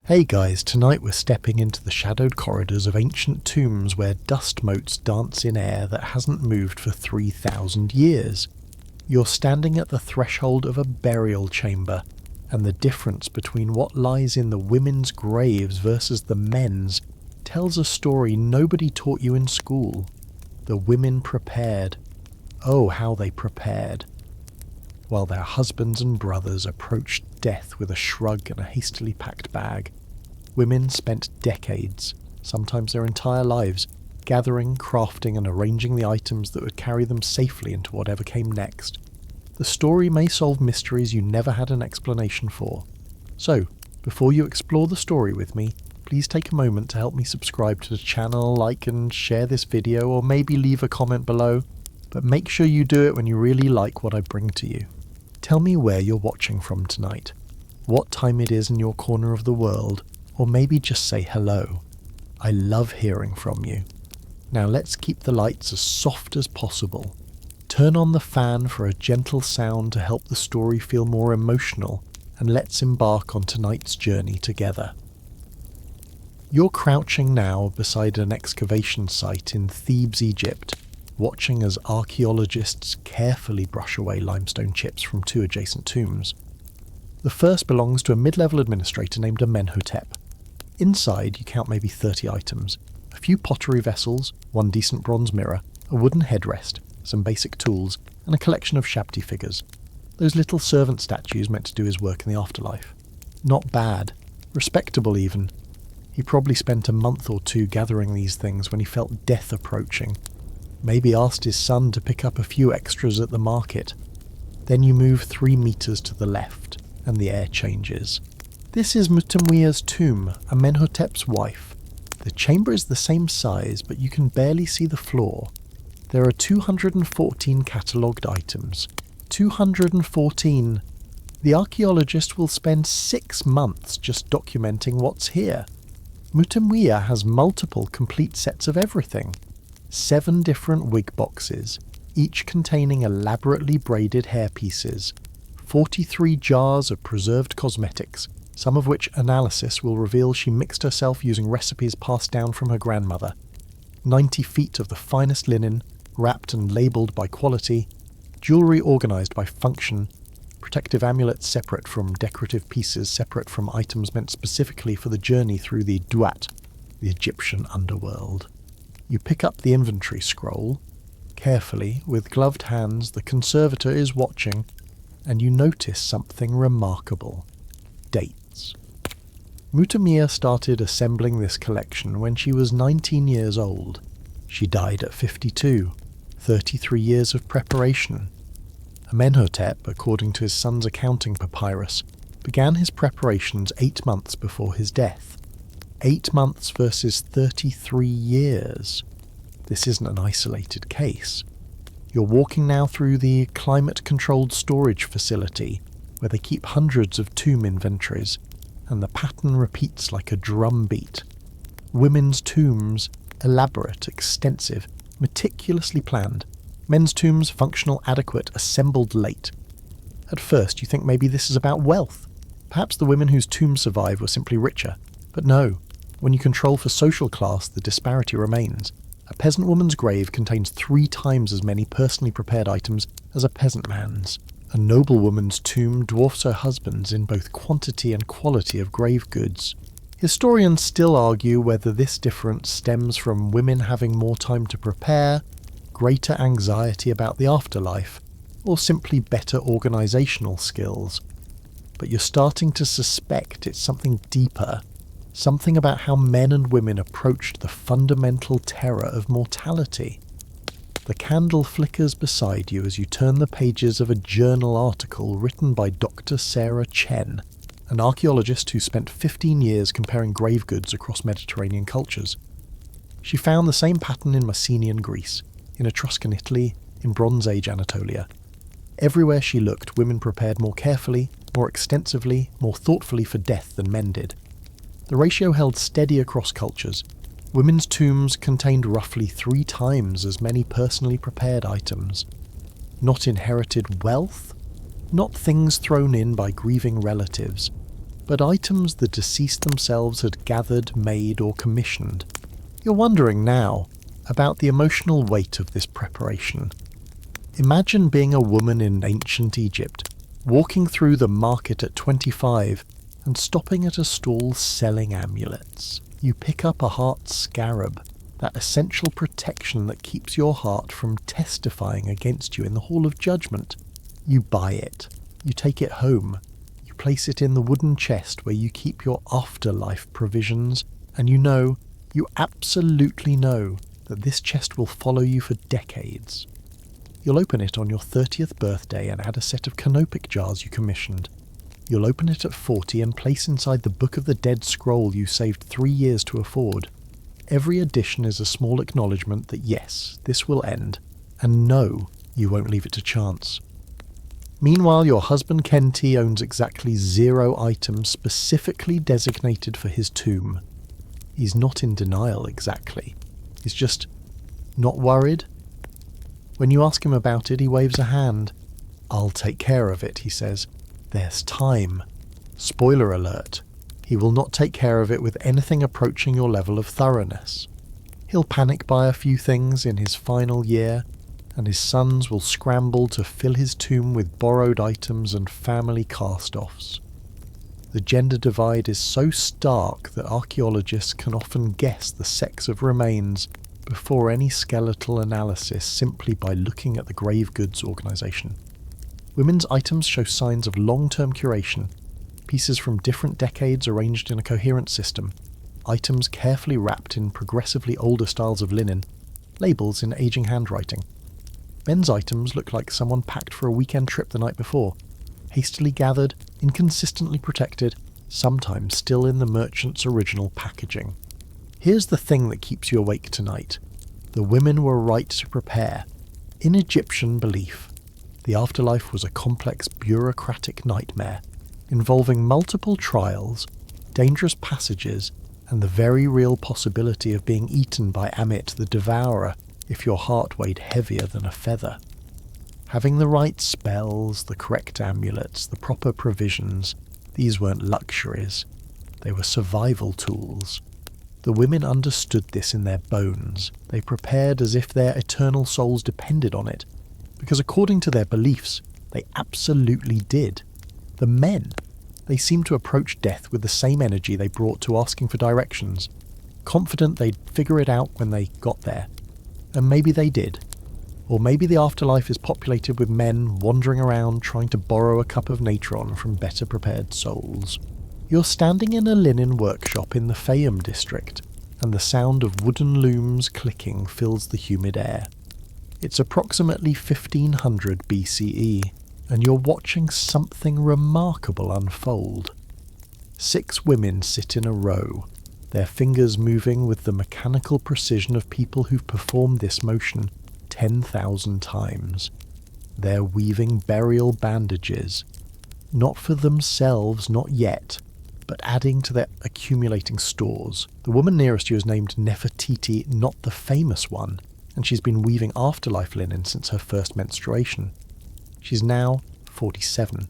Hey guys, tonight we're stepping into the shadowed corridors of ancient tombs where dust motes dance in air that hasn't moved for 3,000 years. You're standing at the threshold of a burial chamber, and the difference between what lies in the women's graves versus the men's tells a story nobody taught you in school. The women prepared. Oh, how they prepared. While their husbands and brothers approached death with a shrug and a hastily packed bag, women spent decades, sometimes their entire lives, gathering, crafting and arranging the items that would carry them safely into whatever came next. The story may solve mysteries you never had an explanation for. So, before you explore the story with me, please take a moment to help me subscribe to the channel, like and share this video, or maybe leave a comment below, but make sure you do it when you really like what I bring to you. Tell me where you're watching from tonight, what time it is in your corner of the world, or maybe just say hello. I love hearing from you. Now let's keep the lights as soft as possible. Turn on the fan for a gentle sound to help the story feel more emotional, and let's embark on tonight's journey together. You're crouching now beside an excavation site in Thebes, Egypt, watching as archaeologists carefully brush away limestone chips from two adjacent tombs. The first belongs to a mid-level administrator named Amenhotep. Inside, you count maybe 30 items, a few pottery vessels, one decent bronze mirror, a wooden headrest, some basic tools, and a collection of shabti figures. Those little servant statues meant to do his work in the afterlife. Not bad. Respectable even. He probably spent a month or two gathering these things when he felt death approaching. Maybe asked his son to pick up a few extras at the market. Then you move 3 meters to the left, and the air changes. This is Mutamwia's tomb, Amenhotep's wife. The chamber is the same size, but you can barely see the floor. There are 214 catalogued items. 214! The archaeologist will spend 6 months just documenting what's here. Mutamwia has multiple complete sets of everything. 7 different wig boxes, each containing elaborately braided hairpieces. 43 jars of preserved cosmetics, some of which analysis will reveal she mixed herself using recipes passed down from her grandmother. 90 feet of the finest linen, wrapped and labelled by quality, jewellery organised by function, protective amulets separate from decorative pieces separate from items meant specifically for the journey through the Duat, the Egyptian underworld. You pick up the inventory scroll. Carefully, with gloved hands, the conservator is watching, and you notice something remarkable. Dates. Mutamwia started assembling this collection when she was 19 years old. She died at 52, 33 years of preparation. Amenhotep, according to his son's accounting papyrus, began his preparations 8 months before his death. 8 months versus 33 years. This isn't an isolated case. You're walking now through the climate-controlled storage facility, where they keep hundreds of tomb inventories, and the pattern repeats like a drum beat. Women's tombs, elaborate, extensive, meticulously planned. Men's tombs, functional, adequate, assembled late. At first you think maybe this is about wealth. Perhaps the women whose tombs survive were simply richer. But no, when you control for social class, the disparity remains. A peasant woman's grave contains 3 times as many personally prepared items as a peasant man's. A noblewoman's tomb dwarfs her husband's in both quantity and quality of grave goods. Historians still argue whether this difference stems from women having more time to prepare, greater anxiety about the afterlife, or simply better organisational skills. But you're starting to suspect it's something deeper, something about how men and women approached the fundamental terror of mortality. The candle flickers beside you as you turn the pages of a journal article written by Dr. Sarah Chen, an archaeologist who spent 15 years comparing grave goods across Mediterranean cultures. She found the same pattern in Mycenaean Greece, in Etruscan Italy, in Bronze Age Anatolia. Everywhere she looked, women prepared more carefully, more extensively, more thoughtfully for death than men did. The ratio held steady across cultures. Women's tombs contained roughly 3 times as many personally prepared items. Not inherited wealth, not things thrown in by grieving relatives, but items the deceased themselves had gathered, made, or commissioned. You're wondering now about the emotional weight of this preparation. Imagine being a woman in ancient Egypt, walking through the market at 25 and stopping at a stall selling amulets. You pick up a heart scarab, that essential protection that keeps your heart from testifying against you in the Hall of Judgment. You buy it. You take it home. You place it in the wooden chest where you keep your afterlife provisions, and you absolutely know that this chest will follow you for decades. You'll open it on your 30th birthday and add a set of canopic jars you commissioned. You'll open it at 40 and place inside the Book of the Dead scroll you saved 3 years to afford. Every addition is a small acknowledgement that yes, this will end, and no, you won't leave it to chance. Meanwhile, your husband Kenty owns exactly 0 items specifically designated for his tomb. He's not in denial exactly. He's just not worried. When you ask him about it, he waves a hand. "I'll take care of it," he says. "There's time." Spoiler alert. He will not take care of it with anything approaching your level of thoroughness. He'll panic buy a few things in his final year, and his sons will scramble to fill his tomb with borrowed items and family cast-offs. The gender divide is so stark that archaeologists can often guess the sex of remains before any skeletal analysis simply by looking at the grave goods organisation. Women's items show signs of long-term curation, pieces from different decades arranged in a coherent system, items carefully wrapped in progressively older styles of linen, labels in aging handwriting. Men's items look like someone packed for a weekend trip the night before, hastily gathered, inconsistently protected, sometimes still in the merchant's original packaging. Here's the thing that keeps you awake tonight. The women were right to prepare. In Egyptian belief, the afterlife was a complex bureaucratic nightmare, involving multiple trials, dangerous passages, and the very real possibility of being eaten by Amit the Devourer if your heart weighed heavier than a feather. Having the right spells, the correct amulets, the proper provisions, these weren't luxuries, they were survival tools. The women understood this in their bones. They prepared as if their eternal souls depended on it, because according to their beliefs, they absolutely did. The men, they seemed to approach death with the same energy they brought to asking for directions, confident they'd figure it out when they got there. And maybe they did. Or maybe the afterlife is populated with men wandering around trying to borrow a cup of natron from better prepared souls. You're standing in a linen workshop in the Fayum district, and the sound of wooden looms clicking fills the humid air. It's approximately 1500 BCE, and you're watching something remarkable unfold. 6 women sit in a row, their fingers moving with the mechanical precision of people who've performed this motion 10,000 times. They're weaving burial bandages, not for themselves, not yet, but adding to their accumulating stores. The woman nearest you is named Nefertiti, not the famous one, and she's been weaving afterlife linen since her first menstruation. She's now 47.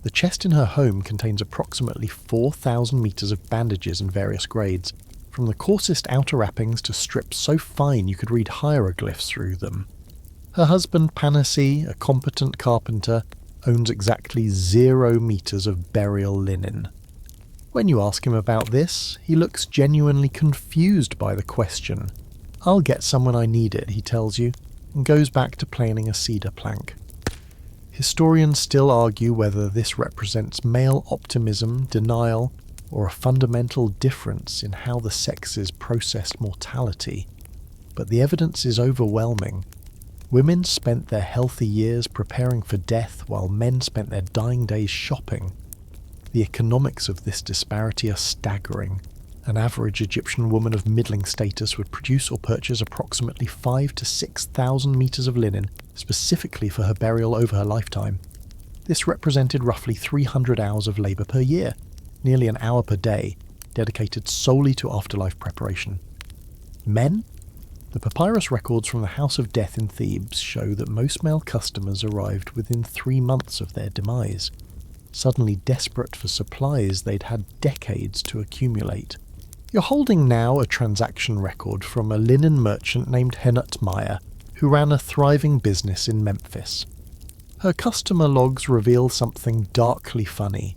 The chest in her home contains approximately 4,000 metres of bandages in various grades, from the coarsest outer wrappings to strips so fine you could read hieroglyphs through them. Her husband Panassi, a competent carpenter, owns exactly 0 metres of burial linen. When you ask him about this, he looks genuinely confused by the question. "I'll get some when I need it," he tells you, and goes back to planing a cedar plank. Historians still argue whether this represents male optimism, denial, or a fundamental difference in how the sexes processed mortality. But the evidence is overwhelming. Women spent their healthy years preparing for death while men spent their dying days shopping. The economics of this disparity are staggering. An average Egyptian woman of middling status would produce or purchase approximately 5,000 to 6,000 metres of linen specifically for her burial over her lifetime. This represented roughly 300 hours of labour per year, nearly an hour per day, dedicated solely to afterlife preparation. Men? The papyrus records from the House of Death in Thebes show that most male customers arrived within 3 months of their demise. suddenly desperate for supplies they'd had decades to accumulate. You're holding now a transaction record from a linen merchant named Hennut Meyer, who ran a thriving business in Memphis. Her customer logs reveal something darkly funny.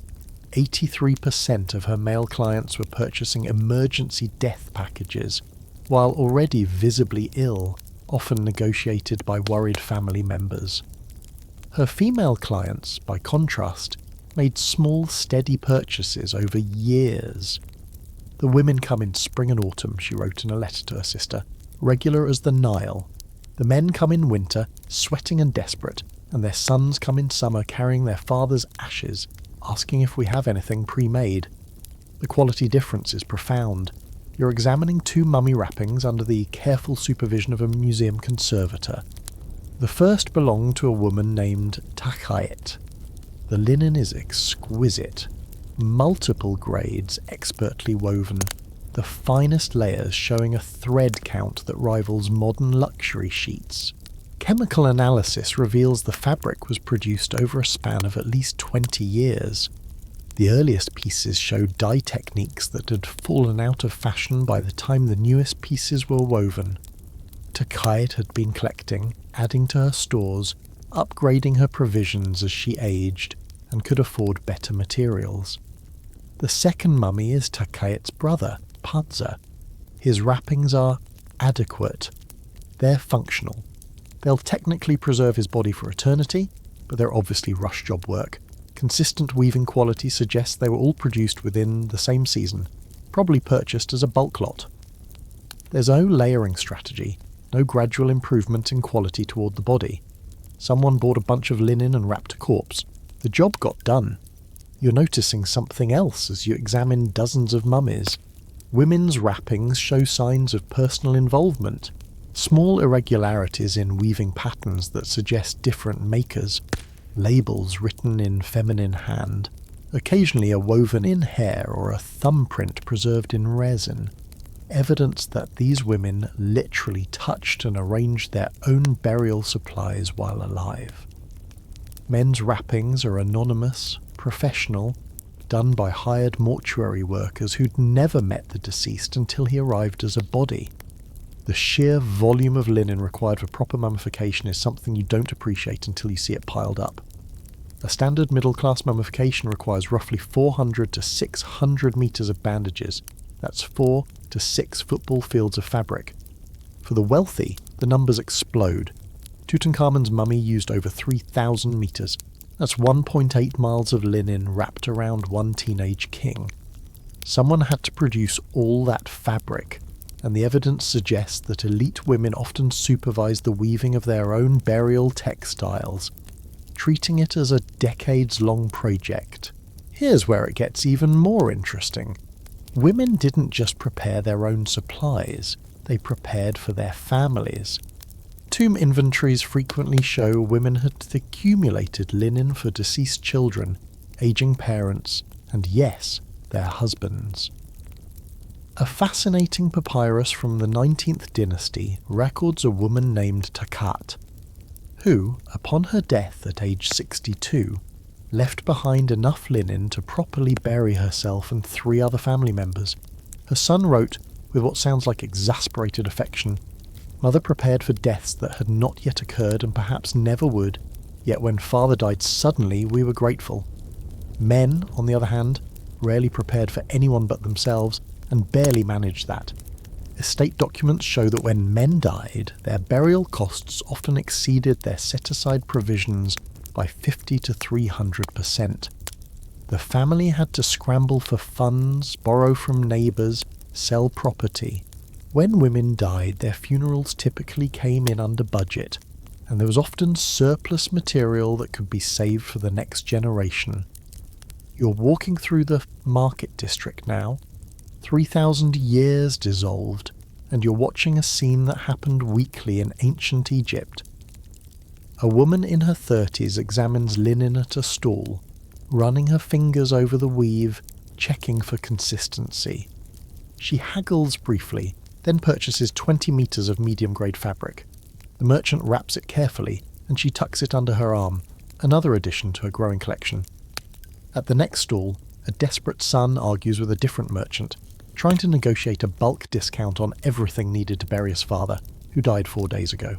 83% of her male clients were purchasing emergency death packages, while already visibly ill, often negotiated by worried family members. Her female clients, by contrast, made small, steady purchases over years. "The women come in spring and autumn," she wrote in a letter to her sister, "regular as the Nile. The men come in winter, sweating and desperate, and their sons come in summer carrying their father's ashes, asking if we have anything pre-made. The quality difference is profound. You're examining 2 mummy wrappings under the careful supervision of a museum conservator. The first belonged to a woman named Takayet. The linen is exquisite. Multiple grades expertly woven, the finest layers showing a thread count that rivals modern luxury sheets. Chemical analysis reveals the fabric was produced over a span of at least 20 years. The earliest pieces show dye techniques that had fallen out of fashion by the time the newest pieces were woven. Takayet had been collecting, adding to her stores, upgrading her provisions as she aged, and could afford better materials. The second mummy is Takayet's brother, Panza. His wrappings are adequate. They're functional. They'll technically preserve his body for eternity, but they're obviously rush job work. Consistent weaving quality suggests they were all produced within the same season, probably purchased as a bulk lot. There's no layering strategy, no gradual improvement in quality toward the body. Someone bought a bunch of linen and wrapped a corpse. The job got done. You're noticing something else as you examine dozens of mummies. Women's wrappings show signs of personal involvement. Small irregularities in weaving patterns that suggest different makers. Labels written in feminine hand. Occasionally a woven-in hair or a thumbprint preserved in resin. Evidence that these women literally touched and arranged their own burial supplies while alive. Men's wrappings are anonymous, professional, done by hired mortuary workers who'd never met the deceased until he arrived as a body. The sheer volume of linen required for proper mummification is something you don't appreciate until you see it piled up. A standard middle-class mummification requires roughly 400 to 600 metres of bandages. That's 4 to 6 football fields of fabric. For the wealthy, the numbers explode. Tutankhamun's mummy used over 3,000 metres. That's 1.8 miles of linen wrapped around one teenage king. Someone had to produce all that fabric, and the evidence suggests that elite women often supervised the weaving of their own burial textiles, treating it as a decades-long project. Here's where it gets even more interesting. Women didn't just prepare their own supplies, they prepared for their families. Tomb inventories frequently show women had accumulated linen for deceased children, aging parents, and yes, their husbands. A fascinating papyrus from the 19th dynasty records a woman named Takat, who, upon her death at age 62, left behind enough linen to properly bury herself and 3 other family members. Her son wrote, with what sounds like exasperated affection, "Mother prepared for deaths that had not yet occurred and perhaps never would, yet when father died suddenly we were grateful. Men, on the other hand, rarely prepared for anyone but themselves, and barely managed that. Estate documents show that when men died, their burial costs often exceeded their set-aside provisions by 50 to 300%. The family had to scramble for funds, borrow from neighbours, sell property. When women died, their funerals typically came in under budget, and there was often surplus material that could be saved for the next generation. You're walking through the market district now, 3,000 years dissolved, and you're watching a scene that happened weekly in ancient Egypt. A woman in her 30s examines linen at a stall, running her fingers over the weave, checking for consistency. She haggles briefly, then purchases 20 metres of medium-grade fabric. The merchant wraps it carefully, and she tucks it under her arm, another addition to her growing collection. At the next stall, a desperate son argues with a different merchant, trying to negotiate a bulk discount on everything needed to bury his father, who died 4 days ago.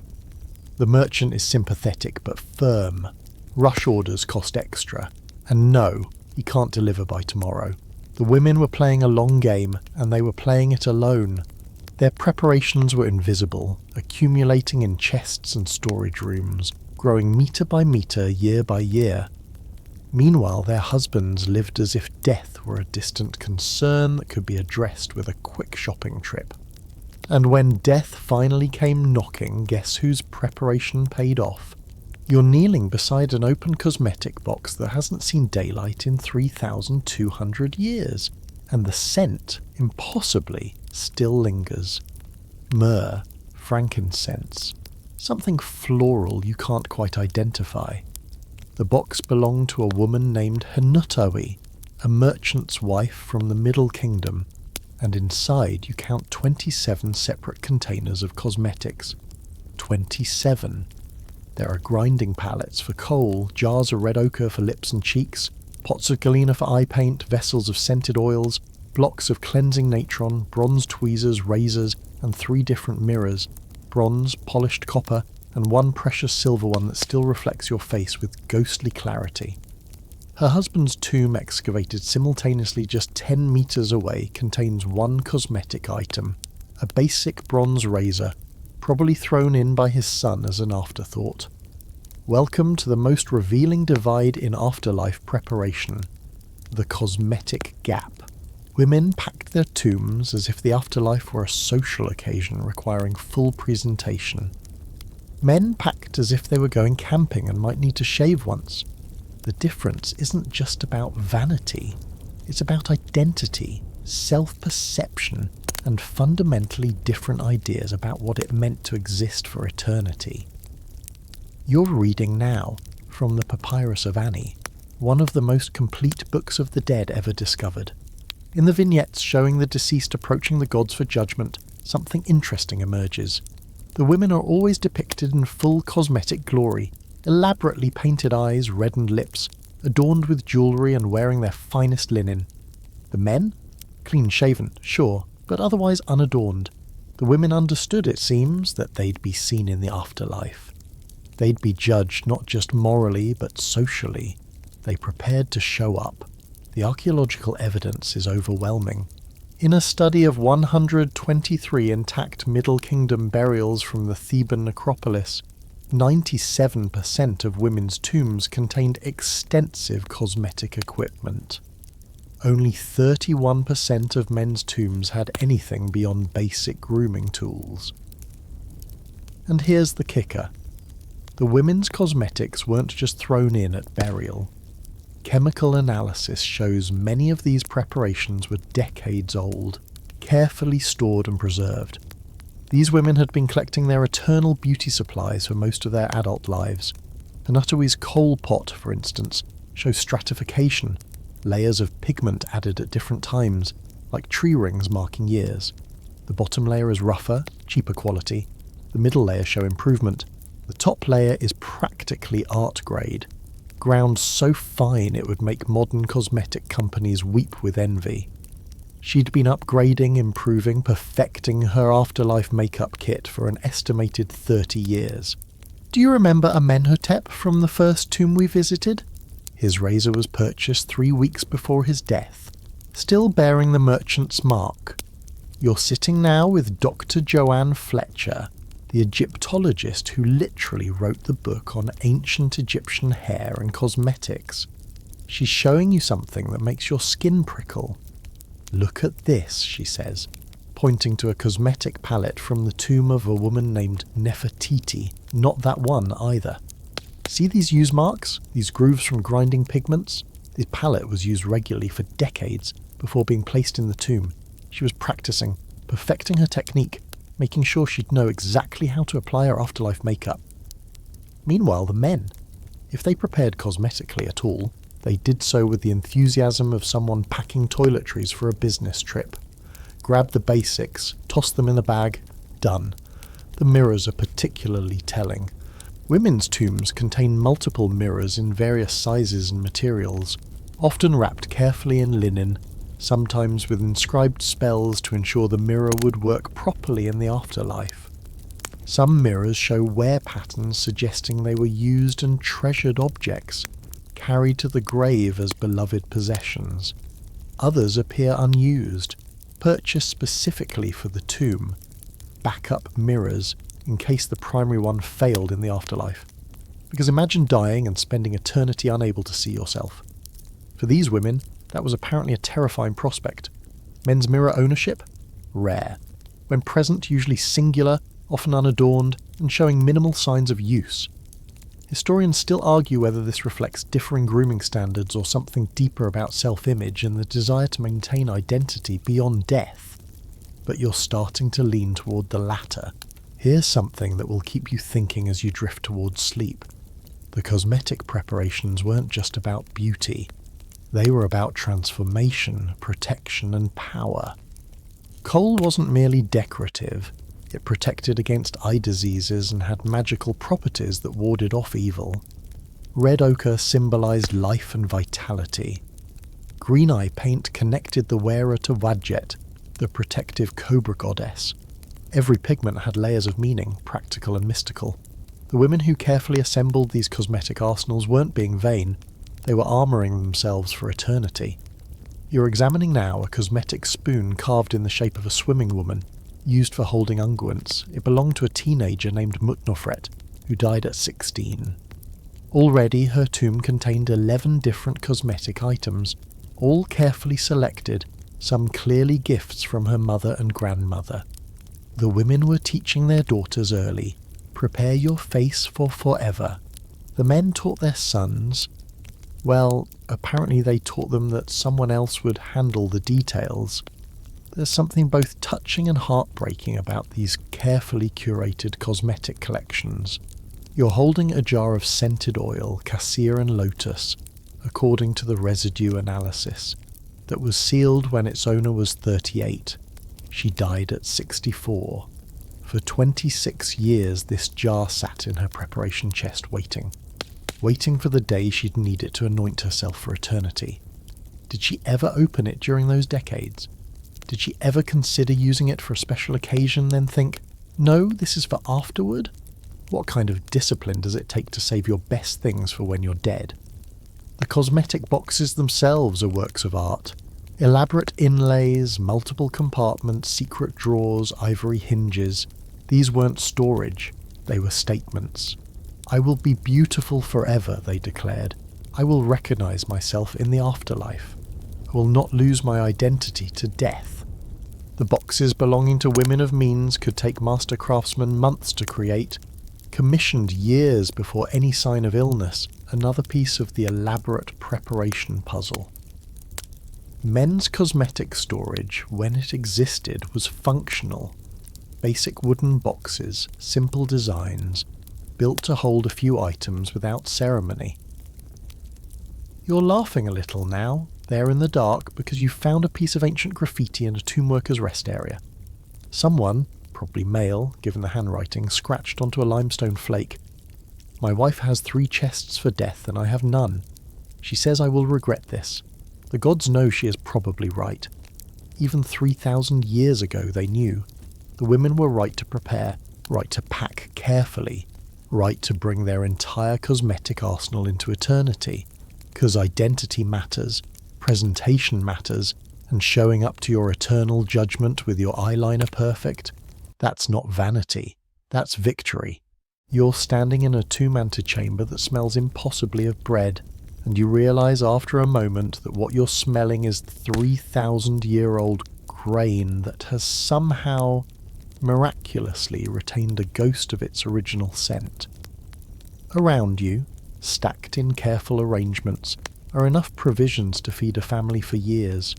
The merchant is sympathetic but firm. Rush orders cost extra, and no, he can't deliver by tomorrow. The women were playing a long game, and they were playing it alone. Their preparations were invisible, accumulating in chests and storage rooms, growing metre by metre, year by year. Meanwhile, their husbands lived as if death were a distant concern that could be addressed with a quick shopping trip. And when death finally came knocking, guess whose preparation paid off? You're kneeling beside an open cosmetic box that hasn't seen daylight in 3,200 years, and the scent, impossibly, still lingers. Myrrh, frankincense, something floral you can't quite identify. The box belonged to a woman named Hanutawi, a merchant's wife from the Middle Kingdom, and inside you count 27 separate containers of cosmetics. 27. There are grinding pallets for coal, jars of red ochre for lips and cheeks, pots of galena for eye paint, vessels of scented oils, blocks of cleansing natron, bronze tweezers, razors, and 3 different mirrors, bronze, polished copper, and one precious silver one that still reflects your face with ghostly clarity. Her husband's tomb, excavated simultaneously just 10 metres away, contains one cosmetic item, a basic bronze razor, probably thrown in by his son as an afterthought. Welcome to the most revealing divide in afterlife preparation, the cosmetic gap. Women packed their tombs as if the afterlife were a social occasion requiring full presentation. Men packed as if they were going camping and might need to shave once. The difference isn't just about vanity, it's about identity, self-perception, and fundamentally different ideas about what it meant to exist for eternity. You're reading now from the Papyrus of Ani, one of the most complete books of the dead ever discovered. In the vignettes showing the deceased approaching the gods for judgment, something interesting emerges. The women are always depicted in full cosmetic glory, elaborately painted eyes, reddened lips, adorned with jewellery and wearing their finest linen. The men? Clean-shaven, sure, but otherwise unadorned. The women understood, it seems, that they'd be seen in the afterlife. They'd be judged not just morally, but socially. They prepared to show up. The archaeological evidence is overwhelming. In a study of 123 intact Middle Kingdom burials from the Theban necropolis, 97% of women's tombs contained extensive cosmetic equipment. Only 31% of men's tombs had anything beyond basic grooming tools. And here's the kicker. The women's cosmetics weren't just thrown in at burial. Chemical analysis shows many of these preparations were decades old, carefully stored and preserved. These women had been collecting their eternal beauty supplies for most of their adult lives. Hanutawi's coal pot, for instance, shows stratification, layers of pigment added at different times, like tree rings marking years. The bottom layer is rougher, cheaper quality. The middle layer show improvement. The top layer is practically art grade, ground so fine it would make modern cosmetic companies weep with envy. She'd been upgrading, improving, perfecting her afterlife makeup kit for an estimated 30 years. Do you remember Amenhotep from the first tomb we visited? His razor was purchased 3 weeks before his death, still bearing the merchant's mark. You're sitting now with Dr. Joanne Fletcher, the Egyptologist who literally wrote the book on ancient Egyptian hair and cosmetics. She's showing you something that makes your skin prickle. Look at this, she says, pointing to a cosmetic palette from the tomb of a woman named Nefertiti. Not that one either. See these use marks? These grooves from grinding pigments? This palette was used regularly for decades before being placed in the tomb. She was practicing, perfecting her technique, making sure she'd know exactly how to apply her afterlife makeup. Meanwhile, the men, if they prepared cosmetically at all, they did so with the enthusiasm of someone packing toiletries for a business trip. Grab the basics, toss them in a bag, done. The mirrors are particularly telling. Women's tombs contain multiple mirrors in various sizes and materials, often wrapped carefully in linen, sometimes with inscribed spells to ensure the mirror would work properly in the afterlife. Some mirrors show wear patterns suggesting they were used and treasured objects, carried to the grave as beloved possessions. Others appear unused, purchased specifically for the tomb, backup mirrors in case the primary one failed in the afterlife. Because imagine dying and spending eternity unable to see yourself. For these women, that was apparently a terrifying prospect. Men's mirror ownership? Rare. When present, usually singular, often unadorned, and showing minimal signs of use. Historians still argue whether this reflects differing grooming standards or something deeper about self-image and the desire to maintain identity beyond death. But you're starting to lean toward the latter. Here's something that will keep you thinking as you drift towards sleep. The cosmetic preparations weren't just about beauty. They were about transformation, protection, and power. Kohl wasn't merely decorative. It protected against eye diseases and had magical properties that warded off evil. Red ochre symbolized life and vitality. Green eye paint connected the wearer to Wadjet, the protective cobra goddess. Every pigment had layers of meaning, practical and mystical. The women who carefully assembled these cosmetic arsenals weren't being vain. They were armouring themselves for eternity. You're examining now a cosmetic spoon carved in the shape of a swimming woman, used for holding unguents. It belonged to a teenager named Mutnofret, who died at 16. Already her tomb contained 11 different cosmetic items, all carefully selected, some clearly gifts from her mother and grandmother. The women were teaching their daughters early, prepare your face for forever. The men taught their sons. Well, apparently they taught them that someone else would handle the details. There's something both touching and heartbreaking about these carefully curated cosmetic collections. You're holding a jar of scented oil, cassia and lotus, according to the residue analysis, that was sealed when its owner was 38. She died at 64. For 26 years this jar sat in her preparation chest waiting for the day she'd need it to anoint herself for eternity. Did she ever open it during those decades? Did she ever consider using it for a special occasion, then think, no, this is for afterward? What kind of discipline does it take to save your best things for when you're dead? The cosmetic boxes themselves are works of art. Elaborate inlays, multiple compartments, secret drawers, ivory hinges. These weren't storage, they were statements. I will be beautiful forever, they declared. I will recognize myself in the afterlife. I will not lose my identity to death. The boxes belonging to women of means could take master craftsmen months to create, commissioned years before any sign of illness, another piece of the elaborate preparation puzzle. Men's cosmetic storage, when it existed, was functional. Basic wooden boxes, simple designs, built to hold a few items without ceremony. You're laughing a little now, there in the dark, because you found a piece of ancient graffiti in a tomb worker's rest area. Someone, probably male, given the handwriting, scratched onto a limestone flake. My wife has 3 chests for death and I have none. She says I will regret this. The gods know she is probably right. Even 3,000 years ago they knew. The women were right to prepare, right to pack carefully, right to bring their entire cosmetic arsenal into eternity. 'Cause identity matters, presentation matters, and showing up to your eternal judgment with your eyeliner perfect, that's not vanity, that's victory. You're standing in a tomb antechamber that smells impossibly of bread, and you realize after a moment that what you're smelling is 3,000-year-old grain that has somehow, miraculously retained a ghost of its original scent. Around you, stacked in careful arrangements, are enough provisions to feed a family for years.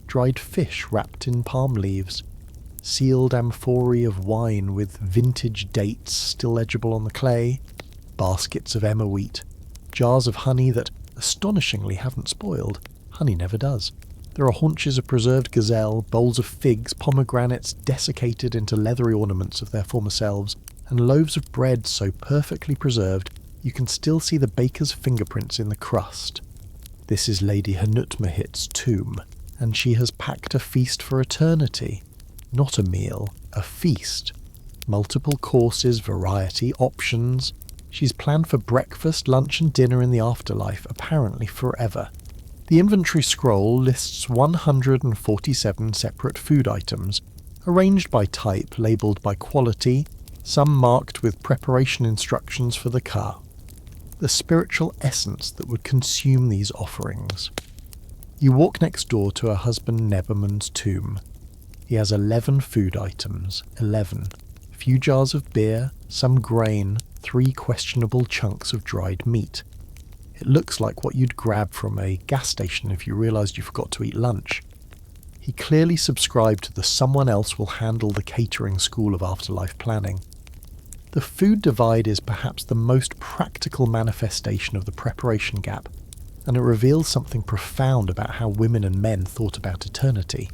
Dried fish wrapped in palm leaves, sealed amphorae of wine with vintage dates still legible on the clay, baskets of emmer wheat, jars of honey that astonishingly haven't spoiled. Honey never does. There are haunches of preserved gazelle, bowls of figs, pomegranates desiccated into leathery ornaments of their former selves, and loaves of bread so perfectly preserved you can still see the baker's fingerprints in the crust. This is Lady Hanutmahit's tomb, and she has packed a feast for eternity. Not a meal, a feast. Multiple courses, variety, options. She's planned for breakfast, lunch and dinner in the afterlife, apparently forever. The inventory scroll lists 147 separate food items, arranged by type, labelled by quality, some marked with preparation instructions for the ka. The spiritual essence that would consume these offerings. You walk next door to her husband Neberman's tomb. He has 11 food items, 11. A few jars of beer, some grain, 3 questionable chunks of dried meat. It looks like what you'd grab from a gas station if you realised you forgot to eat lunch. He clearly subscribed to the someone else will handle the catering school of afterlife planning. The food divide is perhaps the most practical manifestation of the preparation gap, and it reveals something profound about how women and men thought about eternity.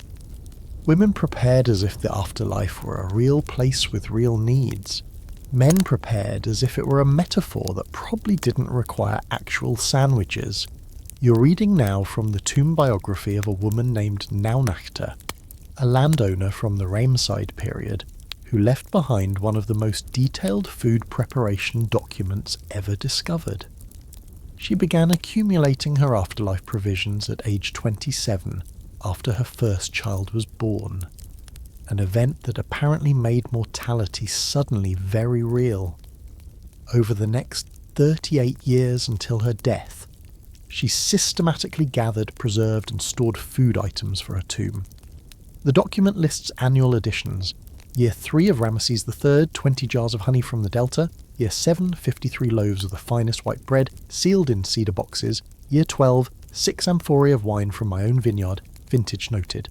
Women prepared as if the afterlife were a real place with real needs. Men prepared as if it were a metaphor that probably didn't require actual sandwiches. You're reading now from the tomb biography of a woman named Naunachta, a landowner from the Ramside period, who left behind one of the most detailed food preparation documents ever discovered. She began accumulating her afterlife provisions at age 27, after her first child was born. An event that apparently made mortality suddenly very real. Over the next 38 years until her death, she systematically gathered, preserved and stored food items for her tomb. The document lists annual additions. Year 3 of Ramesses III, 20 jars of honey from the Delta. Year 7, 53 loaves of the finest white bread, sealed in cedar boxes. Year 12, 6 amphorae of wine from my own vineyard, vintage noted.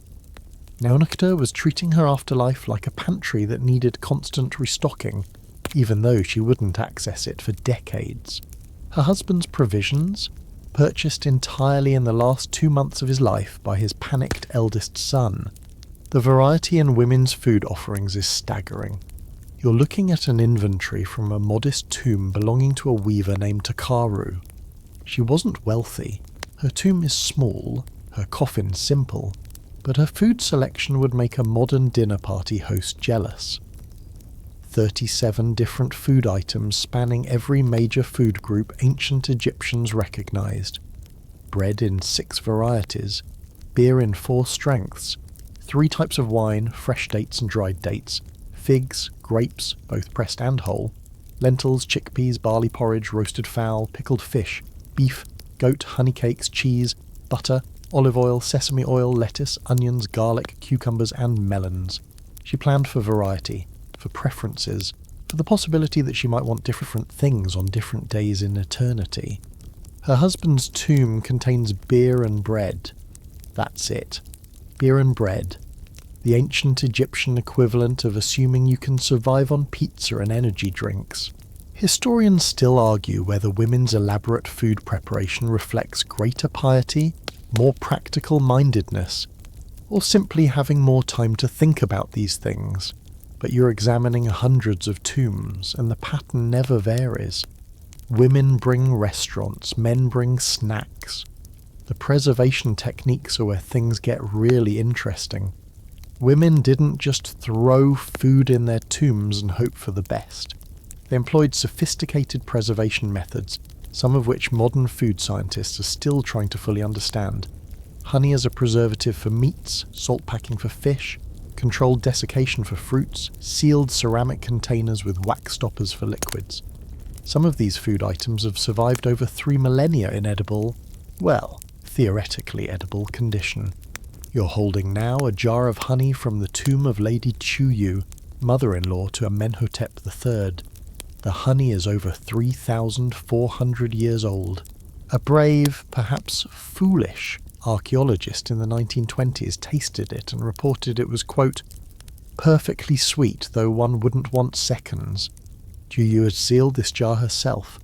Naunachta was treating her afterlife like a pantry that needed constant restocking, even though she wouldn't access it for decades. Her husband's provisions, purchased entirely in the last 2 months of his life by his panicked eldest son. The variety in women's food offerings is staggering. You're looking at an inventory from a modest tomb belonging to a weaver named Takaru. She wasn't wealthy. Her tomb is small, her coffin simple, but her food selection would make a modern dinner party host jealous. 37 different food items spanning every major food group ancient Egyptians recognised. Bread in 6 varieties, beer in 4 strengths, 3 types of wine, fresh dates and dried dates, figs, grapes, both pressed and whole, lentils, chickpeas, barley porridge, roasted fowl, pickled fish, beef, goat, honey cakes, cheese, butter, olive oil, sesame oil, lettuce, onions, garlic, cucumbers and melons. She planned for variety, for preferences, for the possibility that she might want different things on different days in eternity. Her husband's tomb contains beer and bread. That's it. Beer and bread. The ancient Egyptian equivalent of assuming you can survive on pizza and energy drinks. Historians still argue whether women's elaborate food preparation reflects greater piety, more practical mindedness, or simply having more time to think about these things. But you're examining hundreds of tombs, and the pattern never varies. Women bring restaurants, men bring snacks. The preservation techniques are where things get really interesting. Women didn't just throw food in their tombs and hope for the best. They employed sophisticated preservation methods, some of which modern food scientists are still trying to fully understand. Honey as a preservative for meats, salt packing for fish, controlled desiccation for fruits, sealed ceramic containers with wax stoppers for liquids. Some of these food items have survived over 3 millennia in edible, well, theoretically edible condition. You're holding now a jar of honey from the tomb of Lady Chuyu, mother-in-law to Amenhotep III. The honey is over 3,400 years old. A brave, perhaps foolish, archaeologist in the 1920s tasted it and reported it was, quote, perfectly sweet, though one wouldn't want seconds. Chuyu had sealed this jar herself.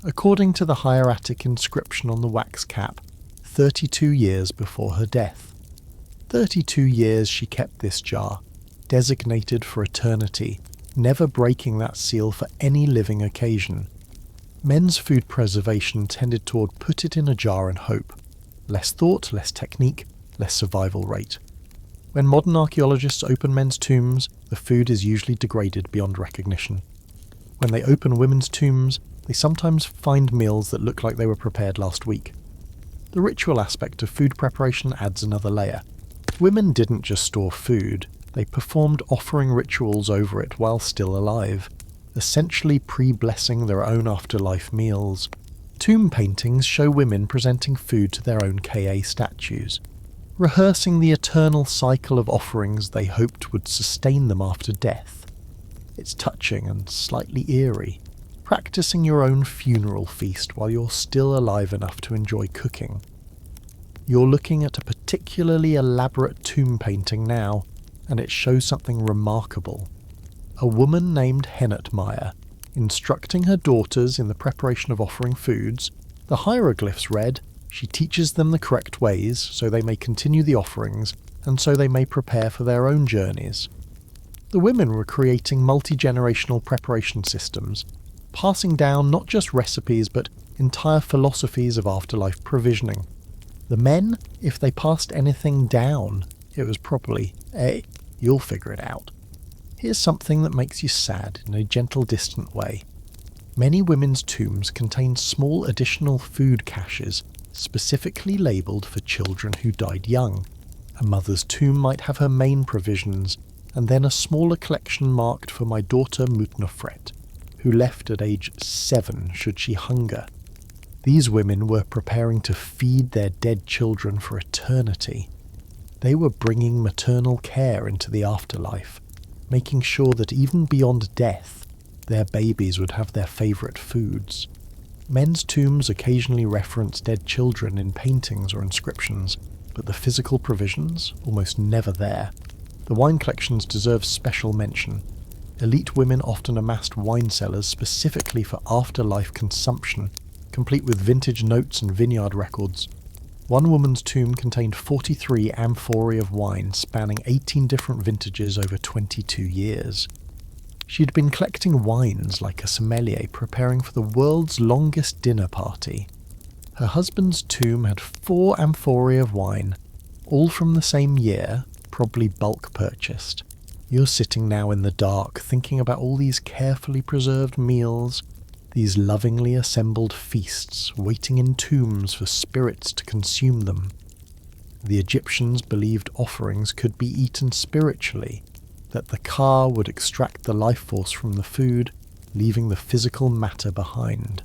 According to the hieratic inscription on the wax cap, 32 years before her death. 32 years she kept this jar, designated for eternity, never breaking that seal for any living occasion. Men's food preservation tended toward put it in a jar and hope. Less thought, less technique, less survival rate. When modern archaeologists open men's tombs, the food is usually degraded beyond recognition. When they open women's tombs, they sometimes find meals that look like they were prepared last week. The ritual aspect of food preparation adds another layer. Women didn't just store food, they performed offering rituals over it while still alive, essentially pre-blessing their own afterlife meals. Tomb paintings show women presenting food to their own Ka statues, rehearsing the eternal cycle of offerings they hoped would sustain them after death. It's touching and slightly eerie, practicing your own funeral feast while you're still alive enough to enjoy cooking. You're looking at a particularly elaborate tomb painting now, and it shows something remarkable. A woman named Hennetmeyer, instructing her daughters in the preparation of offering foods. The hieroglyphs read, "She teaches them the correct ways so they may continue the offerings and so they may prepare for their own journeys." The women were creating multi-generational preparation systems, passing down not just recipes but entire philosophies of afterlife provisioning. The men, if they passed anything down, it was probably, "Hey, you'll figure it out." Here's something that makes you sad in a gentle, distant way. Many women's tombs contain small additional food caches specifically labelled for children who died young. A mother's tomb might have her main provisions, and then a smaller collection marked for my daughter Mutnofret, who left at age 7 should she hunger. These women were preparing to feed their dead children for eternity. They were bringing maternal care into the afterlife, making sure that even beyond death, their babies would have their favourite foods. Men's tombs occasionally reference dead children in paintings or inscriptions, but the physical provisions almost never there. The wine collections deserve special mention. Elite women often amassed wine cellars specifically for afterlife consumption, complete with vintage notes and vineyard records. One woman's tomb contained 43 amphorae of wine spanning 18 different vintages over 22 years. She'd been collecting wines like a sommelier preparing for the world's longest dinner party. Her husband's tomb had 4 amphorae of wine, all from the same year, probably bulk purchased. You're sitting now in the dark thinking about all these carefully preserved meals, these lovingly assembled feasts waiting in tombs for spirits to consume them. The Egyptians believed offerings could be eaten spiritually, that the Ka would extract the life force from the food, leaving the physical matter behind.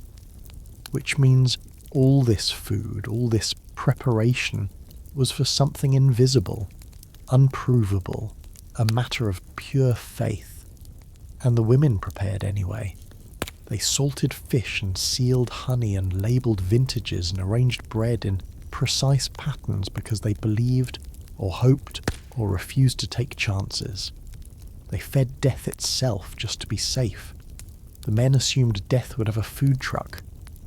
Which means all this food, all this preparation, was for something invisible, unprovable, a matter of pure faith. And the women prepared anyway. They salted fish and sealed honey and labelled vintages and arranged bread in precise patterns because they believed, or hoped, or refused to take chances. They fed death itself just to be safe. The men assumed death would have a food truck.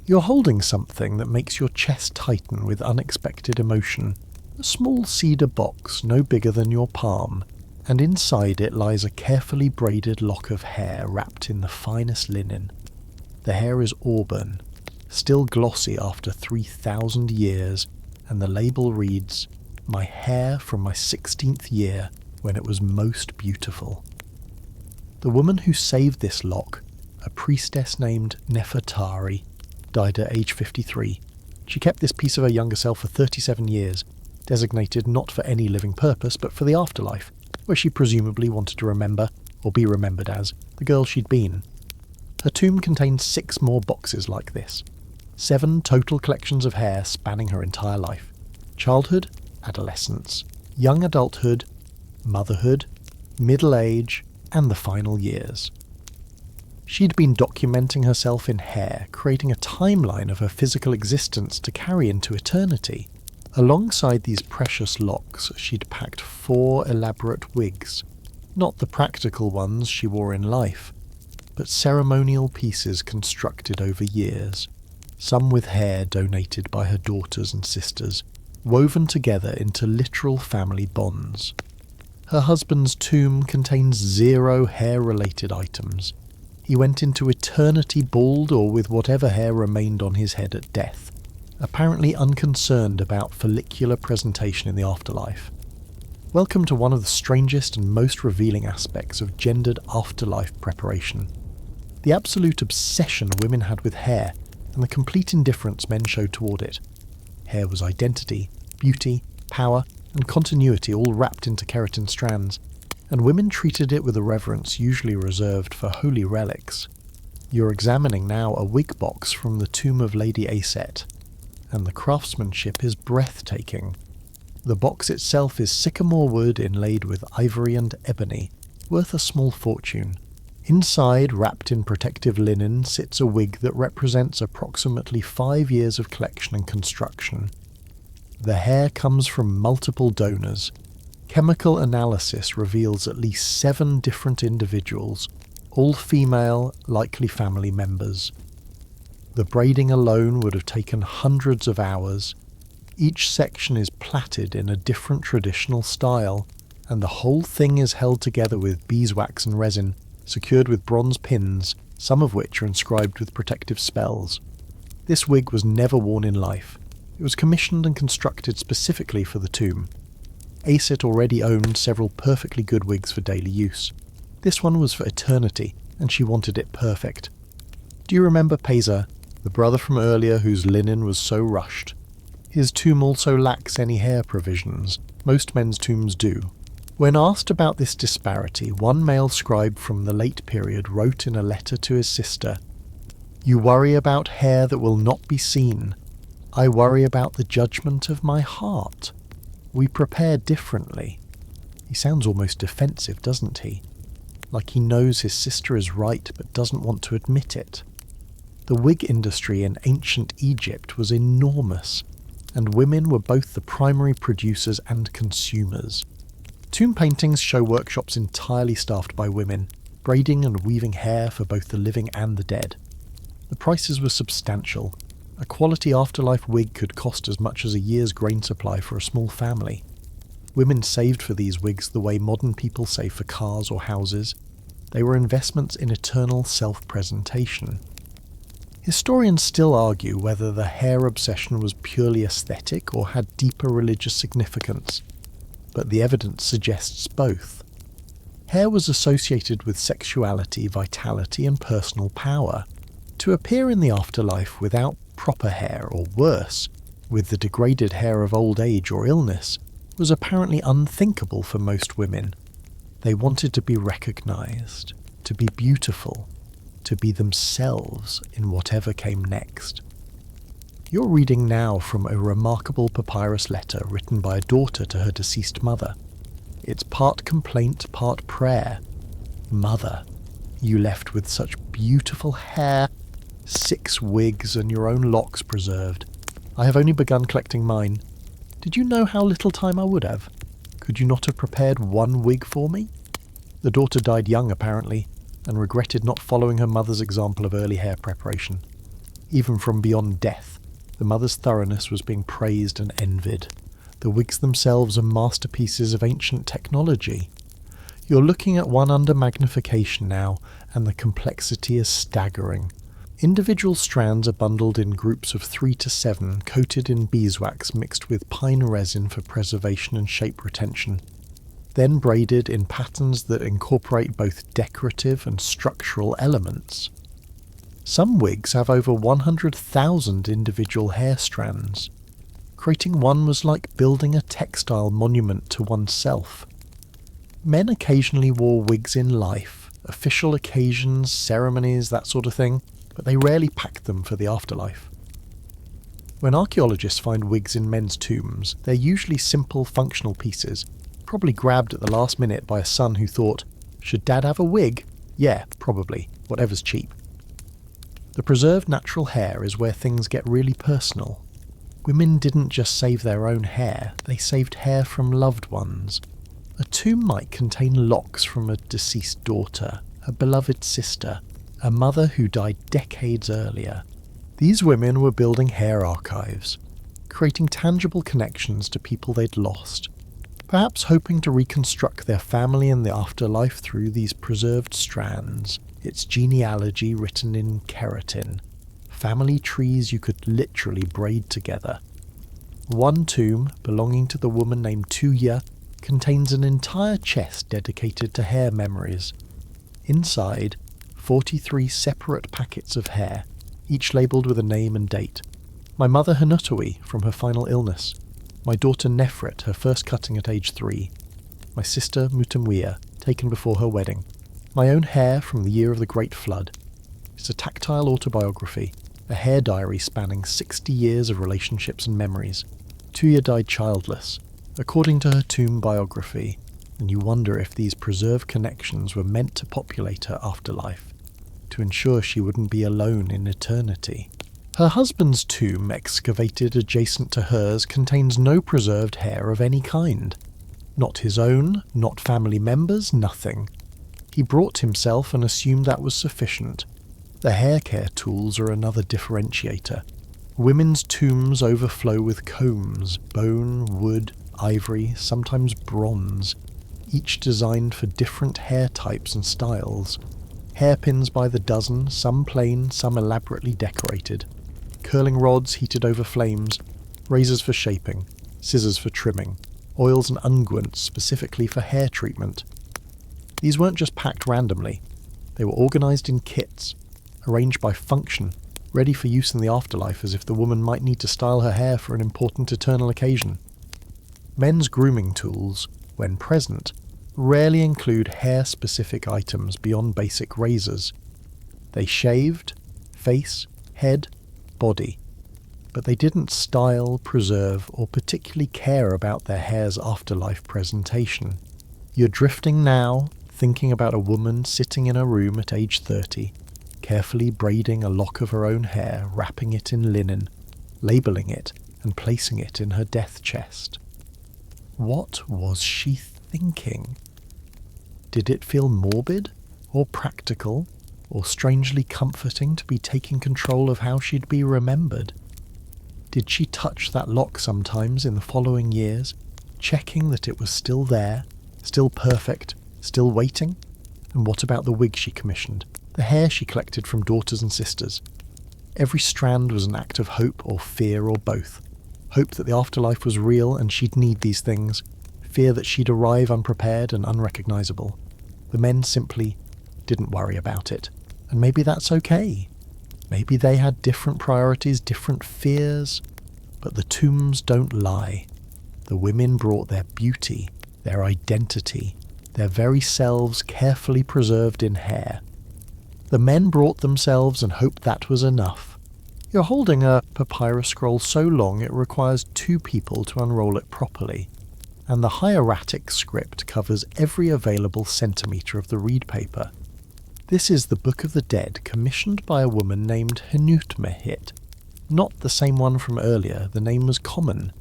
You're holding something that makes your chest tighten with unexpected emotion. A small cedar box no bigger than your palm, and inside it lies a carefully braided lock of hair wrapped in the finest linen. The hair is auburn, still glossy after 3,000 years, and the label reads, "My hair from my 16th year when it was most beautiful." The woman who saved this lock, a priestess named Nefertari, died at age 53. She kept this piece of her younger self for 37 years, designated not for any living purpose but for the afterlife, where she presumably wanted to remember, or be remembered as, the girl she'd been. Her tomb contained 6 more boxes like this. 7 total collections of hair spanning her entire life. Childhood, adolescence, young adulthood, motherhood, middle age, and the final years. She'd been documenting herself in hair, creating a timeline of her physical existence to carry into eternity. Alongside these precious locks, she'd packed 4 elaborate wigs, not the practical ones she wore in life, but ceremonial pieces constructed over years, some with hair donated by her daughters and sisters, woven together into literal family bonds. Her husband's tomb contains 0 hair-related items. He went into eternity bald or with whatever hair remained on his head at death. apparently unconcerned about follicular presentation in the afterlife. Welcome to one of the strangest and most revealing aspects of gendered afterlife preparation. The absolute obsession women had with hair, and the complete indifference men showed toward it. Hair was identity, beauty, power, and continuity all wrapped into keratin strands, and women treated it with a reverence usually reserved for holy relics. You're examining now a wig box from the tomb of Lady Aset, and the craftsmanship is breathtaking. The box itself is sycamore wood inlaid with ivory and ebony, worth a small fortune. Inside, wrapped in protective linen, sits a wig that represents approximately 5 years of collection and construction. The hair comes from multiple donors. Chemical analysis reveals at least 7 different individuals, all female, likely family members. The braiding alone would have taken hundreds of hours. Each section is plaited in a different traditional style, and the whole thing is held together with beeswax and resin, secured with bronze pins, some of which are inscribed with protective spells. This wig was never worn in life. It was commissioned and constructed specifically for the tomb. Aset already owned several perfectly good wigs for daily use. This one was for eternity, and she wanted it perfect. Do you remember Pesa, the brother from earlier whose linen was so rushed? His tomb also lacks any hair provisions. Most men's tombs do. When asked about this disparity, one male scribe from the late period wrote in a letter to his sister, "You worry about hair that will not be seen. I worry about the judgment of my heart. We prepare differently." He sounds almost defensive, doesn't he? Like he knows his sister is right but doesn't want to admit it. The wig industry in ancient Egypt was enormous, and women were both the primary producers and consumers. Tomb paintings show workshops entirely staffed by women, braiding and weaving hair for both the living and the dead. The prices were substantial. A quality afterlife wig could cost as much as a year's grain supply for a small family. Women saved for these wigs the way modern people save for cars or houses. They were investments in eternal self-presentation. Historians still argue whether the hair obsession was purely aesthetic or had deeper religious significance, but the evidence suggests both. Hair was associated with sexuality, vitality, and personal power. To appear in the afterlife without proper hair, or worse, with the degraded hair of old age or illness, was apparently unthinkable for most women. They wanted to be recognized, to be beautiful, to be themselves in whatever came next. You're reading now from a remarkable papyrus letter written by a daughter to her deceased mother. It's part complaint, part prayer. "Mother, you left with such beautiful hair, 6 wigs and your own locks preserved. I have only begun collecting mine. Did you know how little time I would have? Could you not have prepared 1 wig for me?" The daughter died young apparently, and regretted not following her mother's example of early hair preparation. Even from beyond death, the mother's thoroughness was being praised and envied. The wigs themselves are masterpieces of ancient technology. You're looking at one under magnification now, and the complexity is staggering. Individual strands are bundled in groups of 3 to 7, coated in beeswax mixed with pine resin for preservation and shape retention, then braided in patterns that incorporate both decorative and structural elements. Some wigs have over 100,000 individual hair strands. Creating one was like building a textile monument to oneself. Men occasionally wore wigs in life, official occasions, ceremonies, that sort of thing, but they rarely packed them for the afterlife. When archaeologists find wigs in men's tombs, they're usually simple, functional pieces, probably grabbed at the last minute by a son who thought, "Should Dad have a wig? Yeah, probably, whatever's cheap." The preserved natural hair is where things get really personal. Women didn't just save their own hair, they saved hair from loved ones. A tomb might contain locks from a deceased daughter, a beloved sister, a mother who died decades earlier. These women were building hair archives, creating tangible connections to people they'd lost, perhaps hoping to reconstruct their family and the afterlife through these preserved strands, its genealogy written in keratin. family trees you could literally braid together. One tomb, belonging to the woman named Tuya, contains an entire chest dedicated to hair memories. Inside, 43 separate packets of hair, each labelled with a name and date. My mother Hanutui from her final illness. My daughter Nefret, her first cutting at age 3. My sister Mutamwia, taken before her wedding. My own hair from the year of the Great Flood. It's a tactile autobiography, a hair diary spanning 60 years of relationships and memories. Tuya died childless, according to her tomb biography, and you wonder if these preserved connections were meant to populate her afterlife, to ensure she wouldn't be alone in eternity. Her husband's tomb, excavated adjacent to hers, contains no preserved hair of any kind. Not his own, not family members, nothing. He brought himself and assumed that was sufficient. The hair care tools are another differentiator. Women's tombs overflow with combs, bone, wood, ivory, sometimes bronze, each designed for different hair types and styles. Hairpins by the dozen, some plain, some elaborately decorated. Curling rods heated over flames, razors for shaping, scissors for trimming, oils and unguents specifically for hair treatment. These weren't just packed randomly. They were organised in kits, arranged by function, ready for use in the afterlife as if the woman might need to style her hair for an important eternal occasion. Men's grooming tools, when present, rarely include hair-specific items beyond basic razors. They shaved, face, head, body, but they didn't style, preserve, or particularly care about their hair's afterlife presentation. You're drifting now, thinking about a woman sitting in a room at age 30, carefully braiding a lock of her own hair, wrapping it in linen, labelling it, and placing it in her death chest. What was she thinking? Did it feel morbid, or practical, or strangely comforting to be taking control of how she'd be remembered? Did she touch that lock sometimes in the following years, checking that it was still there, still perfect, still waiting? And what about the wig she commissioned, the hair she collected from daughters and sisters? Every strand was an act of hope or fear or both. Hope that the afterlife was real and she'd need these things, fear that she'd arrive unprepared and unrecognisable. The men simply didn't worry about it, and maybe that's okay. Maybe they had different priorities, different fears, but the tombs don't lie. The women brought their beauty, their identity, their very selves carefully preserved in hair. The men brought themselves and hoped that was enough. You're holding a papyrus scroll so long it requires 2 people to unroll it properly, and the hieratic script covers every available centimetre of the reed paper. This is the Book of the Dead, commissioned by a woman named Hanutmehit. Not the same one from earlier, the name was common,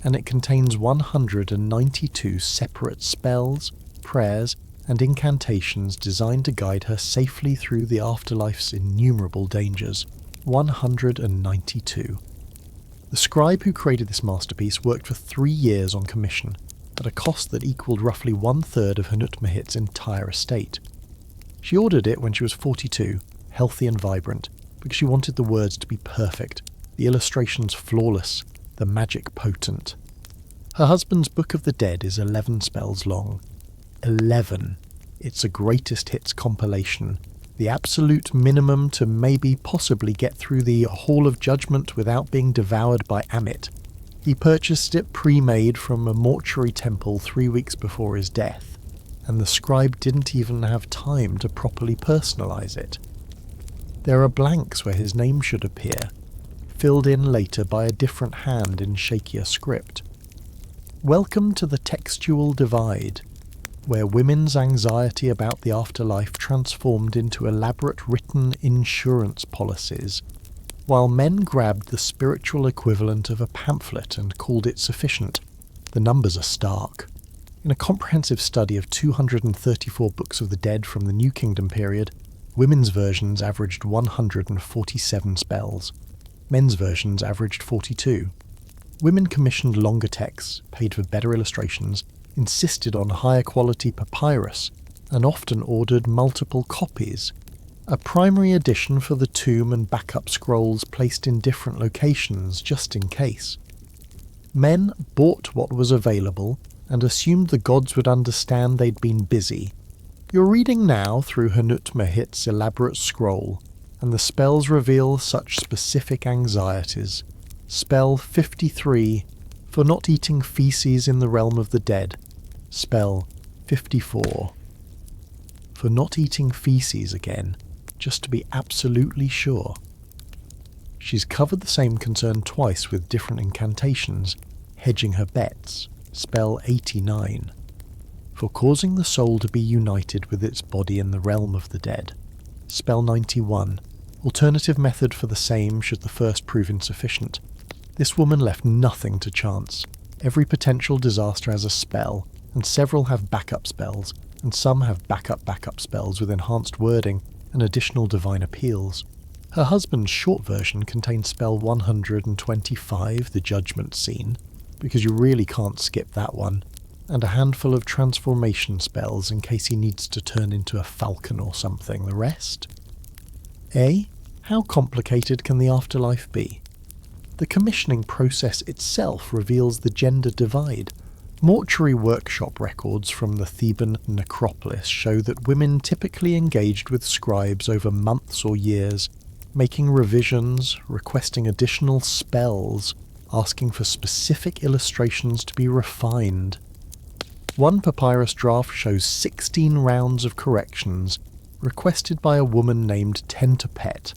and it contains 192 separate spells, prayers, and incantations designed to guide her safely through the afterlife's innumerable dangers. 192. The scribe who created this masterpiece worked for 3 years on commission, at a cost that equalled roughly 1/3 of Hanutmehit's entire estate. She ordered it when she was 42, healthy and vibrant, because she wanted the words to be perfect, the illustrations flawless, the magic potent. Her husband's Book of the Dead is 11 spells long. 11. It's a greatest hits compilation, the absolute minimum to maybe possibly get through the Hall of Judgment without being devoured by Amit. He purchased it pre-made from a mortuary temple 3 weeks before his death, and the scribe didn't even have time to properly personalise it. There are blanks where his name should appear, filled in later by a different hand in shakier script. Welcome to the textual divide, where women's anxiety about the afterlife transformed into elaborate written insurance policies, while men grabbed the spiritual equivalent of a pamphlet and called it sufficient. The numbers are stark. In a comprehensive study of 234 books of the dead from the New Kingdom period, women's versions averaged 147 spells. Men's versions averaged 42. Women commissioned longer texts, paid for better illustrations, insisted on higher quality papyrus, and often ordered multiple copies. A primary edition for the tomb and backup scrolls placed in different locations just in case. Men bought what was available and assumed the gods would understand they'd been busy. You're reading now through Hanut Mahit's elaborate scroll, and the spells reveal such specific anxieties. Spell 53, for not eating feces in the realm of the dead. Spell 54, for not eating feces again, just to be absolutely sure. She's covered the same concern twice with different incantations, hedging her bets. Spell 89, for causing the soul to be united with its body in the realm of the dead. Spell 91, alternative method for the same should the first prove insufficient. This woman left nothing to chance. Every potential disaster has a spell, and several have backup spells, and some have backup spells with enhanced wording and additional divine appeals. Her husband's short version contains spell 125, the judgment scene, because you really can't skip that one, and a handful of transformation spells in case he needs to turn into a falcon or something. The rest? A. How complicated can the afterlife be? The commissioning process itself reveals the gender divide. Mortuary workshop records from the Theban necropolis show that women typically engaged with scribes over months or years, making revisions, requesting additional spells, asking for specific illustrations to be refined. One papyrus draft shows 16 rounds of corrections requested by a woman named Tentapet,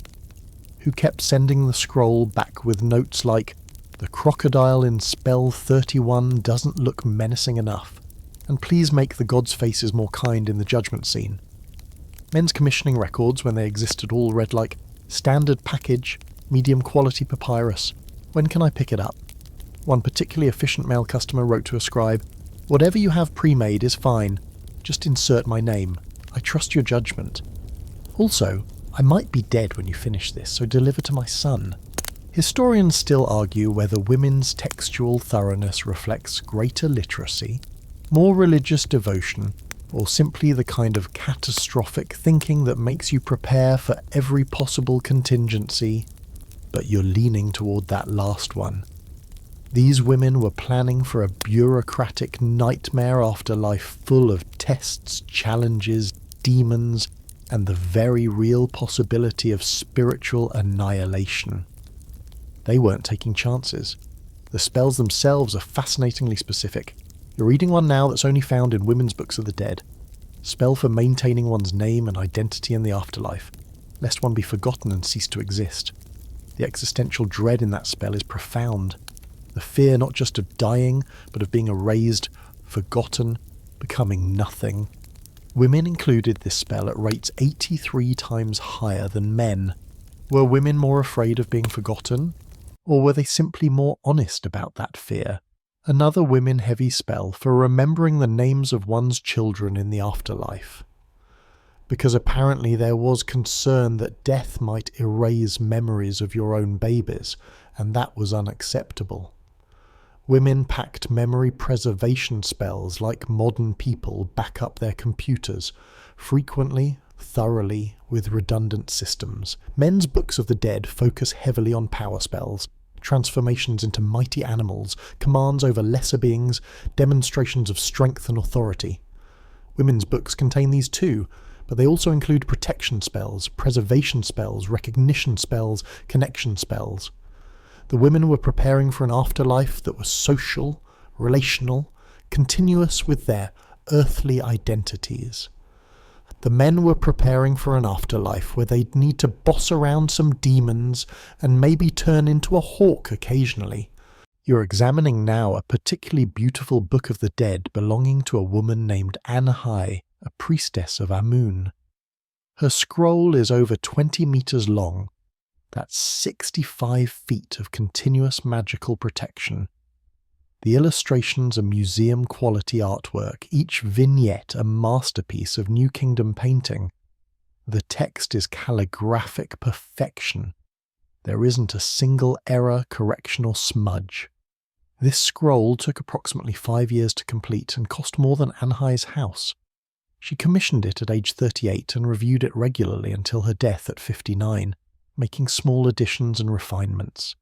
who kept sending the scroll back with notes like, "The crocodile in spell 31 doesn't look menacing enough, and please make the gods' faces more kind in the judgment scene." Men's commissioning records, when they existed, all read like, "Standard package, medium quality papyrus. When can I pick it up?" One particularly efficient male customer wrote to a scribe, "Whatever you have pre-made is fine. Just insert my name. I trust your judgment. Also, I might be dead when you finish this, so deliver to my son." Historians still argue whether women's textual thoroughness reflects greater literacy, more religious devotion, or simply the kind of catastrophic thinking that makes you prepare for every possible contingency, but you're leaning toward that last one. These women were planning for a bureaucratic nightmare afterlife full of tests, challenges, demons, and the very real possibility of spiritual annihilation. They weren't taking chances. The spells themselves are fascinatingly specific. You're reading one now that's only found in women's books of the dead. Spell for maintaining one's name and identity in the afterlife, lest one be forgotten and cease to exist. The existential dread in that spell is profound. The fear not just of dying, but of being erased, forgotten, becoming nothing. Women included this spell at rates 83 times higher than men. Were women more afraid of being forgotten? Or were they simply more honest about that fear? Another women-heavy spell for remembering the names of one's children in the afterlife. Because apparently there was concern that death might erase memories of your own babies, and that was unacceptable. Women packed memory preservation spells like modern people back up their computers, frequently, thoroughly, with redundant systems. Men's books of the dead focus heavily on power spells, transformations into mighty animals, commands over lesser beings, demonstrations of strength and authority. Women's books contain these too, but they also include protection spells, preservation spells, recognition spells, connection spells. The women were preparing for an afterlife that was social, relational, continuous with their earthly identities. The men were preparing for an afterlife where they'd need to boss around some demons and maybe turn into a hawk occasionally. You're examining now a particularly beautiful book of the dead belonging to a woman named Anhai, a priestess of Amun. Her scroll is over 20 meters long. That's 65 feet of continuous magical protection. The illustrations are museum-quality artwork, each vignette a masterpiece of New Kingdom painting. The text is calligraphic perfection. There isn't a single error, correction, or smudge. This scroll took approximately 5 years to complete and cost more than Anhai's house. She commissioned it at age 38 and reviewed it regularly until her death at 59, making small additions and refinements.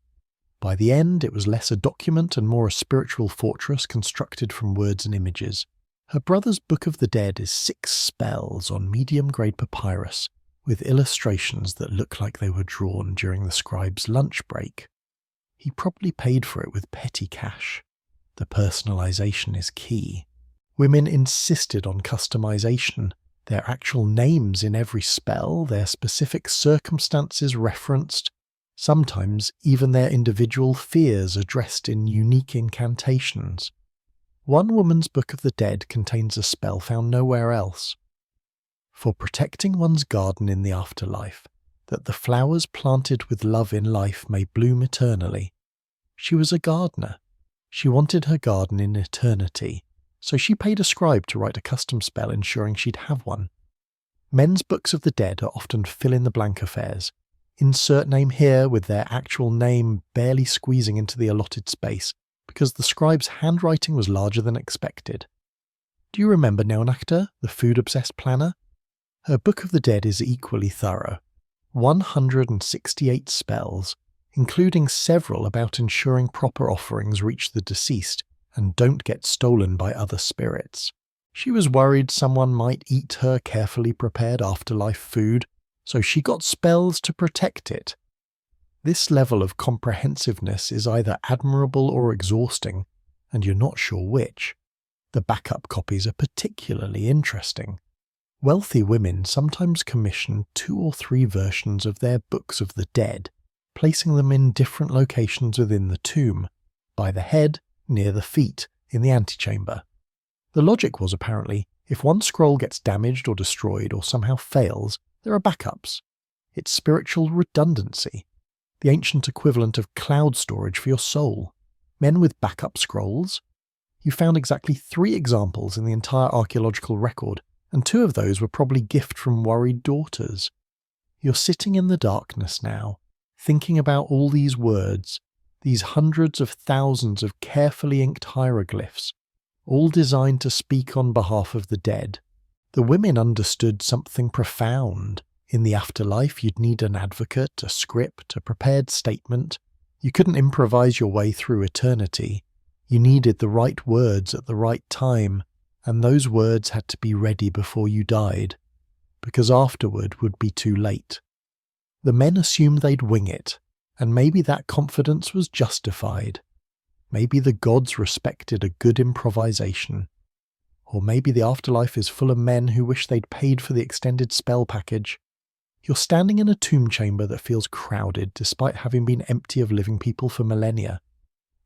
By the end, it was less a document and more a spiritual fortress constructed from words and images. Her brother's Book of the Dead is 6 spells on medium-grade papyrus, with illustrations that look like they were drawn during the scribe's lunch break. He probably paid for it with petty cash. The personalization is key. Women insisted on customization, their actual names in every spell, their specific circumstances referenced, sometimes even their individual fears addressed in unique incantations. One woman's Book of the Dead contains a spell found nowhere else. For protecting one's garden in the afterlife, that the flowers planted with love in life may bloom eternally. She was a gardener. She wanted her garden in eternity, so she paid a scribe to write a custom spell ensuring she'd have one. Men's Books of the Dead are often fill-in-the-blank affairs. Insert name here with their actual name barely squeezing into the allotted space, because the scribe's handwriting was larger than expected. Do you remember Neonacta, the food-obsessed planner? Her Book of the Dead is equally thorough. 168 spells, including several about ensuring proper offerings reach the deceased and don't get stolen by other spirits. She was worried someone might eat her carefully prepared afterlife food, so she got spells to protect it. This level of comprehensiveness is either admirable or exhausting, and you're not sure which. The backup copies are particularly interesting. Wealthy women sometimes commission 2 or 3 versions of their Books of the Dead, placing them in different locations within the tomb, by the head, near the feet, in the antechamber. The logic was apparently, if one scroll gets damaged or destroyed or somehow fails, there are backups. It's spiritual redundancy, the ancient equivalent of cloud storage for your soul. Men with backup scrolls? You found exactly 3 examples in the entire archaeological record, and 2 of those were probably gift from worried daughters. You're sitting in the darkness now, thinking about all these words, these hundreds of thousands of carefully inked hieroglyphs, all designed to speak on behalf of the dead. The women understood something profound. In the afterlife, you'd need an advocate, a script, a prepared statement. You couldn't improvise your way through eternity. You needed the right words at the right time, and those words had to be ready before you died, because afterward would be too late. The men assumed they'd wing it, and maybe that confidence was justified. Maybe the gods respected a good improvisation. Or maybe the afterlife is full of men who wish they'd paid for the extended spell package. You're standing in a tomb chamber that feels crowded despite having been empty of living people for millennia.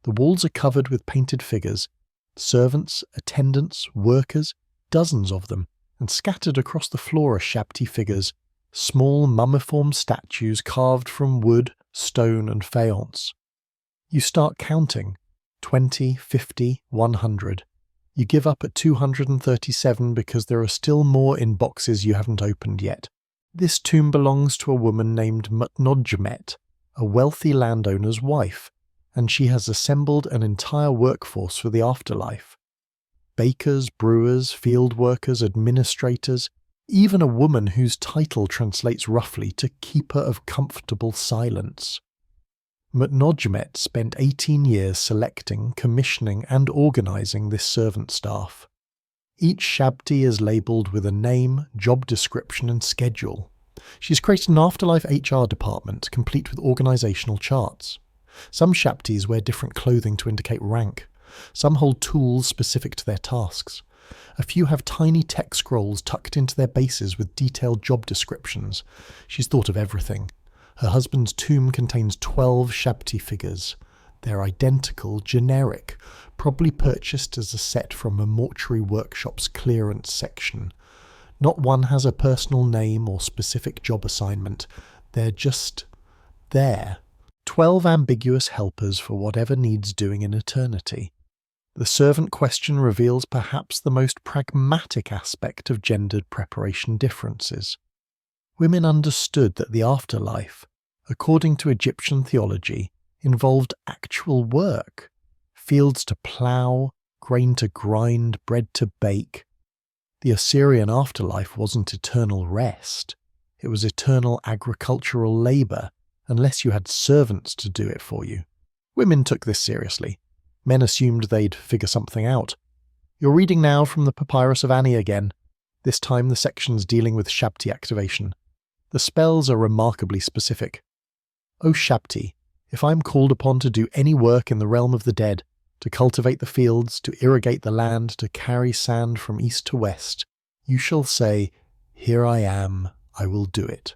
The walls are covered with painted figures, servants, attendants, workers, dozens of them, and scattered across the floor are shabty figures, small mummiform statues carved from wood, stone and faience. You start counting, 20, 50, 100. You give up at 237 because there are still more in boxes you haven't opened yet. This tomb belongs to a woman named Mutnodjmet, a wealthy landowner's wife, and she has assembled an entire workforce for the afterlife. Bakers, brewers, field workers, administrators, even a woman whose title translates roughly to Keeper of Comfortable Silence. Mutnodjmet spent 18 years selecting, commissioning and organising this servant staff. Each shabti is labelled with a name, job description and schedule. She's created an afterlife HR department complete with organisational charts. Some shabtis wear different clothing to indicate rank. Some hold tools specific to their tasks. A few have tiny tech scrolls tucked into their bases with detailed job descriptions. She's thought of everything. Her husband's tomb contains 12 shabti figures. They're identical, generic, probably purchased as a set from a mortuary workshop's clearance section. Not one has a personal name or specific job assignment. They're just there. 12 ambiguous helpers for whatever needs doing in eternity. The servant question reveals perhaps the most pragmatic aspect of gendered preparation differences. Women understood that the afterlife, according to Egyptian theology, involved actual work, fields to plough, grain to grind, bread to bake. The Assyrian afterlife wasn't eternal rest. It was eternal agricultural labour, unless you had servants to do it for you. Women took this seriously. Men assumed they'd figure something out. You're reading now from the Papyrus of Ani again, this time the sections dealing with Shabti activation. The spells are remarkably specific. O Shabti, if I am called upon to do any work in the realm of the dead, to cultivate the fields, to irrigate the land, to carry sand from east to west, you shall say, "Here I am, I will do it."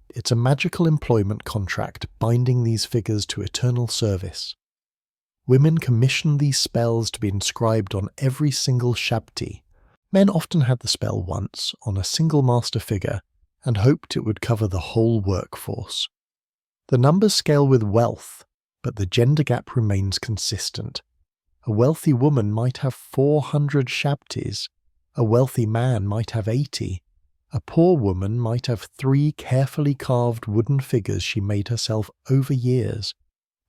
It's a magical employment contract binding these figures to eternal service. Women commissioned these spells to be inscribed on every single Shabti. Men often had the spell once on a single master figure and hoped it would cover the whole workforce. The numbers scale with wealth, but the gender gap remains consistent. A wealthy woman might have 400 Shabtis, a wealthy man might have 80, a poor woman might have 3 carefully carved wooden figures she made herself over years.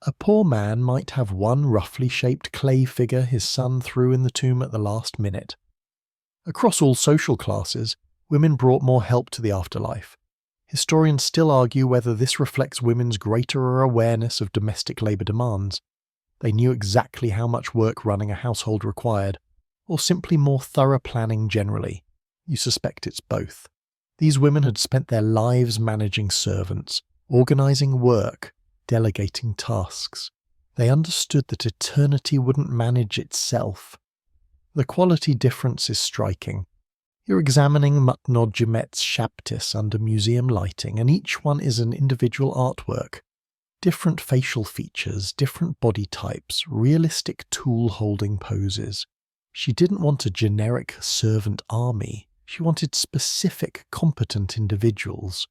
A poor man might have 1 roughly shaped clay figure his son threw in the tomb at the last minute. Across all social classes, women brought more help to the afterlife. Historians still argue whether this reflects women's greater awareness of domestic labour demands. They knew exactly how much work running a household required, or simply more thorough planning generally. You suspect it's both. These women had spent their lives managing servants, organising work, delegating tasks. They understood that eternity wouldn't manage itself. The quality difference is striking. You're examining Mutnod Jumet's Shabtis under museum lighting, and each one is an individual artwork. Different facial features, different body types, realistic tool-holding poses. She didn't want a generic servant army. She wanted specific, competent individuals.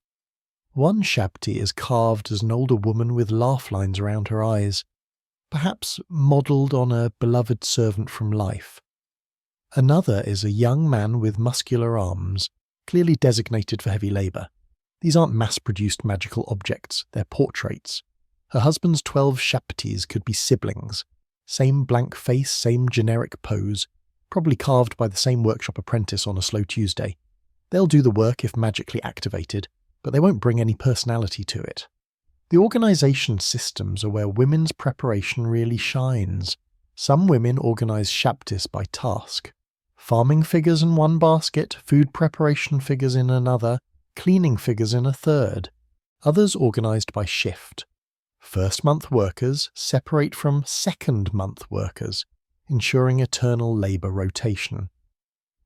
One Shabti is carved as an older woman with laugh lines around her eyes, perhaps modelled on a beloved servant from life. Another is a young man with muscular arms, clearly designated for heavy labour. These aren't mass-produced magical objects, they're portraits. Her husband's 12 Shabtis could be siblings. Same blank face, same generic pose, probably carved by the same workshop apprentice on a slow Tuesday. They'll do the work if magically activated, but they won't bring any personality to it. The organisation systems are where women's preparation really shines. Some women organise Shabtis by task. Farming figures in one basket, food preparation figures in another, cleaning figures in a third. Others organised by shift. First-month workers separate from second-month workers, ensuring eternal labour rotation.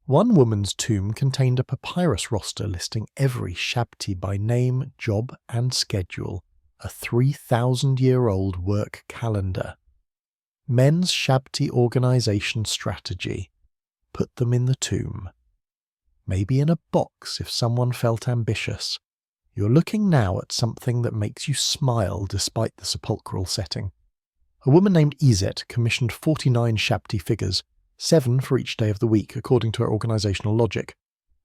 One woman's tomb contained a papyrus roster listing every Shabti by name, job and schedule, a 3,000-year-old work calendar. Men's Shabti organisation strategy. Put them in the tomb. Maybe in a box if someone felt ambitious. You're looking now at something that makes you smile despite the sepulchral setting. A woman named Izet commissioned 49 Shabti figures, 7 for each day of the week according to her organisational logic.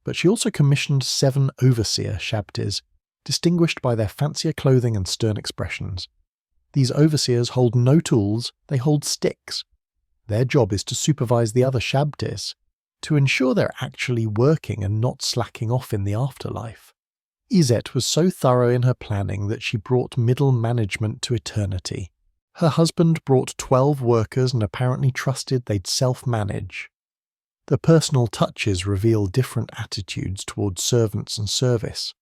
But she also commissioned 7 overseer Shabtis, distinguished by their fancier clothing and stern expressions. These overseers hold no tools, they hold sticks. Their job is to supervise the other Shabtis, to ensure they're actually working and not slacking off in the afterlife. Izet was so thorough in her planning that she brought middle management to eternity. Her husband brought 12 workers and apparently trusted they'd self-manage. The personal touches reveal different attitudes towards servants and service.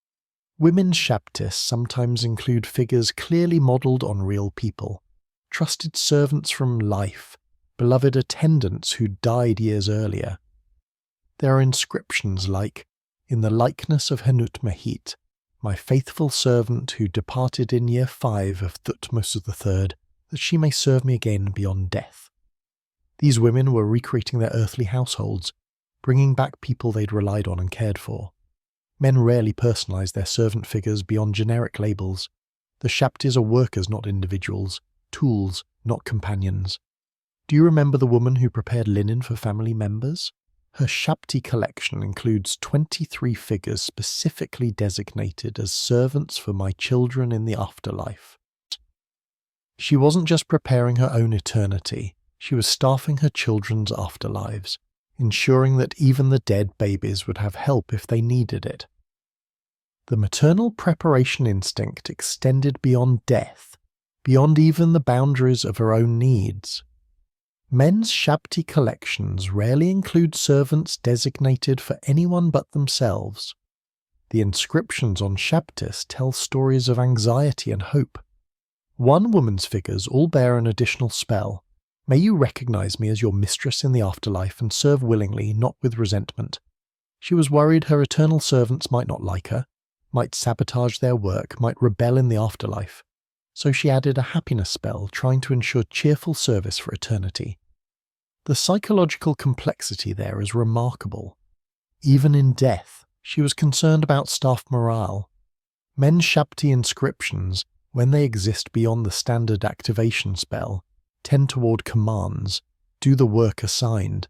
Women's Shabtis sometimes include figures clearly modelled on real people, trusted servants from life, beloved attendants who died years earlier. There are inscriptions like, "In the likeness of Henut Mehit, my faithful servant who departed in year 5 of Thutmose III, that she may serve me again beyond death." These women were recreating their earthly households, bringing back people they'd relied on and cared for. Men rarely personalised their servant figures beyond generic labels. The Shabtis are workers, not individuals, tools, not companions. Do you remember the woman who prepared linen for family members? Her Shabti collection includes 23 figures specifically designated as servants for my children in the afterlife. She wasn't just preparing her own eternity, she was staffing her children's afterlives. ensuring that even the dead babies would have help if they needed it. The maternal preparation instinct extended beyond death, beyond even the boundaries of her own needs. Men's Shabti collections rarely include servants designated for anyone but themselves. The inscriptions on Shabtis tell stories of anxiety and hope. One woman's figures all bear an additional spell. May you recognize me as your mistress in the afterlife and serve willingly, not with resentment. She was worried her eternal servants might not like her, might sabotage their work, might rebel in the afterlife. So she added a happiness spell, trying to ensure cheerful service for eternity. The psychological complexity there is remarkable. Even in death, she was concerned about staff morale. Men's Shabti inscriptions, when they exist beyond the standard activation spell, tend toward commands, do the work assigned.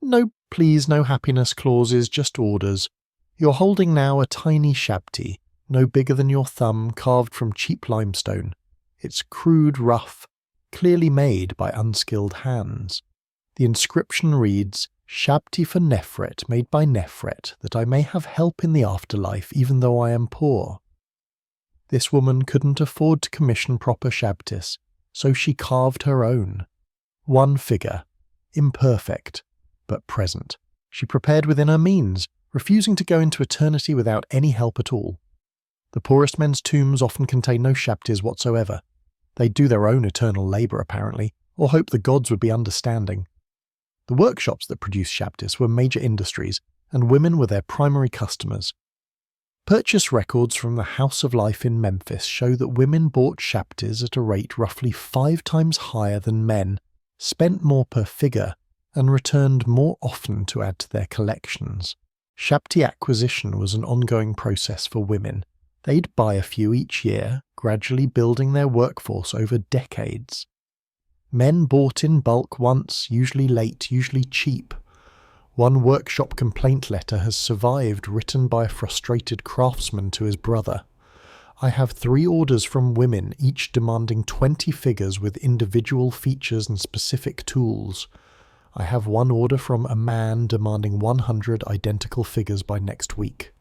No please, no happiness clauses, just orders. You're holding now a tiny Shabti, no bigger than your thumb, carved from cheap limestone. It's crude, rough, clearly made by unskilled hands. The inscription reads, Shabti for Nefret, made by Nefret, that I may have help in the afterlife even though I am poor. This woman couldn't afford to commission proper Shabtis, so she carved her own. One figure, imperfect, but present. She prepared within her means, refusing to go into eternity without any help at all. The poorest men's tombs often contain no Shabtis whatsoever. They do their own eternal labour, apparently, or hope the gods would be understanding. The workshops that produced Shabtis were major industries, and women were their primary customers. Purchase records from the House of Life in Memphis show that women bought Shabtis at a rate roughly 5 times higher than men, spent more per figure, and returned more often to add to their collections. Shabti acquisition was an ongoing process for women. They'd buy a few each year, gradually building their workforce over decades. Men bought in bulk once, usually late, usually cheap. One workshop complaint letter has survived, written by a frustrated craftsman to his brother. I have 3 orders from women, each demanding 20 figures with individual features and specific tools. I have 1 order from a man demanding 100 identical figures by next week.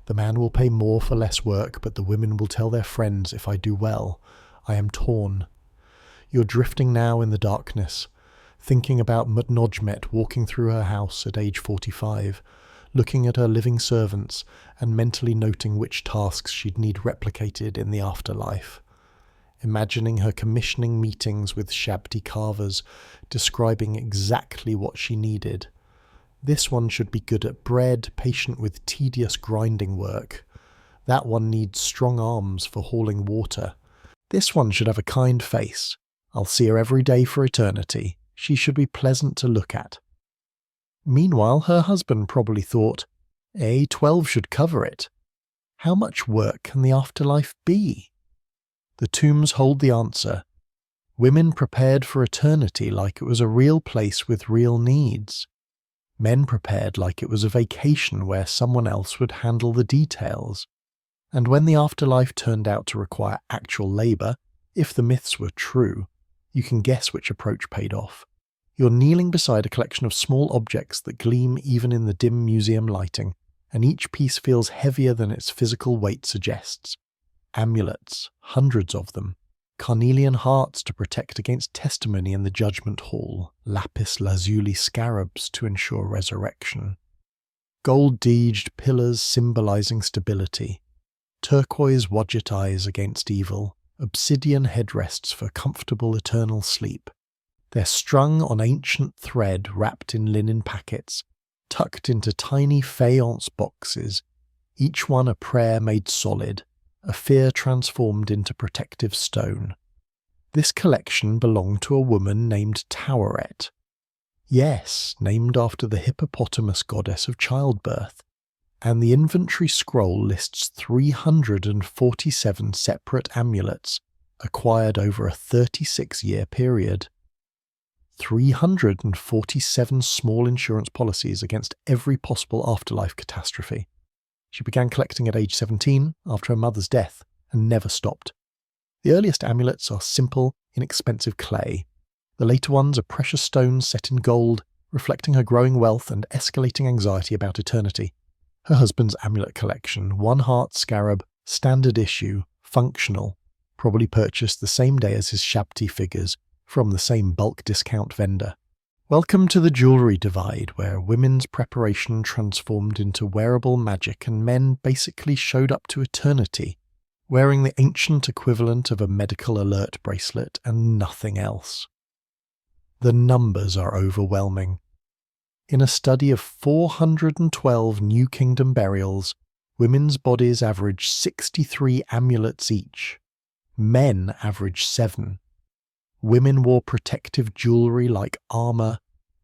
The man will pay more for less work, but the women will tell their friends if I do well. I am torn. You're drifting now in the darkness, thinking about Mutnojmet walking through her house at age 45, looking at her living servants and mentally noting which tasks she'd need replicated in the afterlife. Imagining her commissioning meetings with Shabti carvers, describing exactly what she needed. This one should be good at bread, patient with tedious grinding work. That one needs strong arms for hauling water. This one should have a kind face. I'll see her every day for eternity. She should be pleasant to look at. Meanwhile, her husband probably thought, 12 should cover it. How much work can the afterlife be? The tombs hold the answer. Women prepared for eternity like it was a real place with real needs. Men prepared like it was a vacation where someone else would handle the details. And when the afterlife turned out to require actual labour, if the myths were true, you can guess which approach paid off. You're kneeling beside a collection of small objects that gleam even in the dim museum lighting, and each piece feels heavier than its physical weight suggests. Amulets, hundreds of them. Carnelian hearts to protect against testimony in the judgment hall. Lapis lazuli scarabs to ensure resurrection. Gold-deeged pillars symbolizing stability. Turquoise wadjet eyes against evil. Obsidian headrests for comfortable eternal sleep. They're strung on ancient thread wrapped in linen packets, tucked into tiny faience boxes, each one a prayer made solid, a fear transformed into protective stone. This collection belonged to a woman named Taweret. Yes, named after the hippopotamus goddess of childbirth. And the inventory scroll lists 347 separate amulets acquired over a 36-year period. 347 small insurance policies against every possible afterlife catastrophe. She began collecting at age 17 after her mother's death and never stopped. The earliest amulets are simple, inexpensive clay. The later ones are precious stones set in gold, reflecting her growing wealth and escalating anxiety about eternity. Her husband's amulet collection, one heart scarab, standard issue, functional, probably purchased the same day as his Shabti figures from the same bulk discount vendor. Welcome to the jewelry divide, where women's preparation transformed into wearable magic and men basically showed up to eternity, wearing the ancient equivalent of a medical alert bracelet and nothing else. The numbers are overwhelming. In a study of 412 New Kingdom burials, women's bodies average 63 amulets each. Men average 7. Women wore protective jewelry like armor,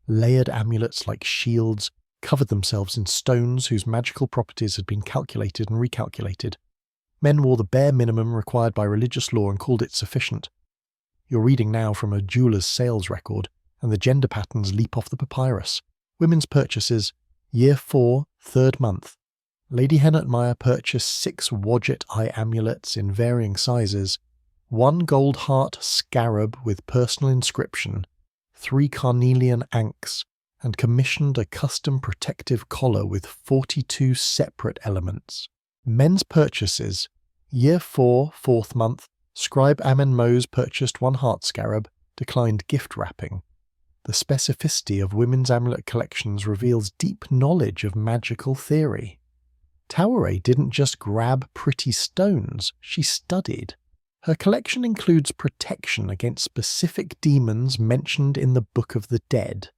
layered amulets like shields, covered themselves in stones whose magical properties had been calculated and recalculated. Men wore the bare minimum required by religious law and called it sufficient. You're reading now from a jeweler's sales record, and the gender patterns leap off the papyrus. Women's purchases, year 4, 3rd month. Lady Hennett-Meyer purchased 6 Wadjet eye amulets in varying sizes, 1 gold heart scarab with personal inscription, 3 carnelian ankhs, and commissioned a custom protective collar with 42 separate elements. Men's purchases, year 4, 4th month. Scribe Amen Mose purchased 1 heart scarab, declined gift wrapping. The specificity of women's amulet collections reveals deep knowledge of magical theory. Taure didn't just grab pretty stones, she studied. Her collection includes protection against specific demons mentioned in the Book of the Dead,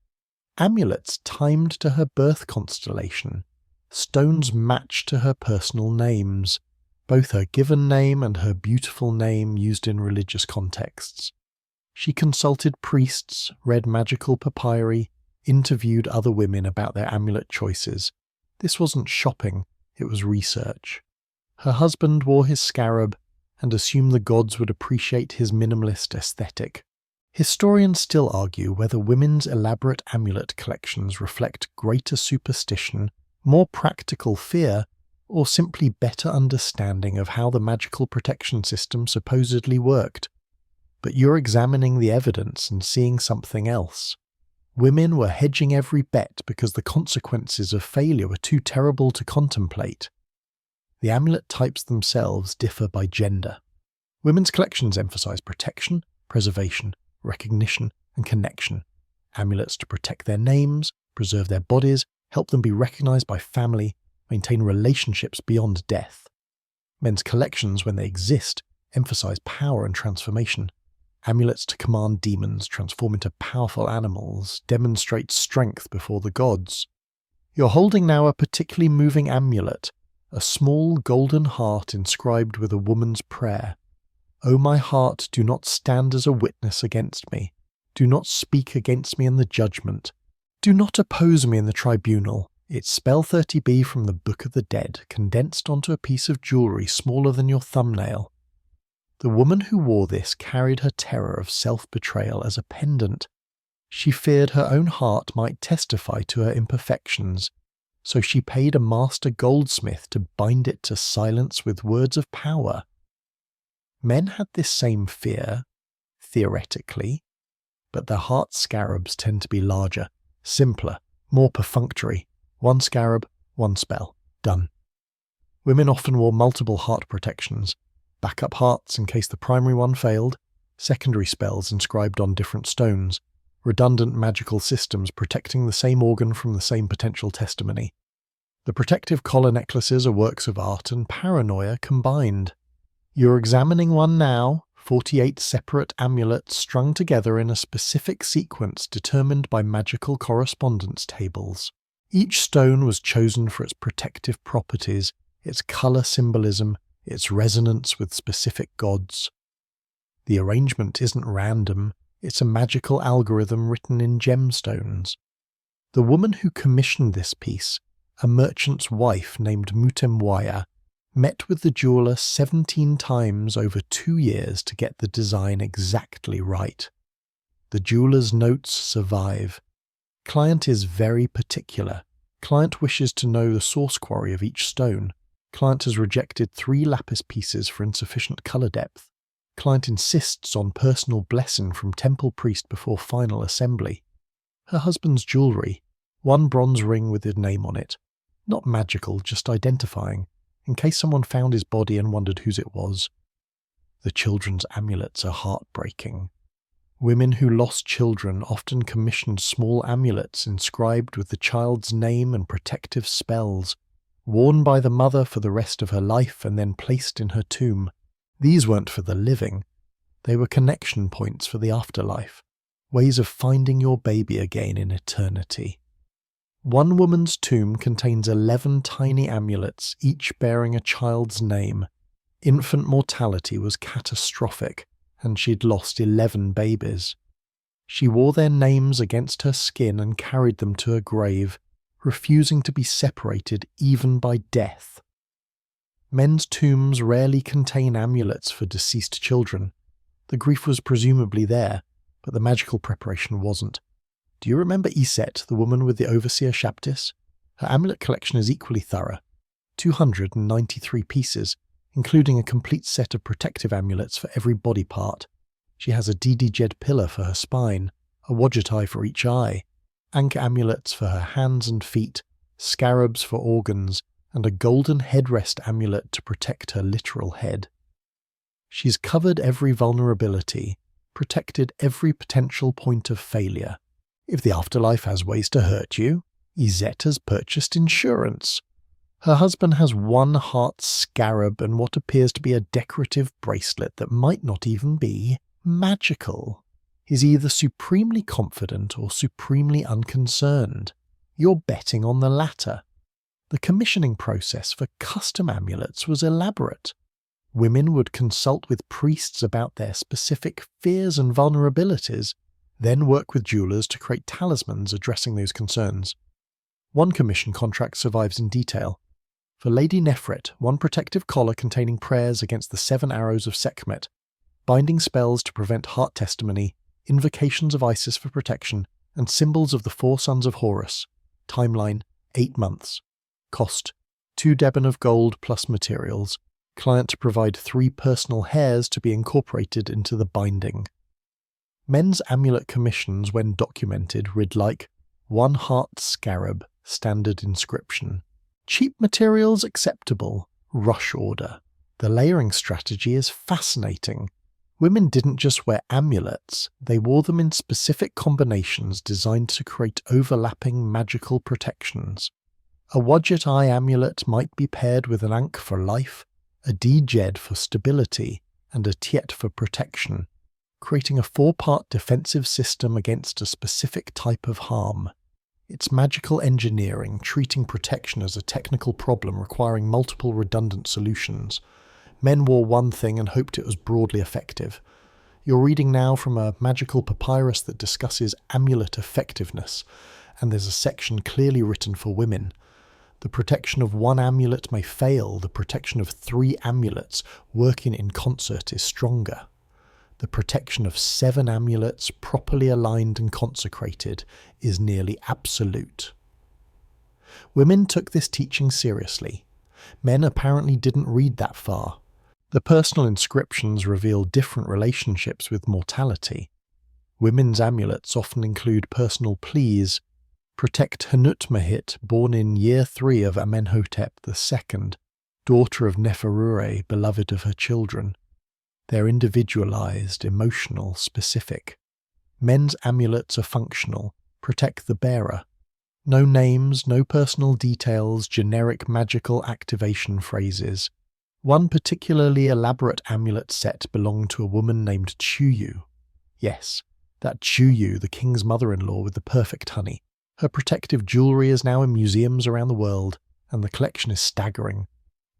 amulets timed to her birth constellation, stones matched to her personal names, both her given name and her beautiful name used in religious contexts. She consulted priests, read magical papyri, interviewed other women about their amulet choices. This wasn't shopping, it was research. Her husband wore his scarab and assumed the gods would appreciate his minimalist aesthetic. Historians still argue whether women's elaborate amulet collections reflect greater superstition, more practical fear, or simply better understanding of how the magical protection system supposedly worked. But you're examining the evidence and seeing something else. Women were hedging every bet because the consequences of failure were too terrible to contemplate. The amulet types themselves differ by gender. Women's collections emphasize protection, preservation, recognition, and connection. Amulets to protect their names, preserve their bodies, help them be recognized by family, maintain relationships beyond death. Men's collections, when they exist, emphasize power and transformation. Amulets to command demons, transform into powerful animals, demonstrate strength before the gods. You're holding now a particularly moving amulet, a small golden heart inscribed with a woman's prayer. O my heart, do not stand as a witness against me. Do not speak against me in the judgment. Do not oppose me in the tribunal. It's spell 30b from the Book of the Dead, condensed onto a piece of jewelry smaller than your thumbnail. The woman who wore this carried her terror of self-betrayal as a pendant. She feared her own heart might testify to her imperfections, so she paid a master goldsmith to bind it to silence with words of power. Men had this same fear, theoretically, but their heart scarabs tend to be larger, simpler, more perfunctory. 1 scarab, 1 spell. Done. Women often wore multiple heart protections, backup hearts in case the primary one failed, secondary spells inscribed on different stones, redundant magical systems protecting the same organ from the same potential testimony. The protective collar necklaces are works of art and paranoia combined. You're examining one now, 48 separate amulets strung together in a specific sequence determined by magical correspondence tables. Each stone was chosen for its protective properties, its colour symbolism, its resonance with specific gods. The arrangement isn't random, it's a magical algorithm written in gemstones. The woman who commissioned this piece, a merchant's wife named Mutemwaya, met with the jeweller 17 times over 2 years to get the design exactly right. The jeweller's notes survive. Client is very particular. Client wishes to know the source quarry of each stone. Client has rejected 3 lapis pieces for insufficient colour depth. Client insists on personal blessing from temple priest before final assembly. Her husband's jewellery, one bronze ring with his name on it. Not magical, just identifying, in case someone found his body and wondered whose it was. The children's amulets are heartbreaking. Women who lost children often commissioned small amulets inscribed with the child's name and protective spells, worn by the mother for the rest of her life and then placed in her tomb. These weren't for the living. They were connection points for the afterlife, ways of finding your baby again in eternity. One woman's tomb contains 11 tiny amulets, each bearing a child's name. Infant mortality was catastrophic, and she'd lost 11 babies. She wore their names against her skin and carried them to her grave, refusing to be separated even by death. Men's tombs rarely contain amulets for deceased children. The grief was presumably there, but the magical preparation wasn't. Do you remember Iset, the woman with the overseer Shaptis? Her amulet collection is equally thorough. 293 pieces, including a complete set of protective amulets for every body part. She has a DD-Jed pillar for her spine, a Wadgetai for each eye, anchor amulets for her hands and feet, scarabs for organs, and a golden headrest amulet to protect her literal head. She's covered every vulnerability, protected every potential point of failure. If the afterlife has ways to hurt you, Izette has purchased insurance. Her husband has one heart scarab and what appears to be a decorative bracelet that might not even be magical. He's either supremely confident or supremely unconcerned. You're betting on the latter. The commissioning process for custom amulets was elaborate. Women would consult with priests about their specific fears and vulnerabilities, then work with jewelers to create talismans addressing those concerns. One commission contract survives in detail. For Lady Nefret, one protective collar containing prayers against the 7 arrows of Sekhmet, binding spells to prevent heart testimony, invocations of Isis for protection, and symbols of the 4 sons of Horus. Timeline, 8 months. Cost, 2 deben of gold plus materials. Client to provide 3 personal hairs to be incorporated into the binding. Men's amulet commissions, when documented, read like, 1 heart scarab, standard inscription. Cheap materials acceptable, rush order. The layering strategy is fascinating. Women didn't just wear amulets, they wore them in specific combinations designed to create overlapping magical protections. A Wadjet Eye amulet might be paired with an Ankh for life, a D-Jed for stability, and a Tiet for protection, creating a 4-part defensive system against a specific type of harm. It's magical engineering, treating protection as a technical problem requiring multiple redundant solutions. Men wore one thing and hoped it was broadly effective. You're reading now from a magical papyrus that discusses amulet effectiveness, and there's a section clearly written for women. The protection of 1 amulet may fail, the protection of 3 amulets working in concert is stronger. The protection of 7 amulets properly aligned and consecrated is nearly absolute. Women took this teaching seriously. Men apparently didn't read that far. The personal inscriptions reveal different relationships with mortality. Women's amulets often include personal pleas. Protect Hanutmahit, born in year 3 of Amenhotep II, daughter of Neferure, beloved of her children. They're individualized, emotional, specific. Men's amulets are functional, protect the bearer. No names, no personal details, generic magical activation phrases. One particularly elaborate amulet set belonged to a woman named Chuyu. Yes, that Chuyu, the king's mother-in-law with the perfect honey. Her protective jewellery is now in museums around the world, and the collection is staggering.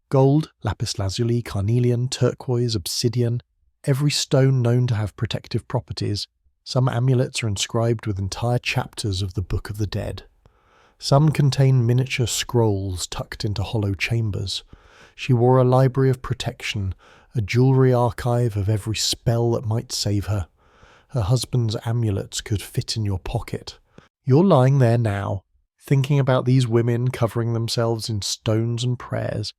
Gold, lapis lazuli, carnelian, turquoise, obsidian, every stone known to have protective properties. Some amulets are inscribed with entire chapters of the Book of the Dead. Some contain miniature scrolls tucked into hollow chambers. She wore a library of protection, a jewellery archive of every spell that might save her. Her husband's amulets could fit in your pocket. You're lying there now, thinking about these women covering themselves in stones and prayers,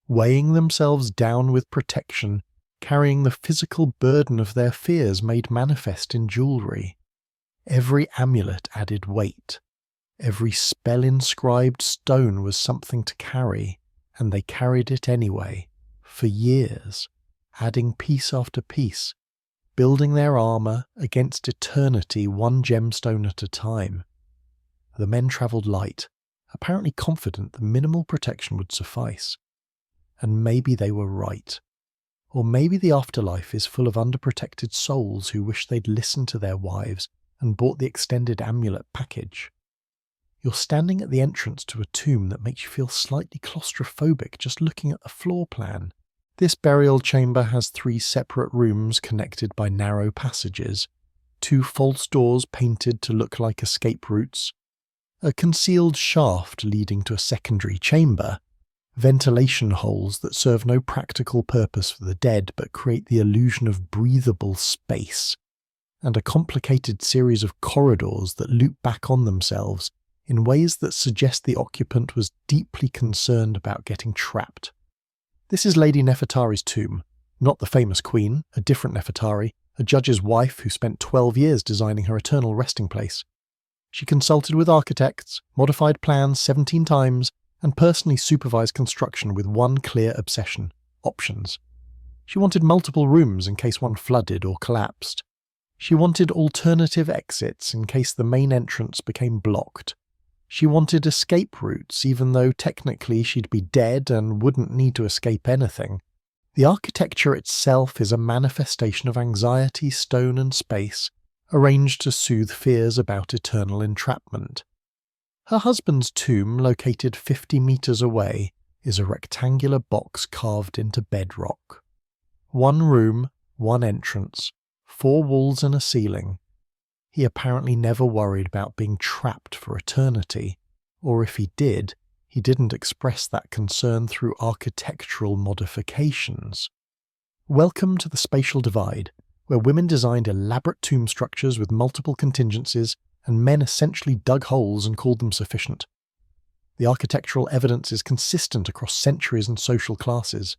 weighing themselves down with protection, carrying the physical burden of their fears made manifest in jewellery. Every amulet added weight. Every spell-inscribed stone was something to carry, and they carried it anyway, for years, adding piece after piece, building their armor against eternity one gemstone at a time. The men travelled light, apparently confident the minimal protection would suffice. And maybe they were right. Or maybe the afterlife is full of underprotected souls who wish they'd listened to their wives and bought the extended amulet package. You're standing at the entrance to a tomb that makes you feel slightly claustrophobic just looking at the floor plan. This burial chamber has 3 separate rooms connected by narrow passages, 2 false doors painted to look like escape routes, a concealed shaft leading to a secondary chamber, ventilation holes that serve no practical purpose for the dead but create the illusion of breathable space, and a complicated series of corridors that loop back on themselves in ways that suggest the occupant was deeply concerned about getting trapped. This is Lady Nefertari's tomb, not the famous queen, a different Nefertari, a judge's wife who spent 12 years designing her eternal resting place. She consulted with architects, modified plans 17 times, and personally supervised construction with one clear obsession: options. She wanted multiple rooms in case one flooded or collapsed. She wanted alternative exits in case the main entrance became blocked. She wanted escape routes, even though technically she'd be dead and wouldn't need to escape anything. The architecture itself is a manifestation of anxiety, stone and space, arranged to soothe fears about eternal entrapment. Her husband's tomb, located 50 meters away, is a rectangular box carved into bedrock. 1 room, 1 entrance, 4 walls and a ceiling. He apparently never worried about being trapped for eternity, or if he did, he didn't express that concern through architectural modifications. Welcome to the spatial divide, where women designed elaborate tomb structures with multiple contingencies, and men essentially dug holes and called them sufficient. The architectural evidence is consistent across centuries and social classes.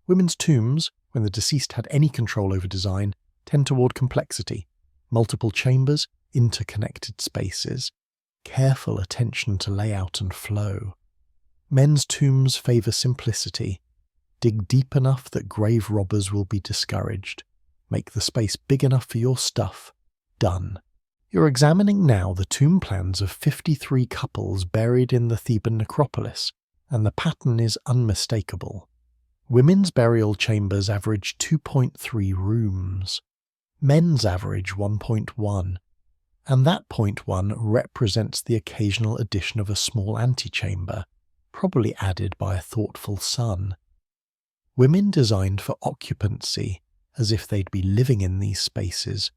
Women's tombs, when the deceased had any control over design, tend toward complexity. Multiple chambers, interconnected spaces, careful attention to layout and flow. Men's tombs favour simplicity. Dig deep enough that grave robbers will be discouraged. Make the space big enough for your stuff. Done. You're examining now the tomb plans of 53 couples buried in the Theban necropolis, and the pattern is unmistakable. Women's burial chambers average 2.3 rooms. Men's average 1.1, and that 0.1 represents the occasional addition of a small antechamber, probably added by a thoughtful son. Women designed for occupancy, as if they'd be living in these spaces.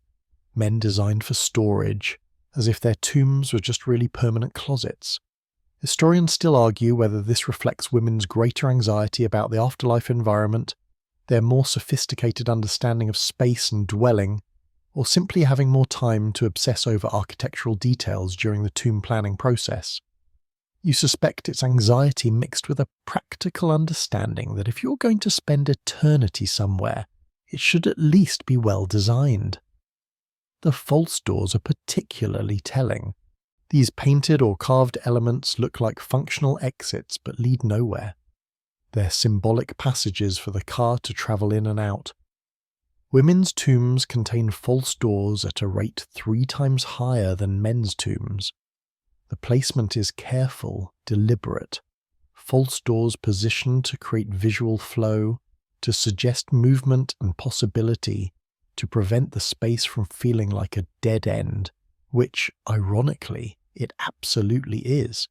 Men designed for storage, as if their tombs were just really permanent closets. Historians still argue whether this reflects women's greater anxiety about the afterlife environment, their more sophisticated understanding of space and dwelling, or simply having more time to obsess over architectural details during the tomb planning process. You suspect it's anxiety mixed with a practical understanding that if you're going to spend eternity somewhere, it should at least be well designed. The false doors are particularly telling. These painted or carved elements look like functional exits but lead nowhere. They're symbolic passages for the car to travel in and out. Women's tombs contain false doors at a rate 3 times higher than men's tombs. The placement is careful, deliberate. False doors positioned to create visual flow, to suggest movement and possibility, to prevent the space from feeling like a dead end, which, ironically, it absolutely is.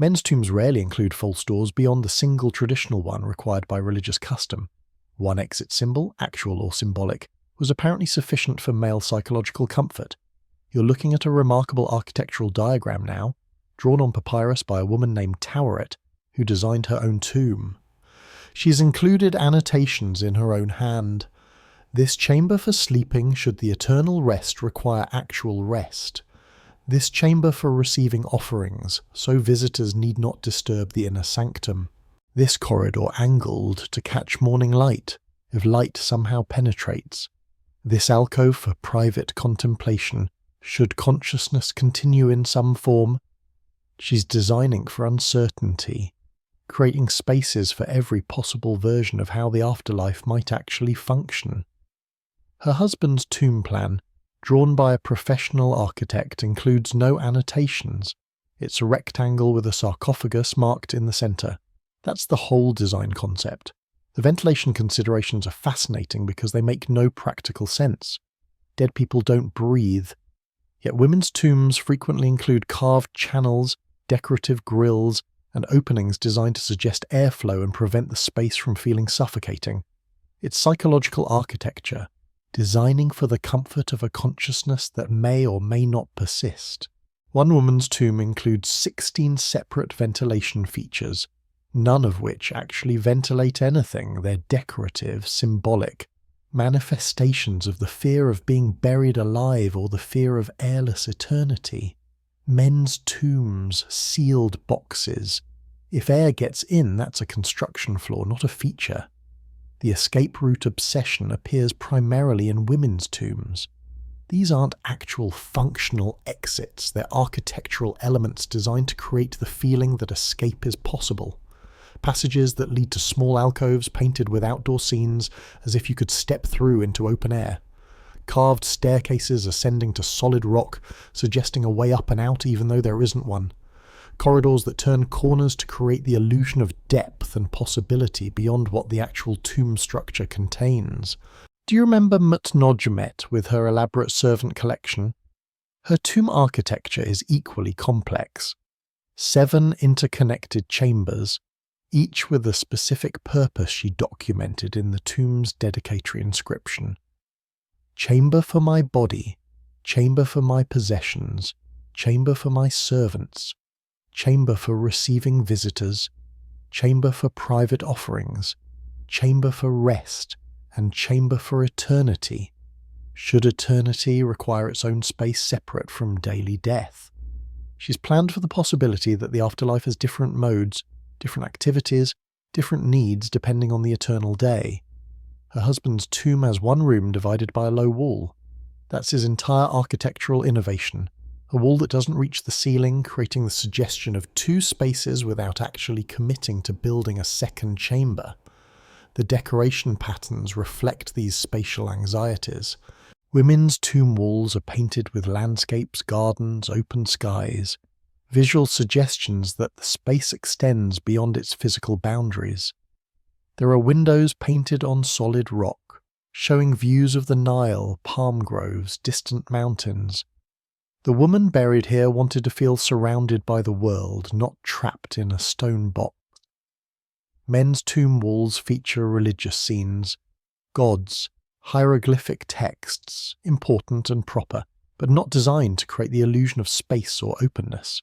Men's tombs rarely include false doors beyond the single traditional one required by religious custom. One exit symbol, actual or symbolic, was apparently sufficient for male psychological comfort. You're looking at a remarkable architectural diagram now, drawn on papyrus by a woman named Toweret, who designed her own tomb. She's included annotations in her own hand. This chamber for sleeping should the eternal rest require actual rest. This chamber for receiving offerings, so visitors need not disturb the inner sanctum. This corridor angled to catch morning light, if light somehow penetrates. This alcove for private contemplation, Should consciousness continue in some form? She's designing for uncertainty, creating spaces for every possible version of how the afterlife might actually function. Her husband's tomb plan, drawn by a professional architect, includes no annotations. It's a rectangle with a sarcophagus marked in the centre. That's the whole design concept. The ventilation considerations are fascinating because they make no practical sense. Dead people don't breathe. Yet women's tombs frequently include carved channels, decorative grills, and openings designed to suggest airflow and prevent the space from feeling suffocating. It's psychological architecture, designing for the comfort of a consciousness that may or may not persist. One woman's tomb includes 16 separate ventilation features, none of which actually ventilate anything. They're decorative, symbolic, manifestations of the fear of being buried alive or the fear of airless eternity. Men's tombs, sealed boxes. If air gets in, that's a construction flaw, not a feature. The escape route obsession appears primarily in women's tombs. These aren't actual functional exits, they're architectural elements designed to create the feeling that escape is possible. Passages that lead to small alcoves painted with outdoor scenes as if you could step through into open air. Carved staircases ascending to solid rock, suggesting a way up and out even though there isn't one. Corridors that turn corners to create the illusion of depth and possibility beyond what the actual tomb structure contains. Do you remember Mutnojmet with her elaborate servant collection? Her tomb architecture is equally complex. 7 interconnected chambers, each with a specific purpose she documented in the tomb's dedicatory inscription. Chamber for my body, chamber for my possessions, chamber for my servants, chamber for receiving visitors, chamber for private offerings, chamber for rest, and chamber for eternity. Should eternity require its own space separate from daily death? She's planned for the possibility that the afterlife has different modes, different activities, different needs depending on the eternal day. Her husband's tomb has one room divided by a low wall. That's his entire architectural innovation. A wall that doesn't reach the ceiling, creating the suggestion of 2 spaces without actually committing to building a second chamber. The decoration patterns reflect these spatial anxieties. Women's tomb walls are painted with landscapes, gardens, open skies, visual suggestions that the space extends beyond its physical boundaries. There are windows painted on solid rock, showing views of the Nile, palm groves, distant mountains. The woman buried here wanted to feel surrounded by the world, not trapped in a stone box. Men's tomb walls feature religious scenes, gods, hieroglyphic texts, important and proper, but not designed to create the illusion of space or openness.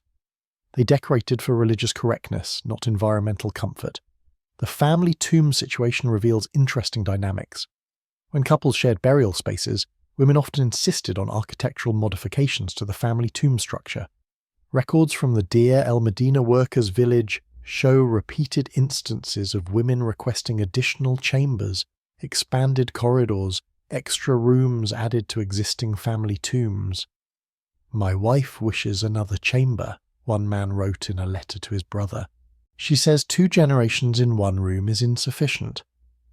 They decorated for religious correctness, not environmental comfort. The family tomb situation reveals interesting dynamics. When couples shared burial spaces, women often insisted on architectural modifications to the family tomb structure. Records from the Deir el Medina workers' village show repeated instances of women requesting additional chambers, expanded corridors, extra rooms added to existing family tombs. "My wife wishes another chamber," one man wrote in a letter to his brother. "She says 2 generations in one room is insufficient.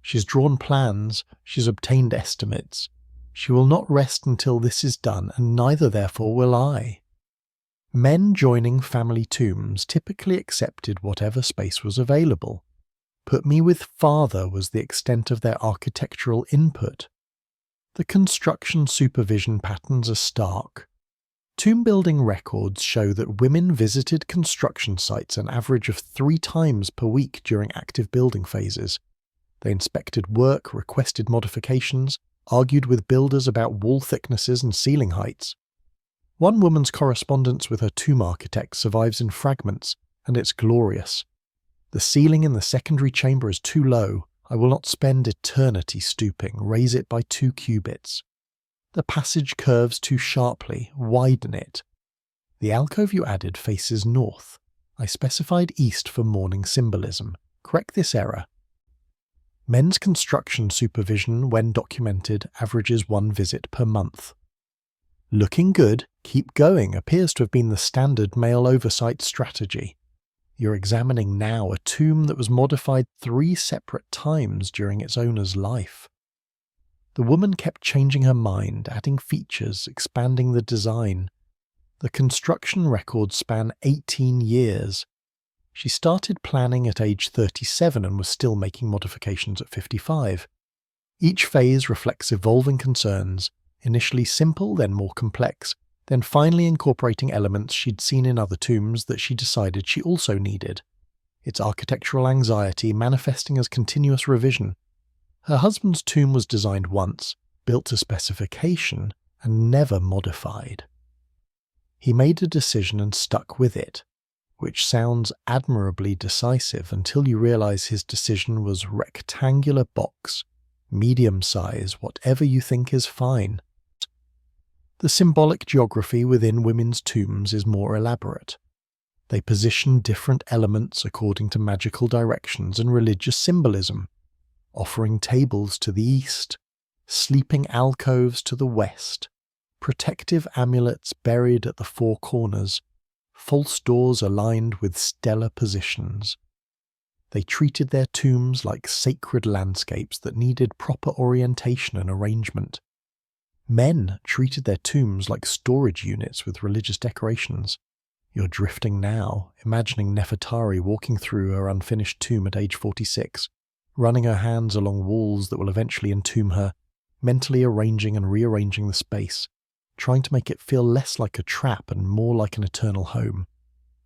She's drawn plans, she's obtained estimates. She will not rest until this is done, and neither therefore will I." Men joining family tombs typically accepted whatever space was available. "Put me with father" was the extent of their architectural input. The construction supervision patterns are stark. Tomb building records show that women visited construction sites an average of 3 times per week during active building phases. They inspected work, requested modifications, argued with builders about wall thicknesses and ceiling heights. One woman's correspondence with her tomb architect survives in fragments, and it's glorious. "The ceiling in the secondary chamber is too low. I will not spend eternity stooping. Raise it by 2 cubits. The passage curves too sharply. Widen it. The alcove you added faces north. I specified east for mourning symbolism. Correct this error." Men's construction supervision, when documented, averages 1 visit per month. Looking good, keep going appears to have been the standard male oversight strategy. You're examining now a tomb that was modified 3 separate times during its owner's life. The woman kept changing her mind, adding features, expanding the design. The construction records span 18 years. She started planning at age 37 and was still making modifications at 55. Each phase reflects evolving concerns, initially simple, then more complex, then finally incorporating elements she'd seen in other tombs that she decided she also needed. Its architectural anxiety manifesting as continuous revision. Her husband's tomb was designed once, built to specification, and never modified. He made a decision and stuck with it, which sounds admirably decisive until you realize his decision was rectangular box, medium size, whatever you think is fine. The symbolic geography within women's tombs is more elaborate. They position different elements according to magical directions and religious symbolism, offering tables to the east, sleeping alcoves to the west, protective amulets buried at the 4 corners, false doors aligned with stellar positions. They treated their tombs like sacred landscapes that needed proper orientation and arrangement. Men treated their tombs like storage units with religious decorations. You're drifting now, imagining Nefertari walking through her unfinished tomb at age 46, running her hands along walls that will eventually entomb her, mentally arranging and rearranging the space, trying to make it feel less like a trap and more like an eternal home.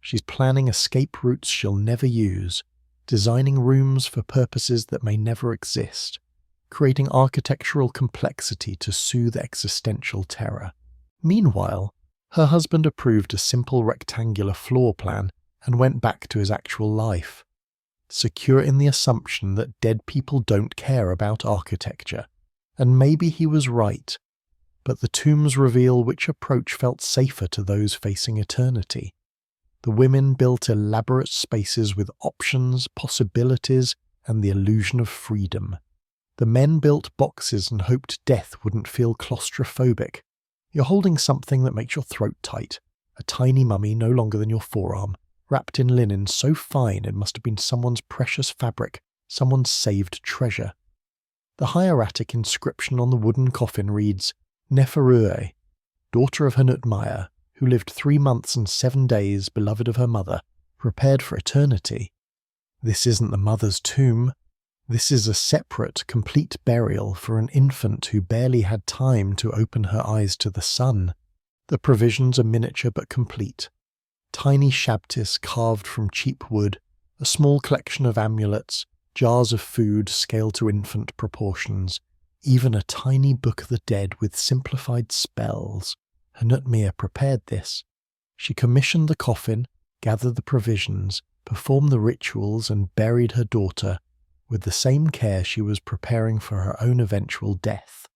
She's planning escape routes she'll never use, designing rooms for purposes that may never exist, creating architectural complexity to soothe existential terror. Meanwhile, her husband approved a simple rectangular floor plan and went back to his actual life, secure in the assumption that dead people don't care about architecture. And maybe he was right, but the tombs reveal which approach felt safer to those facing eternity. The women built elaborate spaces with options, possibilities, and the illusion of freedom. The men built boxes and hoped death wouldn't feel claustrophobic. You're holding something that makes your throat tight, a tiny mummy no longer than your forearm, wrapped in linen so fine it must have been someone's precious fabric, someone's saved treasure. The hieratic inscription on the wooden coffin reads, Neferue, daughter of Hanut-Maya, who lived 3 months and 7 days, beloved of her mother, prepared for eternity. This isn't the mother's tomb. This is a separate, complete burial for an infant who barely had time to open her eyes to the sun. The provisions are miniature but complete. Tiny shabtis carved from cheap wood, a small collection of amulets, jars of food scaled to infant proportions, even a tiny Book of the Dead with simplified spells. Hanut-Maya prepared this. She commissioned the coffin, gathered the provisions, performed the rituals, and buried her daughter with the same care she was preparing for her own eventual death.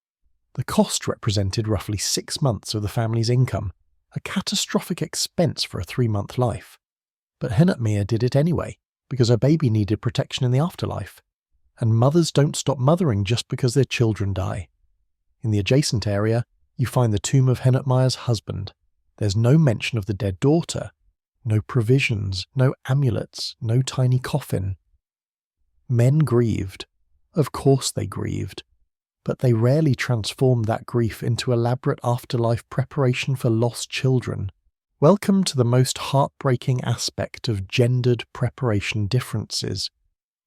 The cost represented roughly 6 months of the family's income, a catastrophic expense for a 3-month life. But Hanut-Maya did it anyway, because her baby needed protection in the afterlife. And mothers don't stop mothering just because their children die. In the adjacent area, you find the tomb of Hanut-Maya's husband. There's no mention of the dead daughter, no provisions, no amulets, no tiny coffin. Men grieved. Of course they grieved. But they rarely transformed that grief into elaborate afterlife preparation for lost children. Welcome to the most heartbreaking aspect of gendered preparation differences.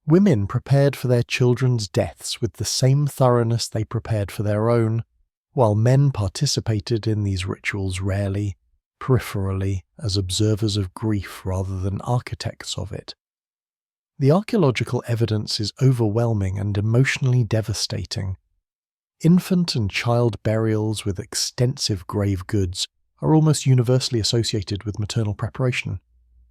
Women prepared for their children's deaths with the same thoroughness they prepared for their own, while men participated in these rituals rarely, peripherally, as observers of grief rather than architects of it. The archaeological evidence is overwhelming and emotionally devastating. Infant and child burials with extensive grave goods are almost universally associated with maternal preparation.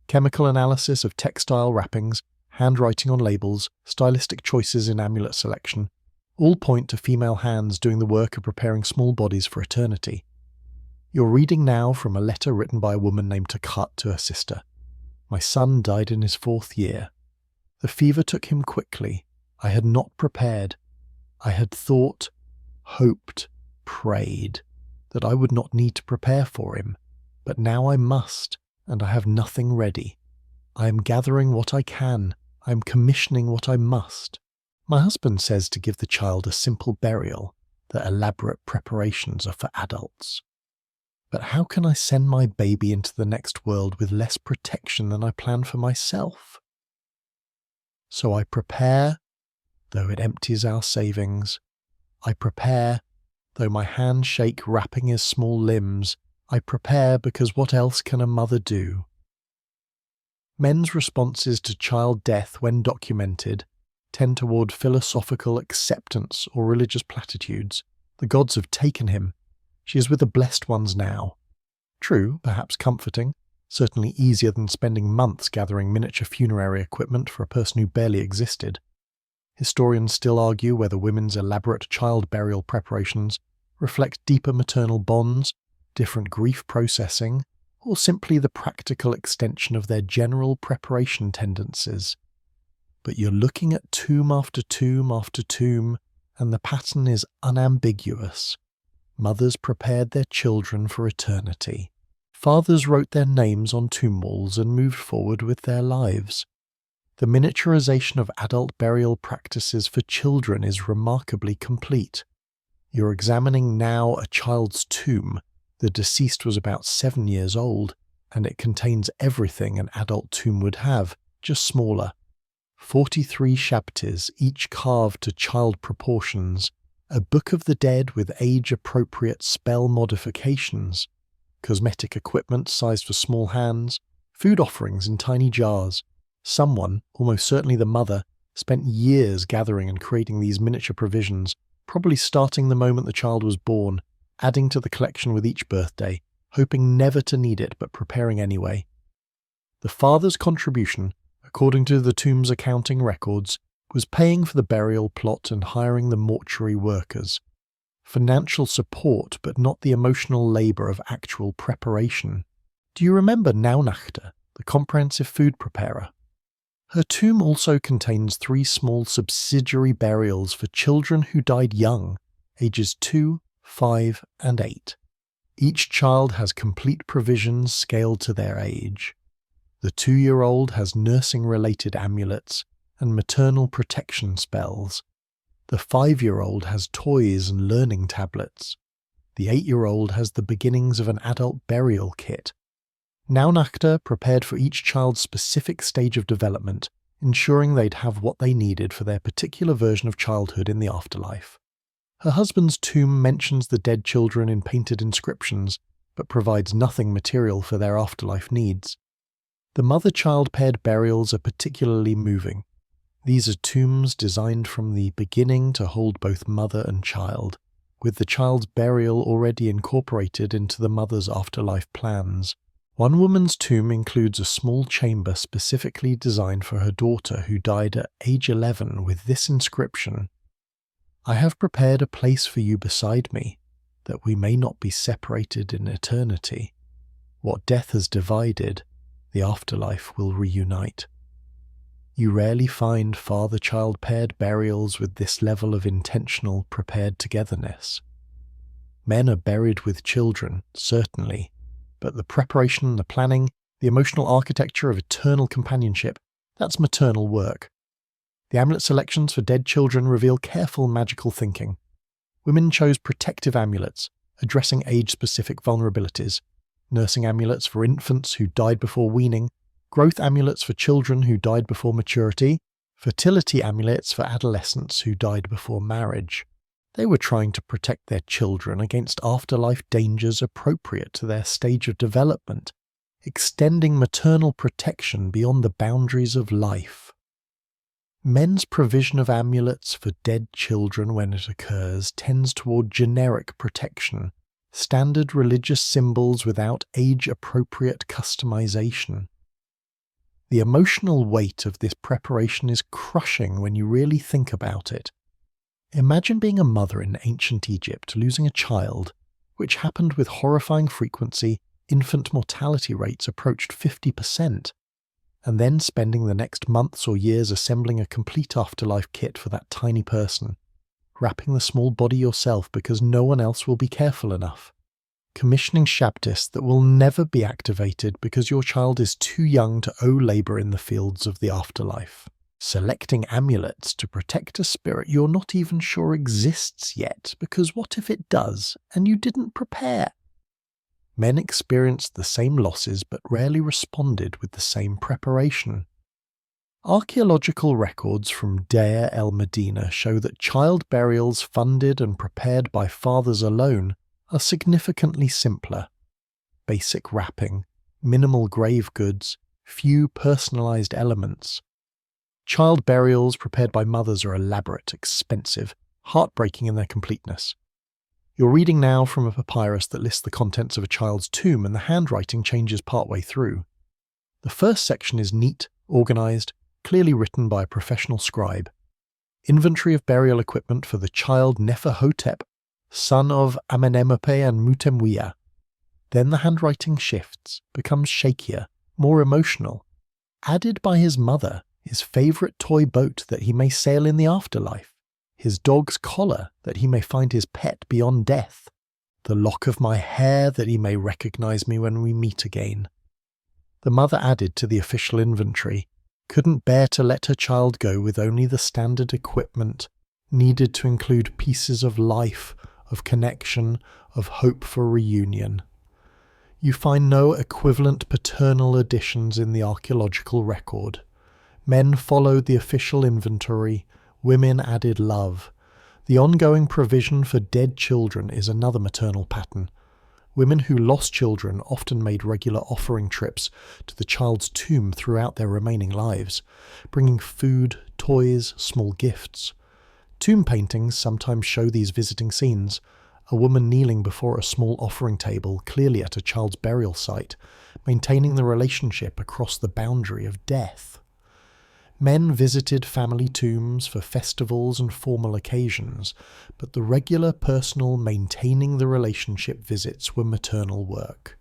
Chemical analysis of textile wrappings, handwriting on labels, stylistic choices in amulet selection, all point to female hands doing the work of preparing small bodies for eternity. You're reading now from a letter written by a woman named Takat to her sister. My son died in his 4th year. The fever took him quickly. I had not prepared. I had thought, hoped, prayed. that I would not need to prepare for him, but now I must, and I have nothing ready. I am gathering what I can, I am commissioning what I must. My husband says to give the child a simple burial, that elaborate preparations are for adults. But how can I send my baby into the next world with less protection than I plan for myself? So I prepare, though it empties our savings. I prepare, though my hands shake wrapping his small limbs. I prepare because what else can a mother do? Men's responses to child death, when documented, tend toward philosophical acceptance or religious platitudes. The gods have taken him. She is with the blessed ones now. True, perhaps comforting, certainly easier than spending months gathering miniature funerary equipment for a person who barely existed. Historians still argue whether women's elaborate child burial preparations reflect deeper maternal bonds, different grief processing, or simply the practical extension of their general preparation tendencies. But you're looking at tomb after tomb after tomb, and the pattern is unambiguous. Mothers prepared their children for eternity. Fathers wrote their names on tomb walls and moved forward with their lives. The miniaturization of adult burial practices for children is remarkably complete. You're examining now a child's tomb. The deceased was about 7 years old, and it contains everything an adult tomb would have, just smaller. 43 shabtis, each carved to child proportions, a Book of the Dead with age-appropriate spell modifications, cosmetic equipment sized for small hands, food offerings in tiny jars. Someone, almost certainly the mother, spent years gathering and creating these miniature provisions, probably starting the moment the child was born, adding to the collection with each birthday, hoping never to need it but preparing anyway. The father's contribution, according to the tomb's accounting records, was paying for the burial plot and hiring the mortuary workers. Financial support, but not the emotional labour of actual preparation. Do you remember Naunachter, the comprehensive food preparer? Her tomb also contains 3 small subsidiary burials for children who died young, ages 2, 5, and 8. Each child has complete provisions scaled to their age. The 2-year-old has nursing-related amulets and maternal protection spells. The 5-year-old has toys and learning tablets. The 8-year-old has the beginnings of an adult burial kit. Naunachter prepared for each child's specific stage of development, ensuring they'd have what they needed for their particular version of childhood in the afterlife. Her husband's tomb mentions the dead children in painted inscriptions, but provides nothing material for their afterlife needs. The mother-child paired burials are particularly moving. These are tombs designed from the beginning to hold both mother and child, with the child's burial already incorporated into the mother's afterlife plans. One woman's tomb includes a small chamber specifically designed for her daughter who died at age 11 with this inscription: "I have prepared a place for you beside me, that we may not be separated in eternity. What death has divided, the afterlife will reunite." You rarely find father-child paired burials with this level of intentional, prepared togetherness. Men are buried with children, certainly, but the preparation, the planning, the emotional architecture of eternal companionship, that's maternal work. The amulet selections for dead children reveal careful magical thinking. Women chose protective amulets, addressing age-specific vulnerabilities, nursing amulets for infants who died before weaning, growth amulets for children who died before maturity, fertility amulets for adolescents who died before marriage. They were trying to protect their children against afterlife dangers appropriate to their stage of development, extending maternal protection beyond the boundaries of life. Men's provision of amulets for dead children when it occurs tends toward generic protection, standard religious symbols without age-appropriate customization. The emotional weight of this preparation is crushing when you really think about it. Imagine being a mother in ancient Egypt losing a child, which happened with horrifying frequency. Infant mortality rates approached 50%, and then spending the next months or years assembling a complete afterlife kit for that tiny person, wrapping the small body yourself because no one else will be careful enough. commissioning shabtis that will never be activated because your child is too young to owe labour in the fields of the afterlife, selecting amulets to protect a spirit you're not even sure exists yet, because what if it does and you didn't prepare? Men experienced the same losses but rarely responded with the same preparation. Archaeological records from Deir el-Medina show that child burials funded and prepared by fathers alone are significantly simpler. Basic wrapping, minimal grave goods, few personalised elements. Child burials prepared by mothers are elaborate, expensive, heartbreaking in their completeness. You're reading now from a papyrus that lists the contents of a child's tomb, and the handwriting changes partway through. The first section is neat, organised, clearly written by a professional scribe. Inventory of burial equipment for the child Neferhotep, son of Amenemope and Mutemwiya. Then the handwriting shifts, becomes shakier, more emotional. Added by his mother, his favourite toy boat that he may sail in the afterlife, his dog's collar that he may find his pet beyond death, the lock of my hair that he may recognise me when we meet again. The mother added to the official inventory, couldn't bear to let her child go with only the standard equipment needed to include pieces of life, of connection, of hope for reunion. You find no equivalent paternal additions in the archaeological record. Men followed the official inventory, women added love. The ongoing provision for dead children is another maternal pattern. Women who lost children often made regular offering trips to the child's tomb throughout their remaining lives, bringing food, toys, small gifts. Tomb paintings sometimes show these visiting scenes, a woman kneeling before a small offering table, clearly at a child's burial site, maintaining the relationship across the boundary of death. Men visited family tombs for festivals and formal occasions, but the regular personal maintaining the relationship visits were maternal work.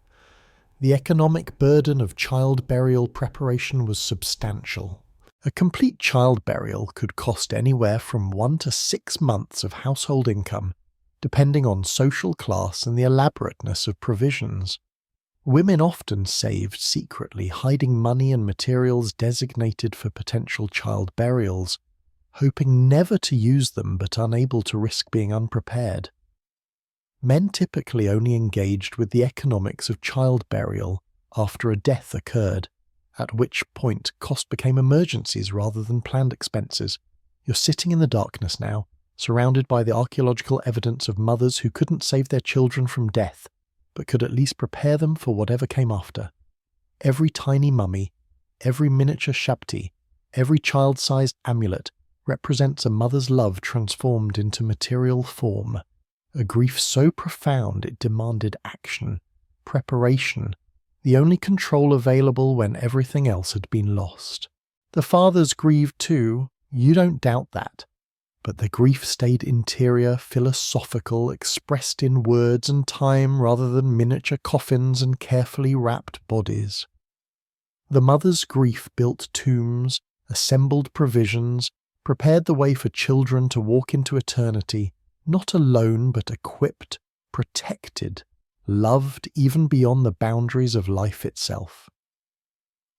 The economic burden of child burial preparation was substantial. A complete child burial could cost anywhere from 1 to 6 months of household income, depending on social class and the elaborateness of provisions. Women often saved secretly, hiding money and materials designated for potential child burials, hoping never to use them but unable to risk being unprepared. Men typically only engaged with the economics of child burial after a death occurred, at which point cost became emergencies rather than planned expenses. You're sitting in the darkness now, surrounded by the archaeological evidence of mothers who couldn't save their children from death, but could at least prepare them for whatever came after. Every tiny mummy, every miniature shabti, every child-sized amulet represents a mother's love transformed into material form, a grief so profound it demanded action, preparation, the only control available when everything else had been lost. The fathers grieved too, you don't doubt that. But the grief stayed interior, philosophical, expressed in words and time rather than miniature coffins and carefully wrapped bodies. The mother's grief built tombs, assembled provisions, prepared the way for children to walk into eternity, not alone but equipped, protected, loved even beyond the boundaries of life itself.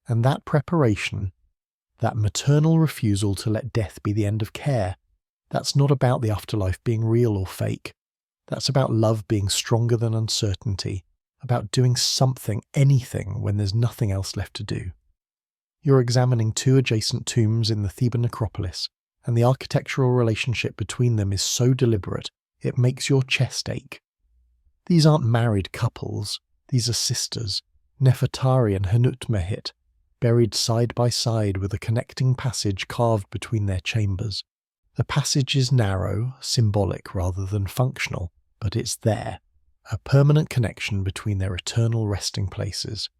And that preparation, that maternal refusal to let death be the end of care, that's not about the afterlife being real or fake. That's about love being stronger than uncertainty, about doing something, anything, when there's nothing else left to do. You're examining 2 adjacent tombs in the Theban necropolis, and the architectural relationship between them is so deliberate it makes your chest ache. These aren't married couples, these are sisters, Nefertari and Hanut-Mehit, buried side by side with a connecting passage carved between their chambers. The passage is narrow, symbolic rather than functional, but it's there, a permanent connection between their eternal resting places.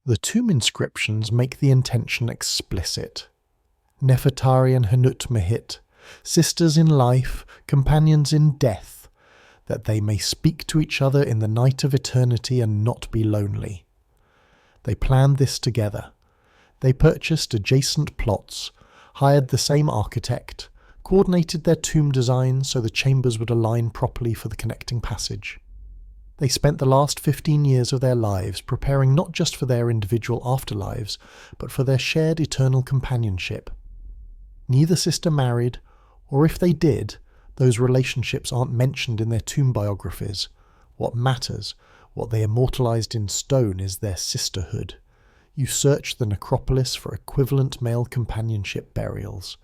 The tomb inscriptions make the intention explicit. Nefertari and Hanut-Mehit, sisters in life, companions in death, that they may speak to each other in the night of eternity and not be lonely. They planned this together. They purchased adjacent plots, hired the same architect, coordinated their tomb design so the chambers would align properly for the connecting passage. They spent the last 15 years of their lives preparing not just for their individual afterlives, but for their shared eternal companionship. Neither sister married, or if they did, those relationships aren't mentioned in their tomb biographies. What matters, what they immortalized in stone, is their sisterhood. You search the necropolis for equivalent male companionship burials,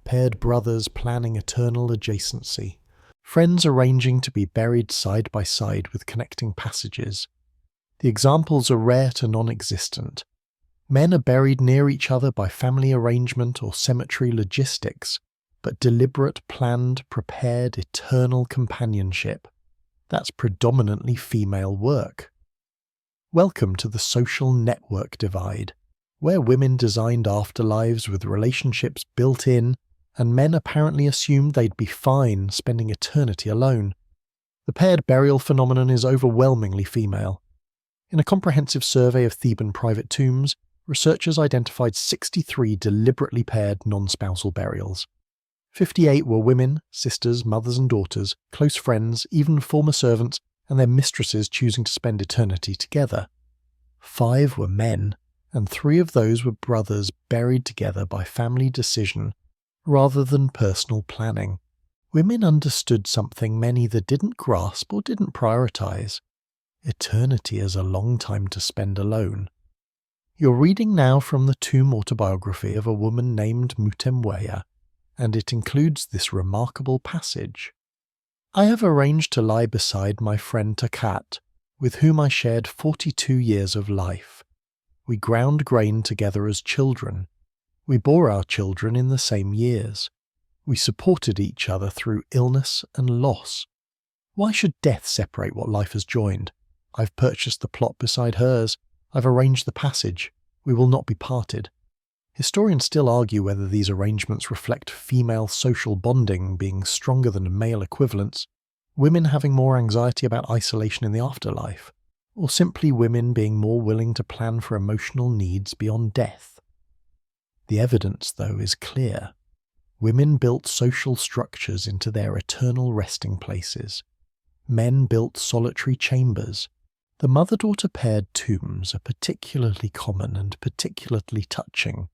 paired brothers planning eternal adjacency, friends arranging to be buried side by side with connecting passages. The examples are rare to non-existent. Men are buried near each other by family arrangement or cemetery logistics, but deliberate, planned, prepared, eternal companionship. That's predominantly female work. Welcome to the social network divide, where women designed afterlives with relationships built in, and men apparently assumed they'd be fine spending eternity alone. The paired burial phenomenon is overwhelmingly female. In a comprehensive survey of Theban private tombs, researchers identified 63 deliberately paired non-spousal burials. 58 were women, sisters, mothers and daughters, close friends, even former servants, and their mistresses choosing to spend eternity together. 5 were men, and 3 of those were brothers buried together by family decision rather than personal planning. Women understood something men either didn't grasp or didn't prioritize. Eternity is a long time to spend alone. You're reading now from the tomb autobiography of a woman named Mutemweya, and it includes this remarkable passage. I have arranged to lie beside my friend Takat, with whom I shared 42 years of life. We ground grain together as children. We bore our children in the same years. We supported each other through illness and loss. Why should death separate what life has joined? I've purchased the plot beside hers. I've arranged the passage. We will not be parted. Historians still argue whether these arrangements reflect female social bonding being stronger than male equivalents, women having more anxiety about isolation in the afterlife, or simply women being more willing to plan for emotional needs beyond death. The evidence, though, is clear. Women built social structures into their eternal resting places. Men built solitary chambers. The mother-daughter paired tombs are particularly common and particularly touching.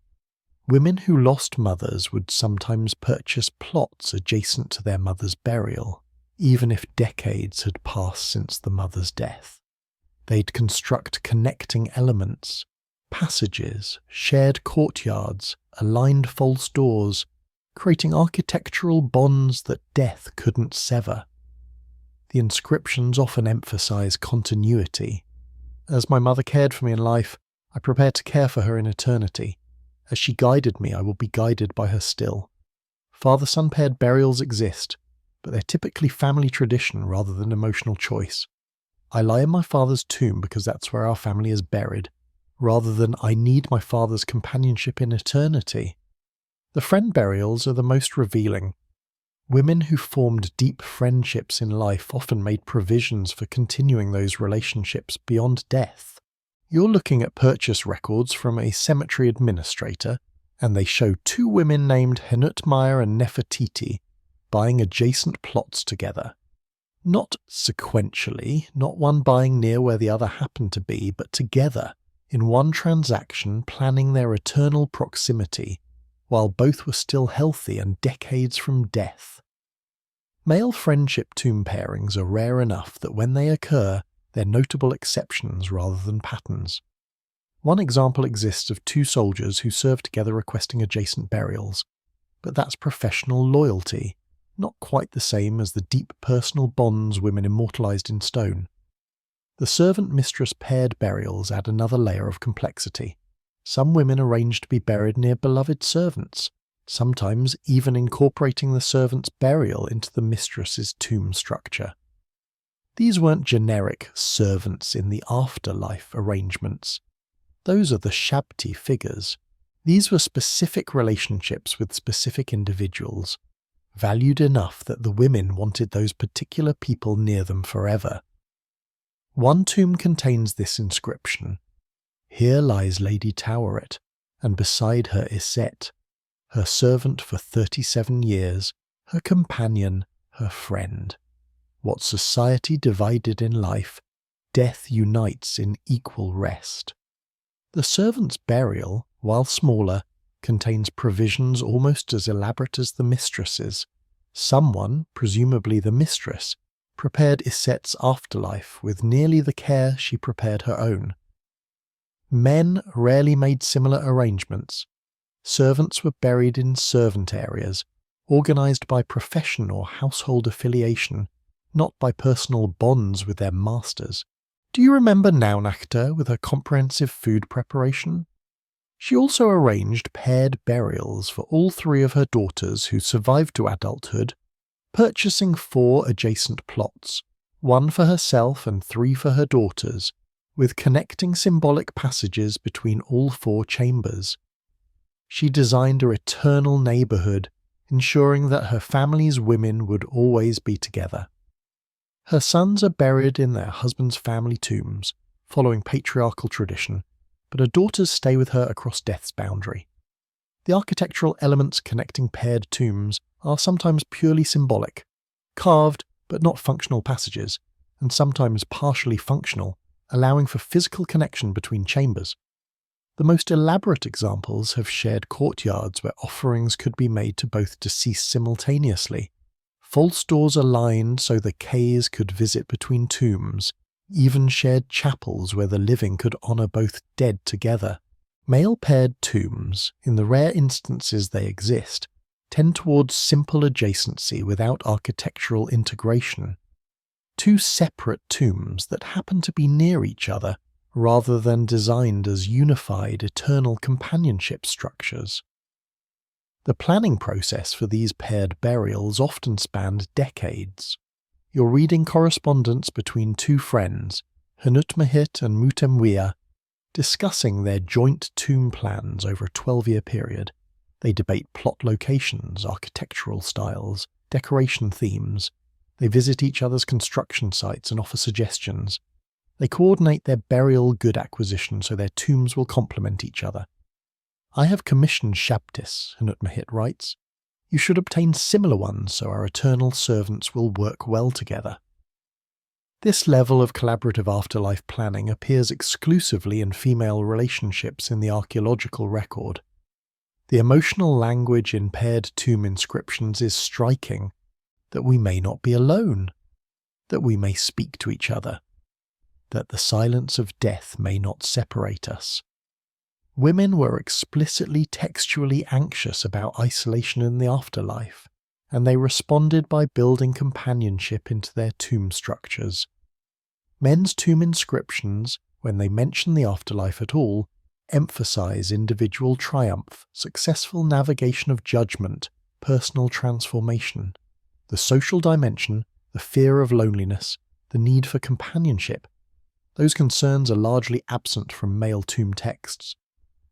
Women who lost mothers would sometimes purchase plots adjacent to their mother's burial, even if decades had passed since the mother's death. They'd construct connecting elements, passages, shared courtyards, aligned false doors, creating architectural bonds that death couldn't sever. The inscriptions often emphasize continuity. As my mother cared for me in life, I prepare to care for her in eternity. As she guided me, I will be guided by her still. Father-son paired burials exist, but they're typically family tradition rather than emotional choice. I lie in my father's tomb because that's where our family is buried, rather than I need my father's companionship in eternity. The friend burials are the most revealing. Women who formed deep friendships in life often made provisions for continuing those relationships beyond death. You're looking at purchase records from a cemetery administrator, and they show 2 women named Henutmeyer and Nefertiti buying adjacent plots together. Not sequentially, not one buying near where the other happened to be, but together, in one transaction planning their eternal proximity, while both were still healthy and decades from death. Male friendship tomb pairings are rare enough that when they occur, they're notable exceptions rather than patterns. One example exists of 2 soldiers who served together requesting adjacent burials, but that's professional loyalty, not quite the same as the deep personal bonds women immortalized in stone. The servant-mistress paired burials add another layer of complexity. Some women arrange to be buried near beloved servants, sometimes even incorporating the servant's burial into the mistress's tomb structure. These weren't generic servants in the afterlife arrangements. Those are the Shabti figures. These were specific relationships with specific individuals, valued enough that the women wanted those particular people near them forever. One tomb contains this inscription: "Here lies Lady Toweret, and beside her is Set, her servant for 37 years, her companion, her friend." What society divided in life, death unites in equal rest. The servant's burial, while smaller, contains provisions almost as elaborate as the mistress's. Someone, presumably the mistress, prepared Isette's afterlife with nearly the care she prepared her own. Men rarely made similar arrangements. Servants were buried in servant areas, organised by profession or household affiliation, not by personal bonds with their masters. Do you remember Naunachter with her comprehensive food preparation? She also arranged paired burials for all 3 of her daughters who survived to adulthood, purchasing 4 adjacent plots, 1 for herself and 3 for her daughters, with connecting symbolic passages between all 4 chambers. She designed a eternal neighbourhood, ensuring that her family's women would always be together. Her sons are buried in their husbands' family tombs, following patriarchal tradition, but her daughters stay with her across death's boundary. The architectural elements connecting paired tombs are sometimes purely symbolic, carved but not functional passages, and sometimes partially functional, allowing for physical connection between chambers. The most elaborate examples have shared courtyards where offerings could be made to both deceased simultaneously, false doors aligned so the Kays could visit between tombs, even shared chapels where the living could honour both dead together. Male-paired tombs, in the rare instances they exist, tend towards simple adjacency without architectural integration. 2 separate tombs that happen to be near each other, rather than designed as unified eternal companionship structures. The planning process for these paired burials often spanned decades. You're reading correspondence between 2 friends, Hanutmahit and Mutemwia, discussing their joint tomb plans over a 12-year period. They debate plot locations, architectural styles, decoration themes. They visit each other's construction sites and offer suggestions. They coordinate their burial good acquisition so their tombs will complement each other. I have commissioned Shabtis, Hanutmahit writes. You should obtain similar ones so our eternal servants will work well together. This level of collaborative afterlife planning appears exclusively in female relationships in the archaeological record. The emotional language in paired tomb inscriptions is striking, that we may not be alone, that we may speak to each other, that the silence of death may not separate us. Women were explicitly textually anxious about isolation in the afterlife, and they responded by building companionship into their tomb structures. Men's tomb inscriptions, when they mention the afterlife at all, emphasize individual triumph, successful navigation of judgment, personal transformation. The social dimension, the fear of loneliness, the need for companionship. Those concerns are largely absent from male tomb texts.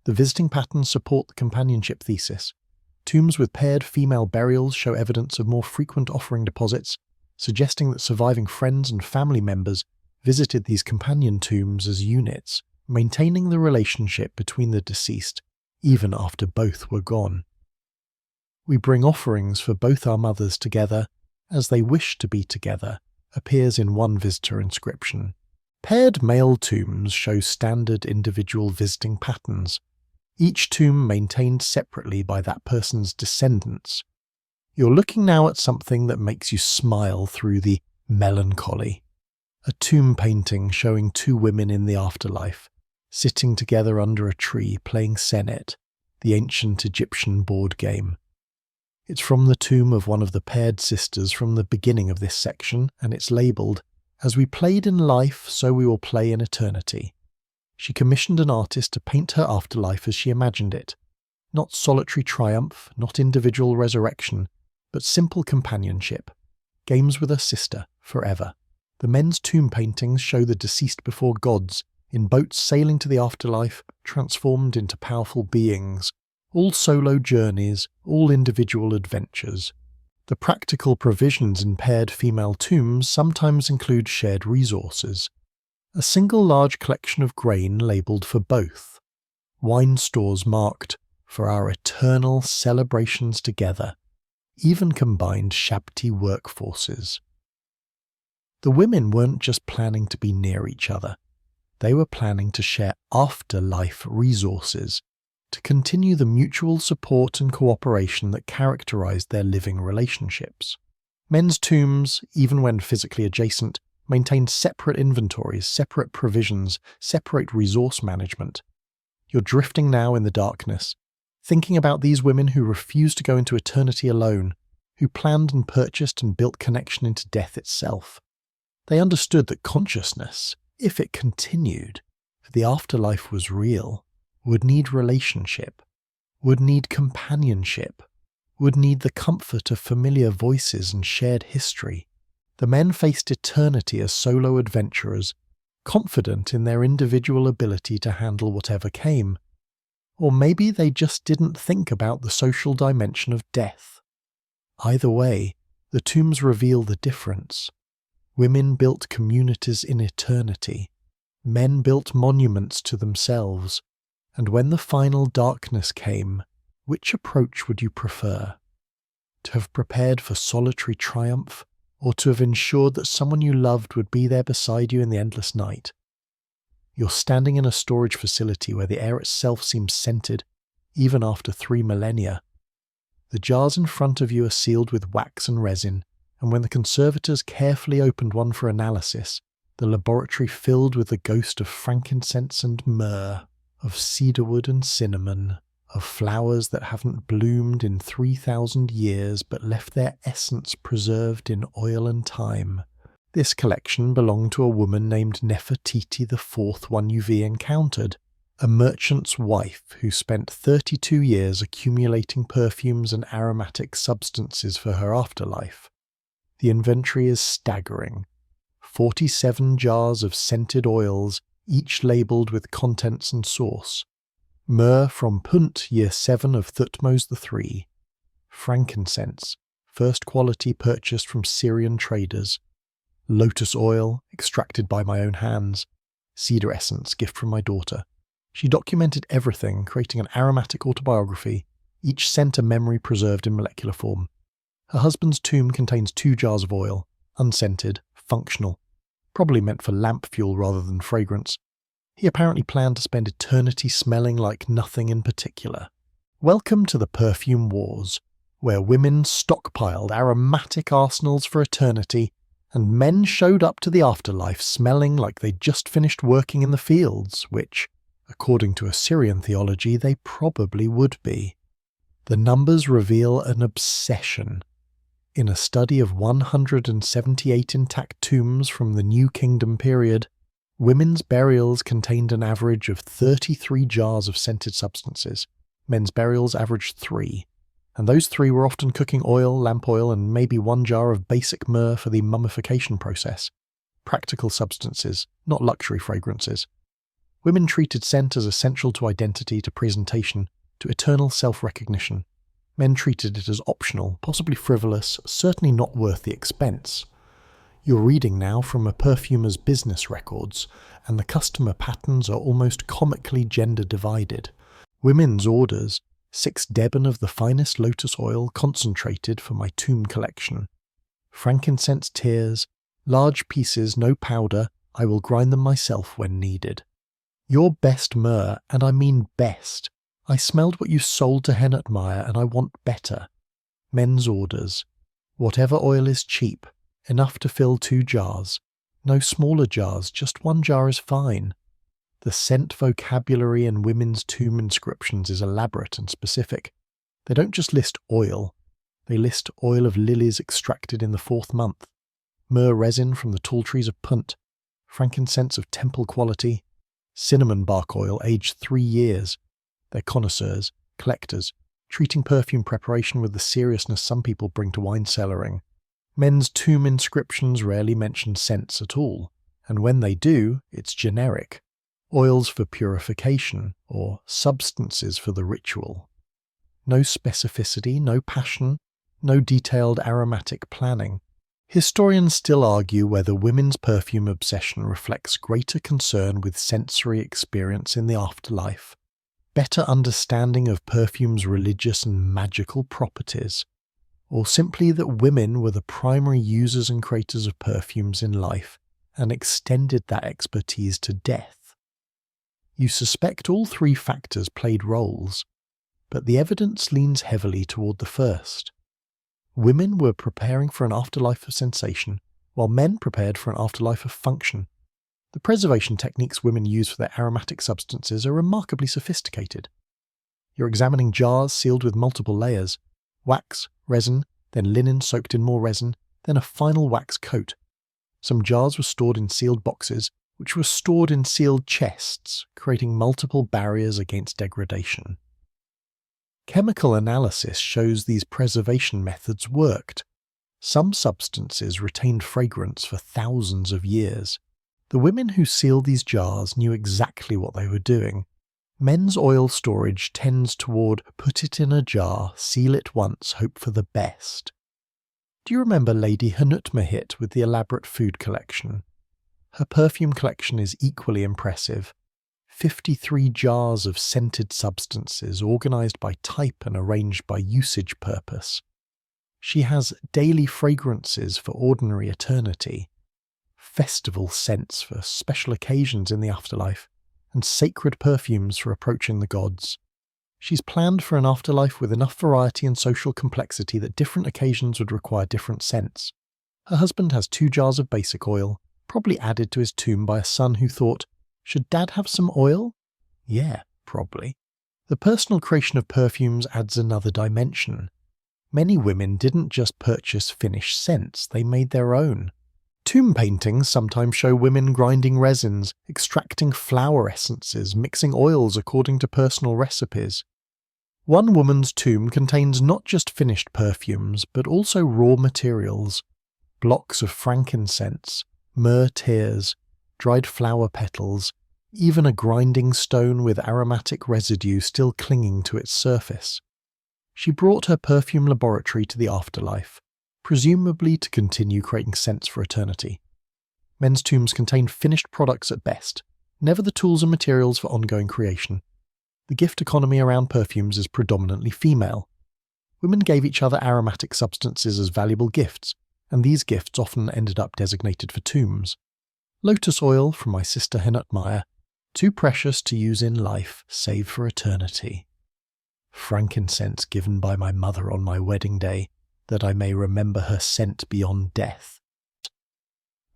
The visiting patterns support the companionship thesis. Tombs with paired female burials show evidence of more frequent offering deposits, suggesting that surviving friends and family members visited these companion tombs as units, maintaining the relationship between the deceased even after both were gone. We bring offerings for both our mothers together, as they wish to be together, appears in one visitor inscription. Paired male tombs show standard individual visiting patterns, each tomb maintained separately by that person's descendants. You're looking now at something that makes you smile through the melancholy. A tomb painting showing 2 women in the afterlife, sitting together under a tree playing senet, the ancient Egyptian board game. It's from the tomb of one of the paired sisters from the beginning of this section, and it's labelled, "As we played in life, so we will play in eternity." She commissioned an artist to paint her afterlife as she imagined it. Not solitary triumph, not individual resurrection, but simple companionship. Games with her sister, forever. The men's tomb paintings show the deceased before gods, in boats sailing to the afterlife, transformed into powerful beings. All solo journeys, all individual adventures. The practical provisions in paired female tombs sometimes include shared resources. A single large collection of grain labelled for both. Wine stores marked, "For our eternal celebrations together." Even combined Shabti workforces. The women weren't just planning to be near each other. They were planning to share afterlife resources, to continue the mutual support and cooperation that characterized their living relationships. Men's tombs, even when physically adjacent, maintained separate inventories, separate provisions, separate resource management. You're drifting now in the darkness, thinking about these women who refused to go into eternity alone, who planned and purchased and built connection into death itself. They understood that consciousness, if it continued, if the afterlife was real, would need relationship, would need companionship, would need the comfort of familiar voices and shared history. The men faced eternity as solo adventurers, confident in their individual ability to handle whatever came. Or maybe they just didn't think about the social dimension of death. Either way, the tombs reveal the difference. Women built communities in eternity. Men built monuments to themselves. And when the final darkness came, which approach would you prefer? To have prepared for solitary triumph, or to have ensured that someone you loved would be there beside you in the endless night? You're standing in a storage facility where the air itself seems scented, even after 3 millennia. The jars in front of you are sealed with wax and resin, and when the conservators carefully opened one for analysis, the laboratory filled with the ghost of frankincense and myrrh, of cedarwood and cinnamon, of flowers that haven't bloomed in 3,000 years but left their essence preserved in oil and time. This collection belonged to a woman named Nefertiti, the fourth one UV encountered, a merchant's wife who spent 32 years accumulating perfumes and aromatic substances for her afterlife. The inventory is staggering. 47 jars of scented oils, each labelled with contents and source. Myrrh from Punt, year 7 of Thutmose III. Frankincense, first quality purchased from Syrian traders. Lotus oil, extracted by my own hands. Cedar essence, gift from my daughter. She documented everything, creating an aromatic autobiography, each scent a memory preserved in molecular form. Her husband's tomb contains 2 jars of oil, unscented, functional, probably meant for lamp fuel rather than fragrance. He apparently planned to spend eternity smelling like nothing in particular. Welcome to the perfume wars, where women stockpiled aromatic arsenals for eternity, and men showed up to the afterlife smelling like they'd just finished working in the fields, which, according to Assyrian theology, they probably would be. The numbers reveal an obsession. In a study of 178 intact tombs from the New Kingdom period, women's burials contained an average of 33 jars of scented substances. Men's burials averaged 3, and those 3 were often cooking oil, lamp oil, and maybe 1 jar of basic myrrh for the mummification process. Practical substances, not luxury fragrances. Women treated scent as essential to identity, to presentation, to eternal self-recognition. Men treated it as optional, possibly frivolous, certainly not worth the expense. You're reading now from a perfumer's business records, and the customer patterns are almost comically gender-divided. Women's orders: 6 deben of the finest lotus oil concentrated for my tomb collection. Frankincense tears, large pieces, no powder, I will grind them myself when needed. Your best myrrh, and I mean best. I smelled what you sold to Hennetmeyer and I want better. Men's orders: whatever oil is cheap, enough to fill 2 jars. No smaller jars, just 1 jar is fine. The scent vocabulary in women's tomb inscriptions is elaborate and specific. They don't just list oil, they list oil of lilies extracted in the 4th month, myrrh resin from the tall trees of Punt, frankincense of temple quality, cinnamon bark oil aged 3 years. They're connoisseurs, collectors, treating perfume preparation with the seriousness some people bring to wine cellaring. Men's tomb inscriptions rarely mention scents at all, and when they do, it's generic. Oils for purification, or substances for the ritual. No specificity, no passion, no detailed aromatic planning. Historians still argue whether women's perfume obsession reflects greater concern with sensory experience in the afterlife, better understanding of perfume's religious and magical properties, or simply that women were the primary users and creators of perfumes in life and extended that expertise to death? You suspect all three factors played roles, but the evidence leans heavily toward the first. Women were preparing for an afterlife of sensation, while men prepared for an afterlife of function. The preservation techniques women use for their aromatic substances are remarkably sophisticated. You're examining jars sealed with multiple layers: wax, resin, then linen soaked in more resin, then a final wax coat. Some jars were stored in sealed boxes, which were stored in sealed chests, creating multiple barriers against degradation. Chemical analysis shows these preservation methods worked. Some substances retained fragrance for thousands of years. The women who sealed these jars knew exactly what they were doing. Men's oil storage tends toward put it in a jar, seal it once, hope for the best. Do you remember Lady Hanutmahit with the elaborate food collection? Her perfume collection is equally impressive. 53 jars of scented substances organised by type and arranged by usage purpose. She has daily fragrances for ordinary eternity, festival scents for special occasions in the afterlife, and sacred perfumes for approaching the gods. She's planned for an afterlife with enough variety and social complexity that different occasions would require different scents. Her husband has 2 jars of basic oil, probably added to his tomb by a son who thought, "Should Dad have some oil?" Yeah, probably. The personal creation of perfumes adds another dimension. Many women didn't just purchase finished scents, they made their own. Tomb paintings sometimes show women grinding resins, extracting flower essences, mixing oils according to personal recipes. One woman's tomb contains not just finished perfumes, but also raw materials: blocks of frankincense, myrrh tears, dried flower petals, even a grinding stone with aromatic residue still clinging to its surface. She brought her perfume laboratory to the afterlife, presumably to continue creating scents for eternity. Men's tombs contain finished products at best, never the tools and materials for ongoing creation. The gift economy around perfumes is predominantly female. Women gave each other aromatic substances as valuable gifts, and these gifts often ended up designated for tombs. Lotus oil from my sister Henut, too precious to use in life, save for eternity. Frankincense given by my mother on my wedding day, that I may remember her scent beyond death.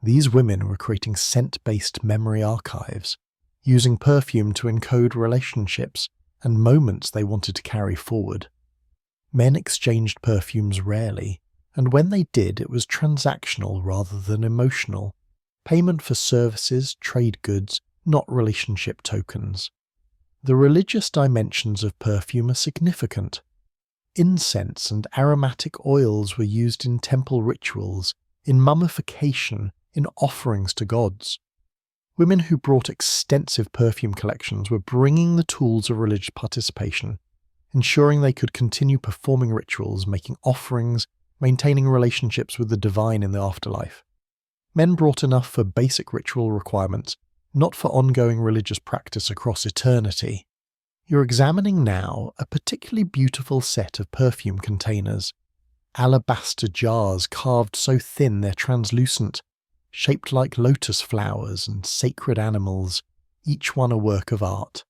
These women were creating scent-based memory archives, using perfume to encode relationships and moments they wanted to carry forward. Men exchanged perfumes rarely, and when they did, it was transactional rather than emotional. Payment for services, trade goods, not relationship tokens. The religious dimensions of perfume are significant. Incense and aromatic oils were used in temple rituals, in mummification, in offerings to gods. Women who brought extensive perfume collections were bringing the tools of religious participation, ensuring they could continue performing rituals, making offerings, maintaining relationships with the divine in the afterlife. Men brought enough for basic ritual requirements, not for ongoing religious practice across eternity. You're examining now a particularly beautiful set of perfume containers. Alabaster jars carved so thin they're translucent, shaped like lotus flowers and sacred animals, each one a work of art.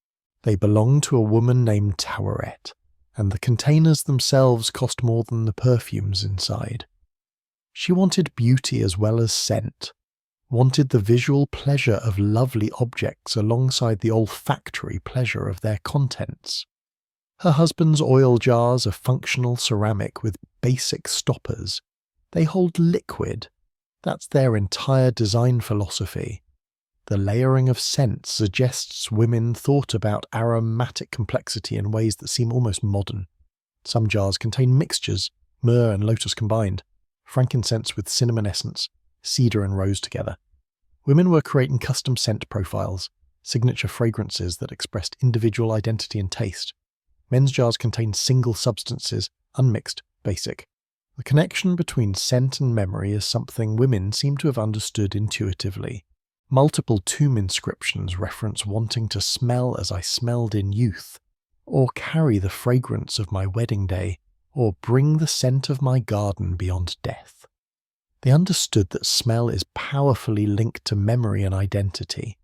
They belong to a woman named Taweret, and the containers themselves cost more than the perfumes inside. She wanted beauty as well as scent, wanted the visual pleasure of lovely objects alongside the olfactory pleasure of their contents. Her husband's oil jars are functional ceramic with basic stoppers. They hold liquid. That's their entire design philosophy. The layering of scents suggests women thought about aromatic complexity in ways that seem almost modern. Some jars contain mixtures, myrrh and lotus combined, frankincense with cinnamon essence, cedar and rose together. Women were creating custom scent profiles, signature fragrances that expressed individual identity and taste. Men's jars contained single substances, unmixed, basic. The connection between scent and memory is something women seem to have understood intuitively. Multiple tomb inscriptions reference wanting to smell as I smelled in youth, or carry the fragrance of my wedding day, or bring the scent of my garden beyond death. They understood that smell is powerfully linked to memory and identity,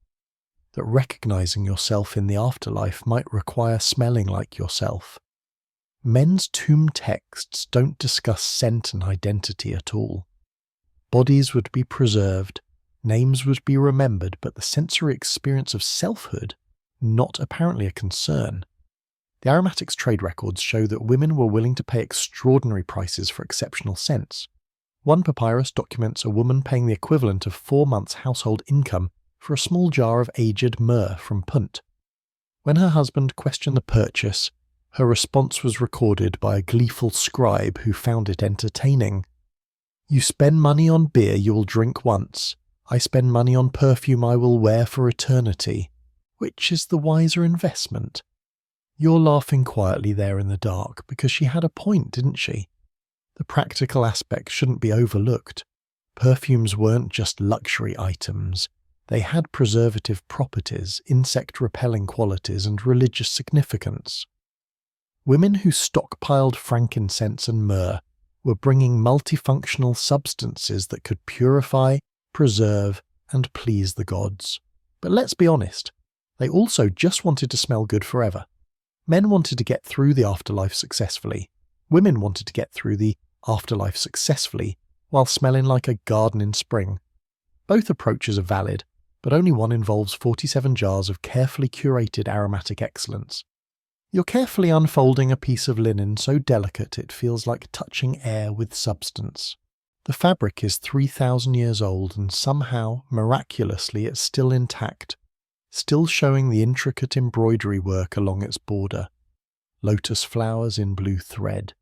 that recognizing yourself in the afterlife might require smelling like yourself. Men's tomb texts don't discuss scent and identity at all. Bodies would be preserved, names would be remembered, but the sensory experience of selfhood, not apparently a concern. The aromatics trade records show that women were willing to pay extraordinary prices for exceptional scents. One papyrus documents a woman paying the equivalent of 4 months' household income for a small jar of aged myrrh from Punt. When her husband questioned the purchase, her response was recorded by a gleeful scribe who found it entertaining. "You spend money on beer you will drink once. I spend money on perfume I will wear for eternity. Which is the wiser investment?" You're laughing quietly there in the dark because she had a point, didn't she? The practical aspect shouldn't be overlooked. Perfumes weren't just luxury items. They had preservative properties, insect-repelling qualities, and religious significance. Women who stockpiled frankincense and myrrh were bringing multifunctional substances that could purify, preserve, and please the gods. But let's be honest, they also just wanted to smell good forever. Men wanted to get through the afterlife successfully. Women wanted to get through the afterlife successfully while smelling like a garden in spring. Both approaches are valid, but only one involves 47 jars of carefully curated aromatic excellence. You're carefully unfolding a piece of linen so delicate it feels like touching air with substance. The fabric is 3,000 years old and somehow, miraculously, it's still intact, still showing the intricate embroidery work along its border. Lotus flowers in blue thread,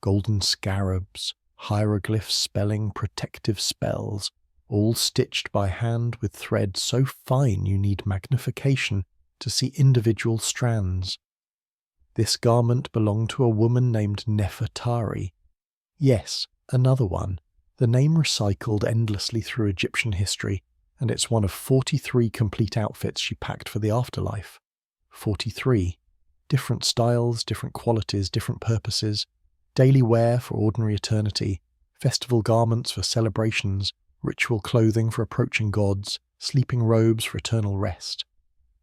golden scarabs, hieroglyphs spelling protective spells, all stitched by hand with thread so fine you need magnification to see individual strands. This garment belonged to a woman named Nefertari. Yes, another one, the name recycled endlessly through Egyptian history, and it's one of 43 complete outfits she packed for the afterlife. 43. Different styles, different qualities, different purposes. Daily wear for ordinary eternity, festival garments for celebrations, ritual clothing for approaching gods, sleeping robes for eternal rest.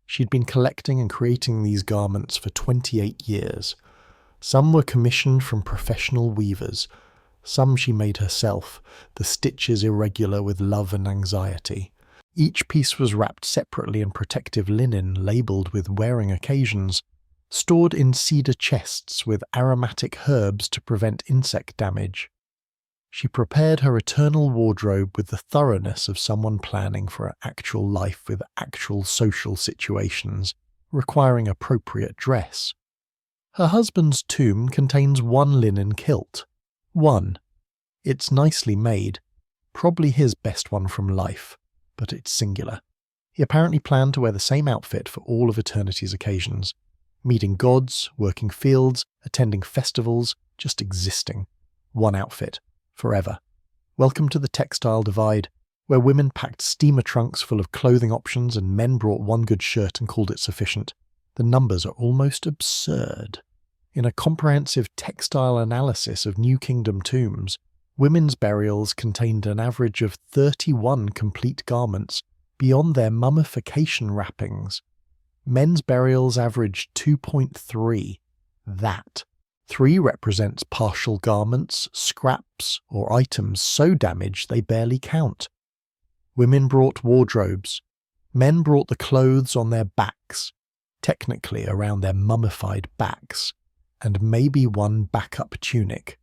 She'd been collecting and creating these garments for 28 years. Some were commissioned from professional weavers. Some she made herself, the stitches irregular with love and anxiety. Each piece was wrapped separately in protective linen labelled with wearing occasions, stored in cedar chests with aromatic herbs to prevent insect damage. She prepared her eternal wardrobe with the thoroughness of someone planning for an actual life with actual social situations, requiring appropriate dress. Her husband's tomb contains one linen kilt. One. It's nicely made, probably his best one from life, but it's singular. He apparently planned to wear the same outfit for all of eternity's occasions, meeting gods, working fields, attending festivals, just existing. One outfit. Forever. Welcome to the textile divide, where women packed steamer trunks full of clothing options and men brought one good shirt and called it sufficient. The numbers are almost absurd. In a comprehensive textile analysis of New Kingdom tombs, women's burials contained an average of 31 complete garments beyond their mummification wrappings. Men's burials averaged 2.3. That. 3 represents partial garments, scraps, or items so damaged they barely count. Women brought wardrobes. Men brought the clothes on their backs, technically around their mummified backs, and maybe one backup tunic.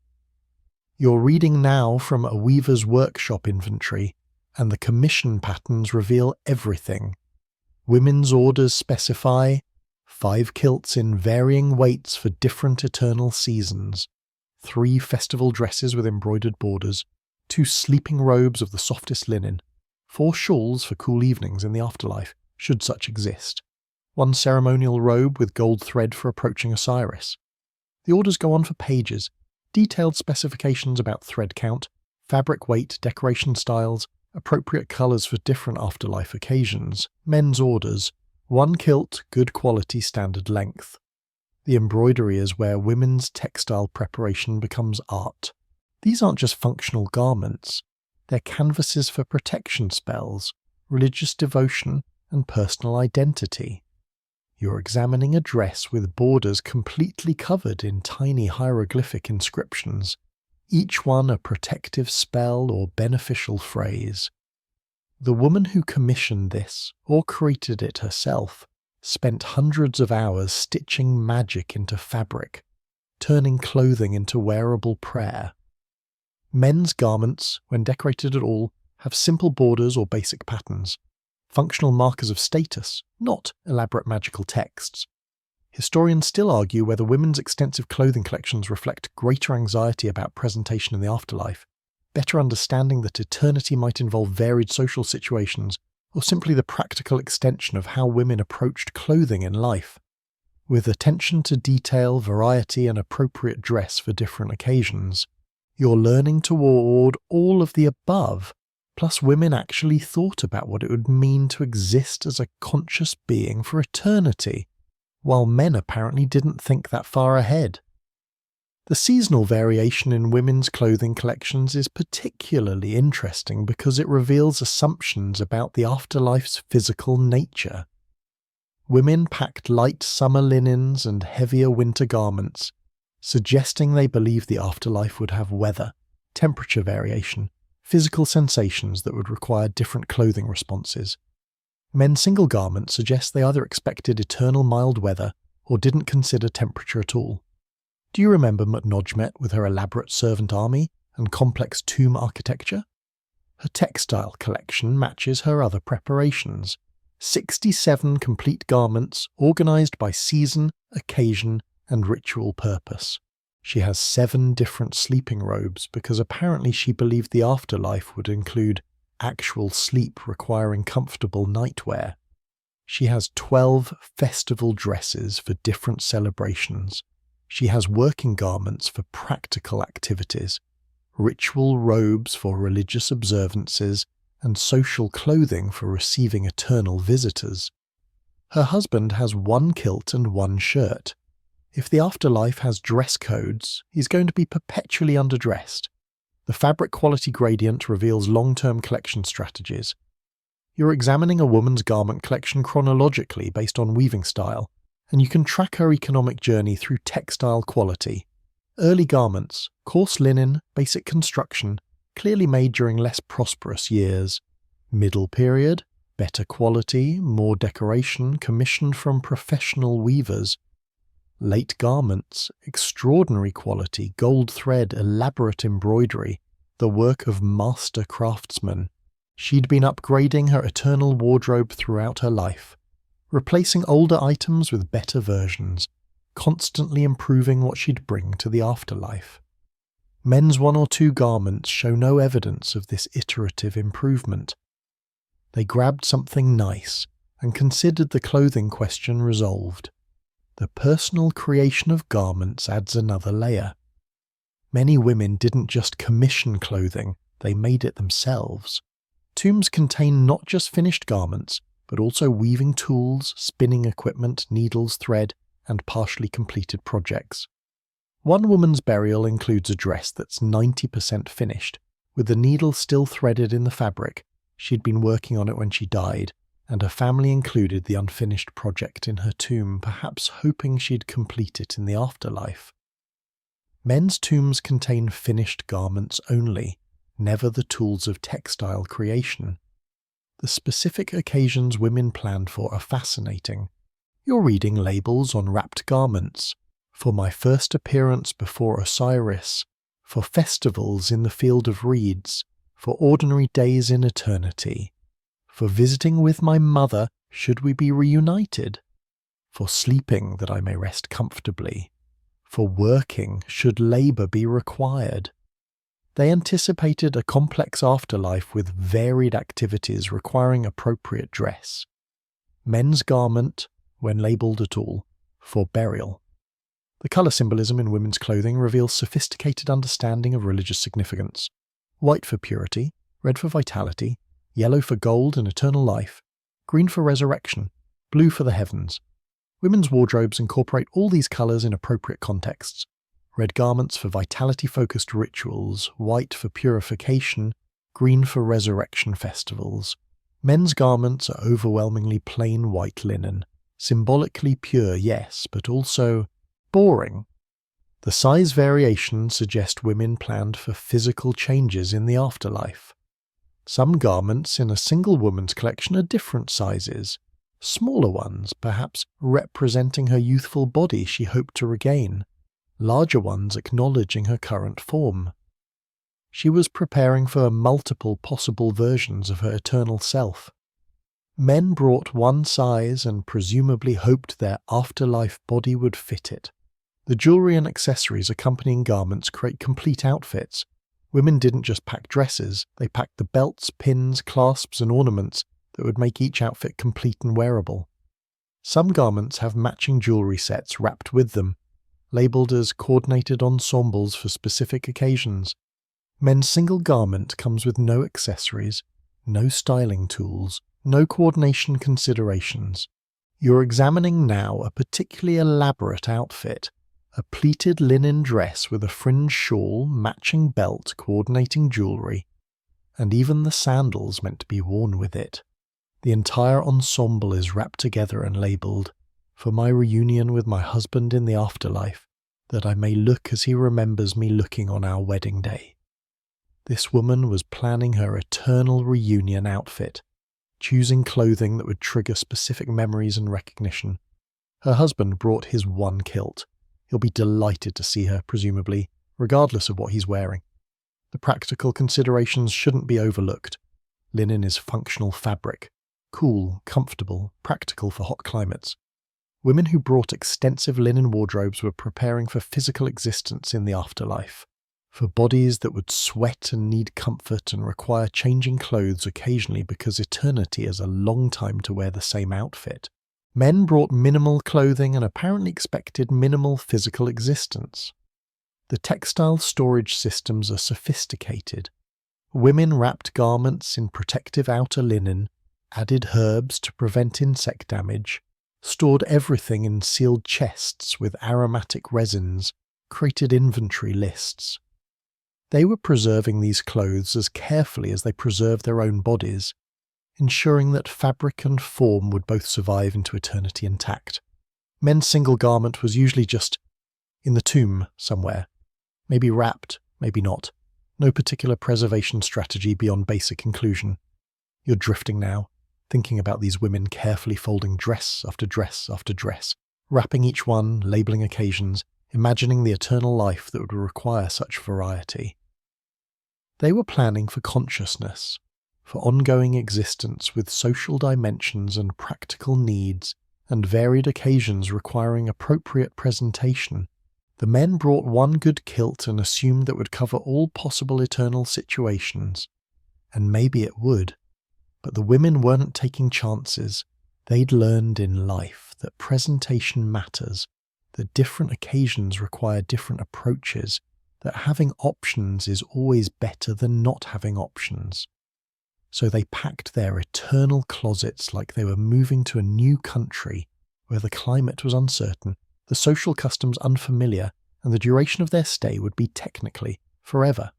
You're reading now from a weaver's workshop inventory, and the commission patterns reveal everything. Women's orders specify 5 kilts in varying weights for different eternal seasons, 3 festival dresses with embroidered borders, 2 sleeping robes of the softest linen, 4 shawls for cool evenings in the afterlife, should such exist, 1 ceremonial robe with gold thread for approaching Osiris. The orders go on for pages, detailed specifications about thread count, fabric weight, decoration styles, appropriate colours for different afterlife occasions, men's orders, 1 kilt, good quality, standard length. The embroidery is where women's textile preparation becomes art. These aren't just functional garments, they're canvases for protection spells, religious devotion, and personal identity. You're examining a dress with borders completely covered in tiny hieroglyphic inscriptions, each one a protective spell or beneficial phrase. The woman who commissioned this, or created it herself, spent hundreds of hours stitching magic into fabric, turning clothing into wearable prayer. Men's garments, when decorated at all, have simple borders or basic patterns, functional markers of status, not elaborate magical texts. Historians still argue whether women's extensive clothing collections reflect greater anxiety about presentation in the afterlife, better understanding that eternity might involve varied social situations, or simply the practical extension of how women approached clothing in life. With attention to detail, variety, and appropriate dress for different occasions, you're learning toward all of the above, plus women actually thought about what it would mean to exist as a conscious being for eternity, while men apparently didn't think that far ahead. The seasonal variation in women's clothing collections is particularly interesting because it reveals assumptions about the afterlife's physical nature. Women packed light summer linens and heavier winter garments, suggesting they believed the afterlife would have weather, temperature variation, physical sensations that would require different clothing responses. Men's single garments suggest they either expected eternal mild weather or didn't consider temperature at all. Do you remember Mutnojmet with her elaborate servant army and complex tomb architecture? Her textile collection matches her other preparations. 67 complete garments organised by season, occasion, and ritual purpose. She has 7 different sleeping robes because apparently she believed the afterlife would include actual sleep requiring comfortable nightwear. She has 12 festival dresses for different celebrations. She has working garments for practical activities, ritual robes for religious observances, and social clothing for receiving eternal visitors. Her husband has 1 kilt and 1 shirt. If the afterlife has dress codes, he's going to be perpetually underdressed. The fabric quality gradient reveals long-term collection strategies. You're examining a woman's garment collection chronologically based on weaving style, and you can track her economic journey through textile quality. Early garments, coarse linen, basic construction, clearly made during less prosperous years. Middle period, better quality, more decoration, commissioned from professional weavers. Late garments, extraordinary quality, gold thread, elaborate embroidery, the work of master craftsmen. She'd been upgrading her eternal wardrobe throughout her life, replacing older items with better versions, constantly improving what she'd bring to the afterlife. Men's 1 or 2 garments show no evidence of this iterative improvement. They grabbed something nice and considered the clothing question resolved. The personal creation of garments adds another layer. Many women didn't just commission clothing, they made it themselves. Tombs contain not just finished garments, but also weaving tools, spinning equipment, needles, thread, and partially completed projects. One woman's burial includes a dress that's 90% finished, with the needle still threaded in the fabric. She'd been working on it when she died, and her family included the unfinished project in her tomb, perhaps hoping she'd complete it in the afterlife. Men's tombs contain finished garments only, never the tools of textile creation. The specific occasions women planned for are fascinating. You're reading labels on wrapped garments. For my first appearance before Osiris, for festivals in the field of reeds, for ordinary days in eternity, for visiting with my mother should we be reunited, for sleeping that I may rest comfortably, for working should labour be required. They anticipated a complex afterlife with varied activities requiring appropriate dress. Men's garment, when labelled at all, for burial. The colour symbolism in women's clothing reveals sophisticated understanding of religious significance. White for purity, red for vitality, yellow for gold and eternal life, green for resurrection, blue for the heavens. Women's wardrobes incorporate all these colours in appropriate contexts. Red garments for vitality-focused rituals, white for purification, green for resurrection festivals. Men's garments are overwhelmingly plain white linen, symbolically pure, yes, but also boring. The size variations suggest women planned for physical changes in the afterlife. Some garments in a single woman's collection are different sizes, smaller ones perhaps representing her youthful body she hoped to regain, larger ones acknowledging her current form. She was preparing for multiple possible versions of her eternal self. Men brought one size and presumably hoped their afterlife body would fit it. The jewellery and accessories accompanying garments create complete outfits. Women didn't just pack dresses, they packed the belts, pins, clasps and ornaments that would make each outfit complete and wearable. Some garments have matching jewellery sets wrapped with them, labelled as coordinated ensembles for specific occasions. Men's single garment comes with no accessories, no styling tools, no coordination considerations. You're examining now a particularly elaborate outfit, a pleated linen dress with a fringe shawl, matching belt, coordinating jewellery, and even the sandals meant to be worn with it. The entire ensemble is wrapped together and labelled, "For my reunion with my husband in the afterlife, that I may look as he remembers me looking on our wedding day." This woman was planning her eternal reunion outfit, choosing clothing that would trigger specific memories and recognition. Her husband brought his one kilt. He'll be delighted to see her, presumably, regardless of what he's wearing. The practical considerations shouldn't be overlooked. Linen is functional fabric, cool, comfortable, practical for hot climates. Women who brought extensive linen wardrobes were preparing for physical existence in the afterlife, for bodies that would sweat and need comfort and require changing clothes occasionally because eternity is a long time to wear the same outfit. Men brought minimal clothing and apparently expected minimal physical existence. The textile storage systems are sophisticated. Women wrapped garments in protective outer linen, added herbs to prevent insect damage, stored everything in sealed chests with aromatic resins, created inventory lists. They were preserving these clothes as carefully as they preserved their own bodies, ensuring that fabric and form would both survive into eternity intact. Men's single garment was usually just in the tomb somewhere, maybe wrapped, maybe not. No particular preservation strategy beyond basic inclusion. You're drifting now, thinking about these women carefully folding dress after dress after dress, wrapping each one, labelling occasions, imagining the eternal life that would require such variety. They were planning for consciousness, for ongoing existence with social dimensions and practical needs, and varied occasions requiring appropriate presentation. The men brought one good kilt and assumed that would cover all possible eternal situations. And maybe it would. But the women weren't taking chances. They'd learned in life that presentation matters, that different occasions require different approaches, that having options is always better than not having options. So they packed their eternal closets like they were moving to a new country where the climate was uncertain, the social customs unfamiliar, and the duration of their stay would be technically forever.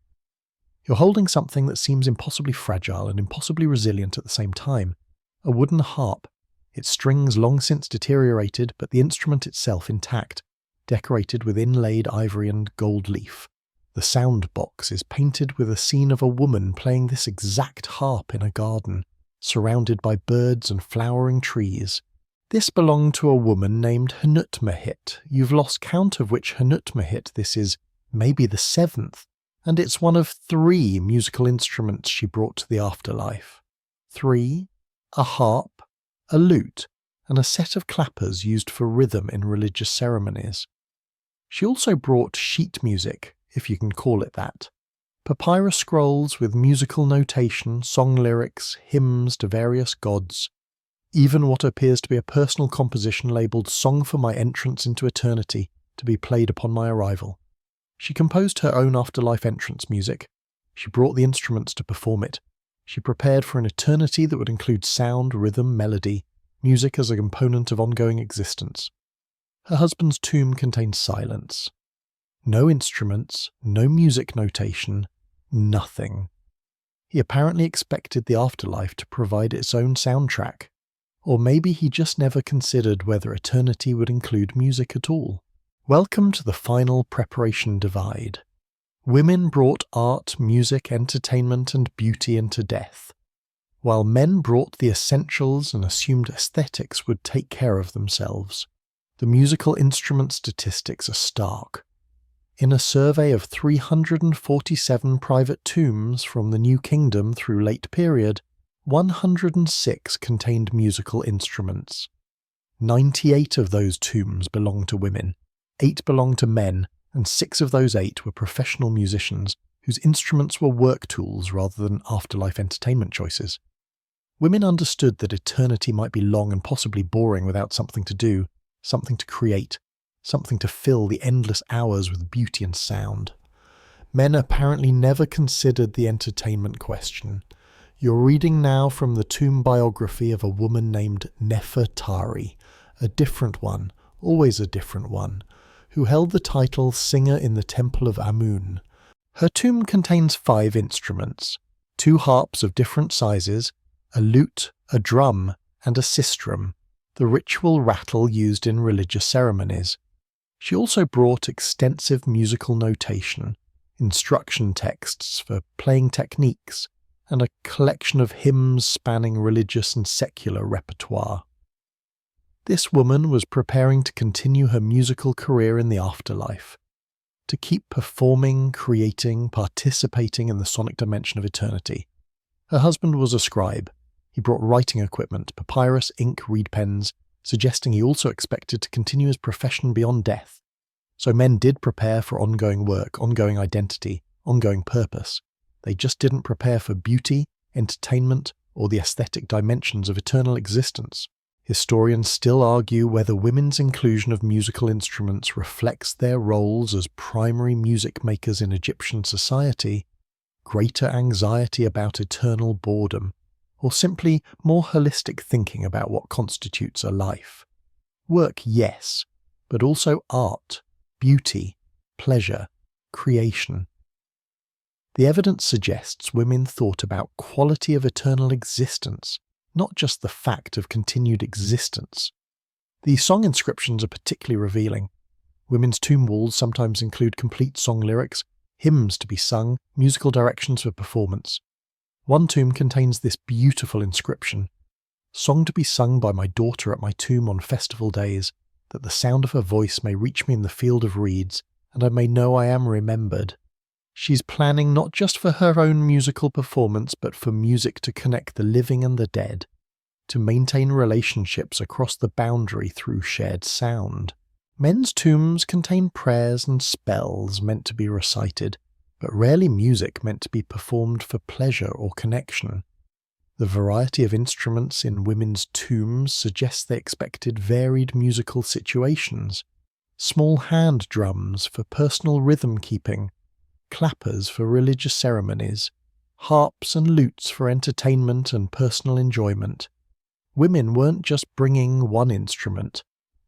You're holding something that seems impossibly fragile and impossibly resilient at the same time, a wooden harp, its strings long since deteriorated but the instrument itself intact, decorated with inlaid ivory and gold leaf. The sound box is painted with a scene of a woman playing this exact harp in a garden, surrounded by birds and flowering trees. This belonged to a woman named Hanutmahit. You've lost count of which Hanutmahit this is, maybe the 7th, and it's one of 3 musical instruments she brought to the afterlife. 3, a harp, a lute, and a set of clappers used for rhythm in religious ceremonies. She also brought sheet music, if you can call it that. Papyrus scrolls with musical notation, song lyrics, hymns to various gods, even what appears to be a personal composition labelled "Song for My Entrance into Eternity" to be played upon my arrival. She composed her own afterlife entrance music. She brought the instruments to perform it. She prepared for an eternity that would include sound, rhythm, melody, music as a component of ongoing existence. Her husband's tomb contained silence. No instruments, no music notation, nothing. He apparently expected the afterlife to provide its own soundtrack, or maybe he just never considered whether eternity would include music at all. Welcome to the final preparation divide. Women brought art, music, entertainment, and beauty into death, while men brought the essentials and assumed aesthetics would take care of themselves. The musical instrument statistics are stark. In a survey of 347 private tombs from the New Kingdom through late period, 106 contained musical instruments. 98 of those tombs belonged to women, 8 belonged to men, and 6 of those 8 were professional musicians whose instruments were work tools rather than afterlife entertainment choices. Women understood that eternity might be long and possibly boring without something to do, something to create, something to fill the endless hours with beauty and sound. Men apparently never considered the entertainment question. You're reading now from the tomb biography of a woman named Nefertari, a different one, always a different one, who held the title Singer in the Temple of Amun. Her tomb contains 5 instruments, 2 harps of different sizes, a lute, a drum, and a sistrum, the ritual rattle used in religious ceremonies. She also brought extensive musical notation, instruction texts for playing techniques, and a collection of hymns spanning religious and secular repertoire. This woman was preparing to continue her musical career in the afterlife, to keep performing, creating, participating in the sonic dimension of eternity. Her husband was a scribe. He brought writing equipment, papyrus, ink, reed pens, suggesting he also expected to continue his profession beyond death. So men did prepare for ongoing work, ongoing identity, ongoing purpose. They just didn't prepare for beauty, entertainment, or the aesthetic dimensions of eternal existence. Historians still argue whether women's inclusion of musical instruments reflects their roles as primary music makers in Egyptian society, greater anxiety about eternal boredom, or simply more holistic thinking about what constitutes a life. Work, yes, but also art, beauty, pleasure, creation. The evidence suggests women thought about quality of eternal existence, not just the fact of continued existence. The song inscriptions are particularly revealing. Women's tomb walls sometimes include complete song lyrics, hymns to be sung, musical directions for performance. One tomb contains this beautiful inscription: "Song to be sung by my daughter at my tomb on festival days, that the sound of her voice may reach me in the field of reeds, and I may know I am remembered." She's planning not just for her own musical performance, but for music to connect the living and the dead, to maintain relationships across the boundary through shared sound. Men's tombs contain prayers and spells meant to be recited, but rarely music meant to be performed for pleasure or connection. The variety of instruments in women's tombs suggests they expected varied musical situations. Small hand drums for personal rhythm keeping, clappers for religious ceremonies, harps and lutes for entertainment and personal enjoyment. Women weren't just bringing one instrument,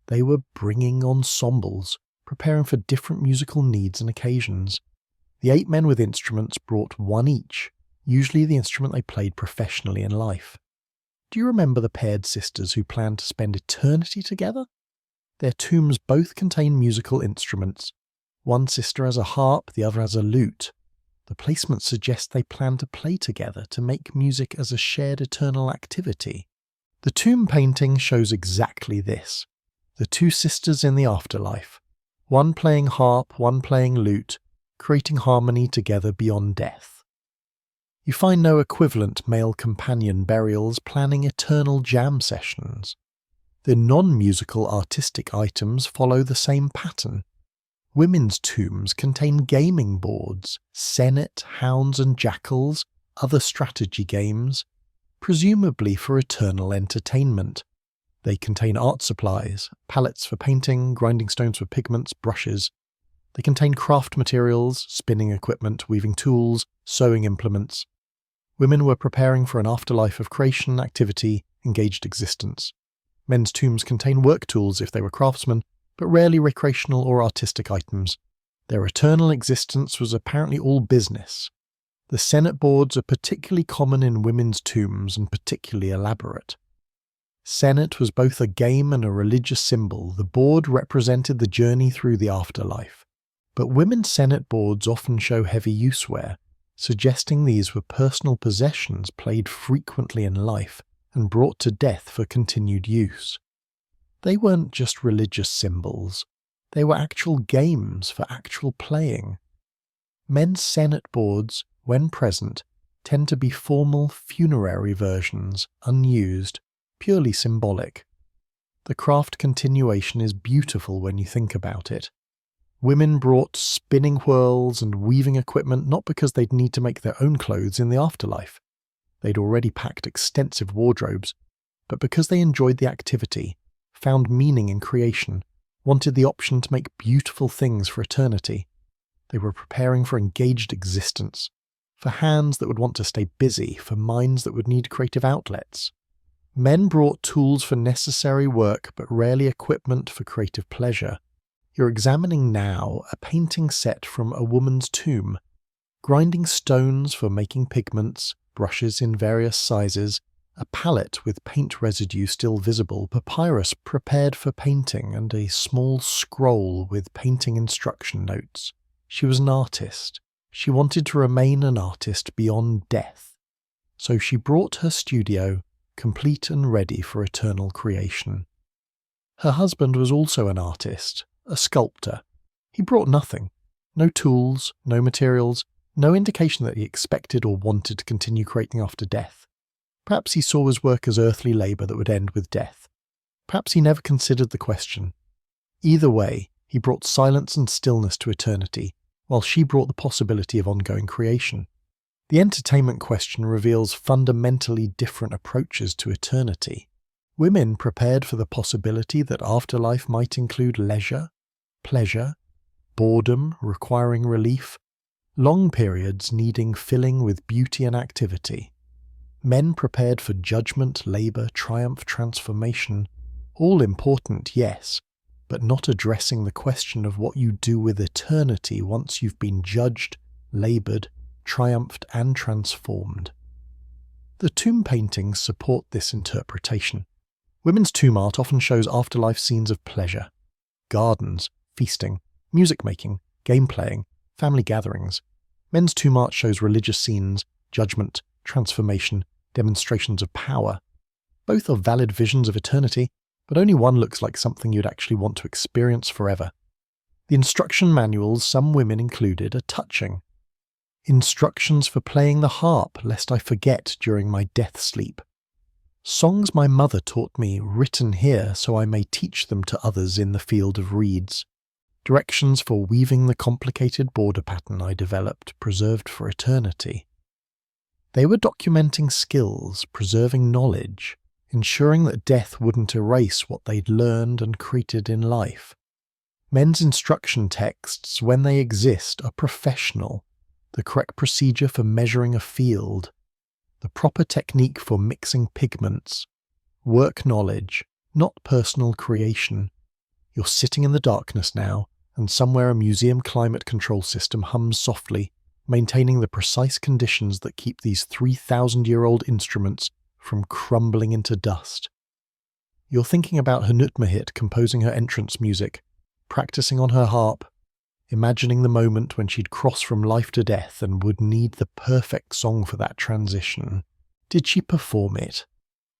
they were bringing ensembles, preparing for different musical needs and occasions. The 8 men with instruments brought one each, usually the instrument they played professionally in life. Do you remember the paired sisters who planned to spend eternity together? Their tombs both contain musical instruments. One sister has a harp, the other has a lute. The placement suggests they plan to play together to make music as a shared eternal activity. The tomb painting shows exactly this. The 2 sisters in the afterlife, one playing harp, one playing lute, creating harmony together beyond death. You find no equivalent male companion burials planning eternal jam sessions. The non-musical artistic items follow the same pattern. Women's tombs contain gaming boards, senet, hounds and jackals, other strategy games, presumably for eternal entertainment. They contain art supplies, palettes for painting, grinding stones for pigments, brushes. They contain craft materials, spinning equipment, weaving tools, sewing implements. Women were preparing for an afterlife of creation, activity, engaged existence. Men's tombs contain work tools if they were craftsmen, but rarely recreational or artistic items. Their eternal existence was apparently all business. The Senate boards are particularly common in women's tombs and particularly elaborate. Senate was both a game and a religious symbol. The board represented the journey through the afterlife. But women's Senate boards often show heavy useware, suggesting these were personal possessions played frequently in life and brought to death for continued use. They weren't just religious symbols, they were actual games for actual playing. Men's Senate boards, when present, tend to be formal funerary versions, unused, purely symbolic. The craft continuation is beautiful when you think about it. Women brought spinning whirls and weaving equipment not because they'd need to make their own clothes in the afterlife. They'd already packed extensive wardrobes, but because they enjoyed the activity, found meaning in creation, wanted the option to make beautiful things for eternity. They were preparing for engaged existence, for hands that would want to stay busy, for minds that would need creative outlets. Men brought tools for necessary work, but rarely equipment for creative pleasure. You're examining now a painting set from a woman's tomb, grinding stones for making pigments, brushes in various sizes, a palette with paint residue still visible, papyrus prepared for painting, and a small scroll with painting instruction notes. She was an artist. She wanted to remain an artist beyond death. So she brought her studio, complete and ready for eternal creation. Her husband was also an artist, a sculptor. He brought nothing. No tools, no materials, no indication that he expected or wanted to continue creating after death. Perhaps he saw his work as earthly labour that would end with death. Perhaps he never considered the question. Either way, he brought silence and stillness to eternity, while she brought the possibility of ongoing creation. The entertainment question reveals fundamentally different approaches to eternity. Women prepared for the possibility that afterlife might include leisure, pleasure, boredom requiring relief, long periods needing filling with beauty and activity. Men prepared for judgment, labour, triumph, transformation, all important, yes, but not addressing the question of what you do with eternity once you've been judged, laboured, triumphed and transformed. The tomb paintings support this interpretation. Women's tomb art often shows afterlife scenes of pleasure. Gardens, feasting, music making, game playing, family gatherings. Men's tomb art shows religious scenes, judgment, transformation, demonstrations of power. Both are valid visions of eternity, but only one looks like something you'd actually want to experience forever. The instruction manuals some women included are touching. Instructions for playing the harp, lest I forget during my death sleep. Songs my mother taught me, written here so I may teach them to others in the field of reeds. Directions for weaving the complicated border pattern I developed, preserved for eternity. They were documenting skills, preserving knowledge, ensuring that death wouldn't erase what they'd learned and created in life. Men's instruction texts, when they exist, are professional. The correct procedure for measuring a field, the proper technique for mixing pigments, work knowledge, not personal creation. You're sitting in the darkness now, and somewhere a museum climate control system hums softly, maintaining the precise conditions that keep these 3,000-year-old instruments from crumbling into dust. You're thinking about Hnuttmahit composing her entrance music, practicing on her harp, imagining the moment when she'd cross from life to death and would need the perfect song for that transition. Did she perform it?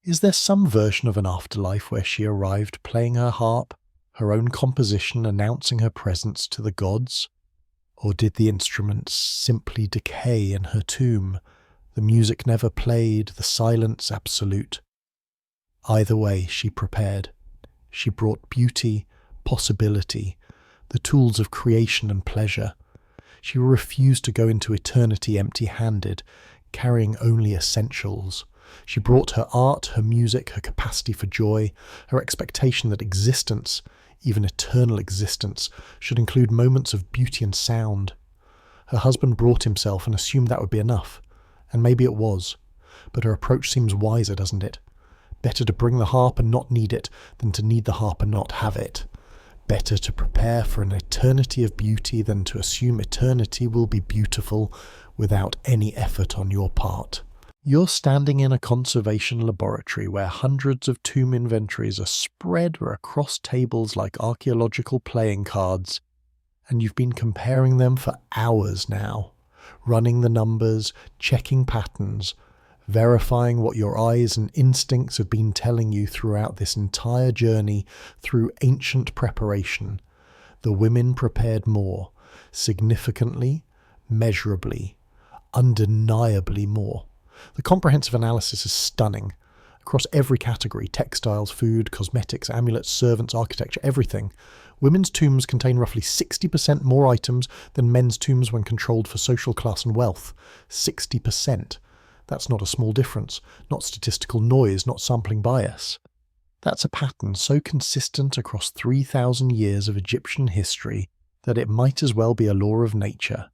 Is there some version of an afterlife where she arrived playing her harp, her own composition announcing her presence to the gods? Or did the instruments simply decay in her tomb, the music never played, the silence absolute? Either way, she prepared. She brought beauty, possibility, the tools of creation and pleasure. She refused to go into eternity empty-handed, carrying only essentials. She brought her art, her music, her capacity for joy, her expectation that existence, even eternal existence, should include moments of beauty and sound. Her husband brought himself and assumed that would be enough, and maybe it was, but her approach seems wiser, doesn't it? Better to bring the harp and not need it than to need the harp and not have it. Better to prepare for an eternity of beauty than to assume eternity will be beautiful without any effort on your part. You're standing in a conservation laboratory where hundreds of tomb inventories are spread across tables like archaeological playing cards, and you've been comparing them for hours now, running the numbers, checking patterns, verifying what your eyes and instincts have been telling you throughout this entire journey through ancient preparation. The women prepared more, significantly, measurably, undeniably more. The comprehensive analysis is stunning. Across every category, textiles, food, cosmetics, amulets, servants, architecture, everything. Women's tombs contain roughly 60% more items than men's tombs when controlled for social class and wealth. 60%. That's not a small difference, not statistical noise, not sampling bias. That's a pattern so consistent across 3,000 years of Egyptian history that it might as well be a law of nature.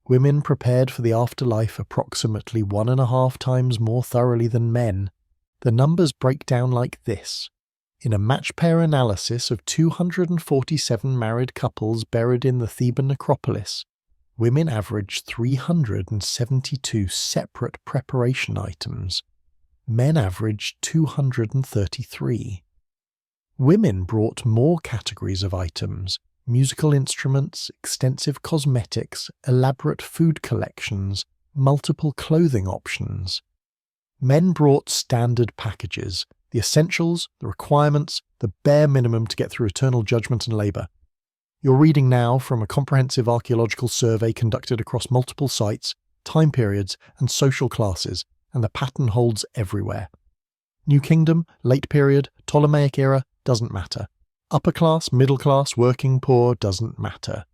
Women prepared for the afterlife approximately 1.5 times more thoroughly than men. The numbers break down like this. In a match pair analysis of 247 married couples buried in the Theban necropolis, women averaged 372 separate preparation items. Men averaged 233. Women brought more categories of items: musical instruments, extensive cosmetics, elaborate food collections, multiple clothing options. Men brought standard packages, the essentials, the requirements, the bare minimum to get through eternal judgment and labour. You're reading now from a comprehensive archaeological survey conducted across multiple sites, time periods, and social classes, and the pattern holds everywhere. New Kingdom, late period, Ptolemaic era, doesn't matter. Upper class, middle class, working poor, doesn't matter.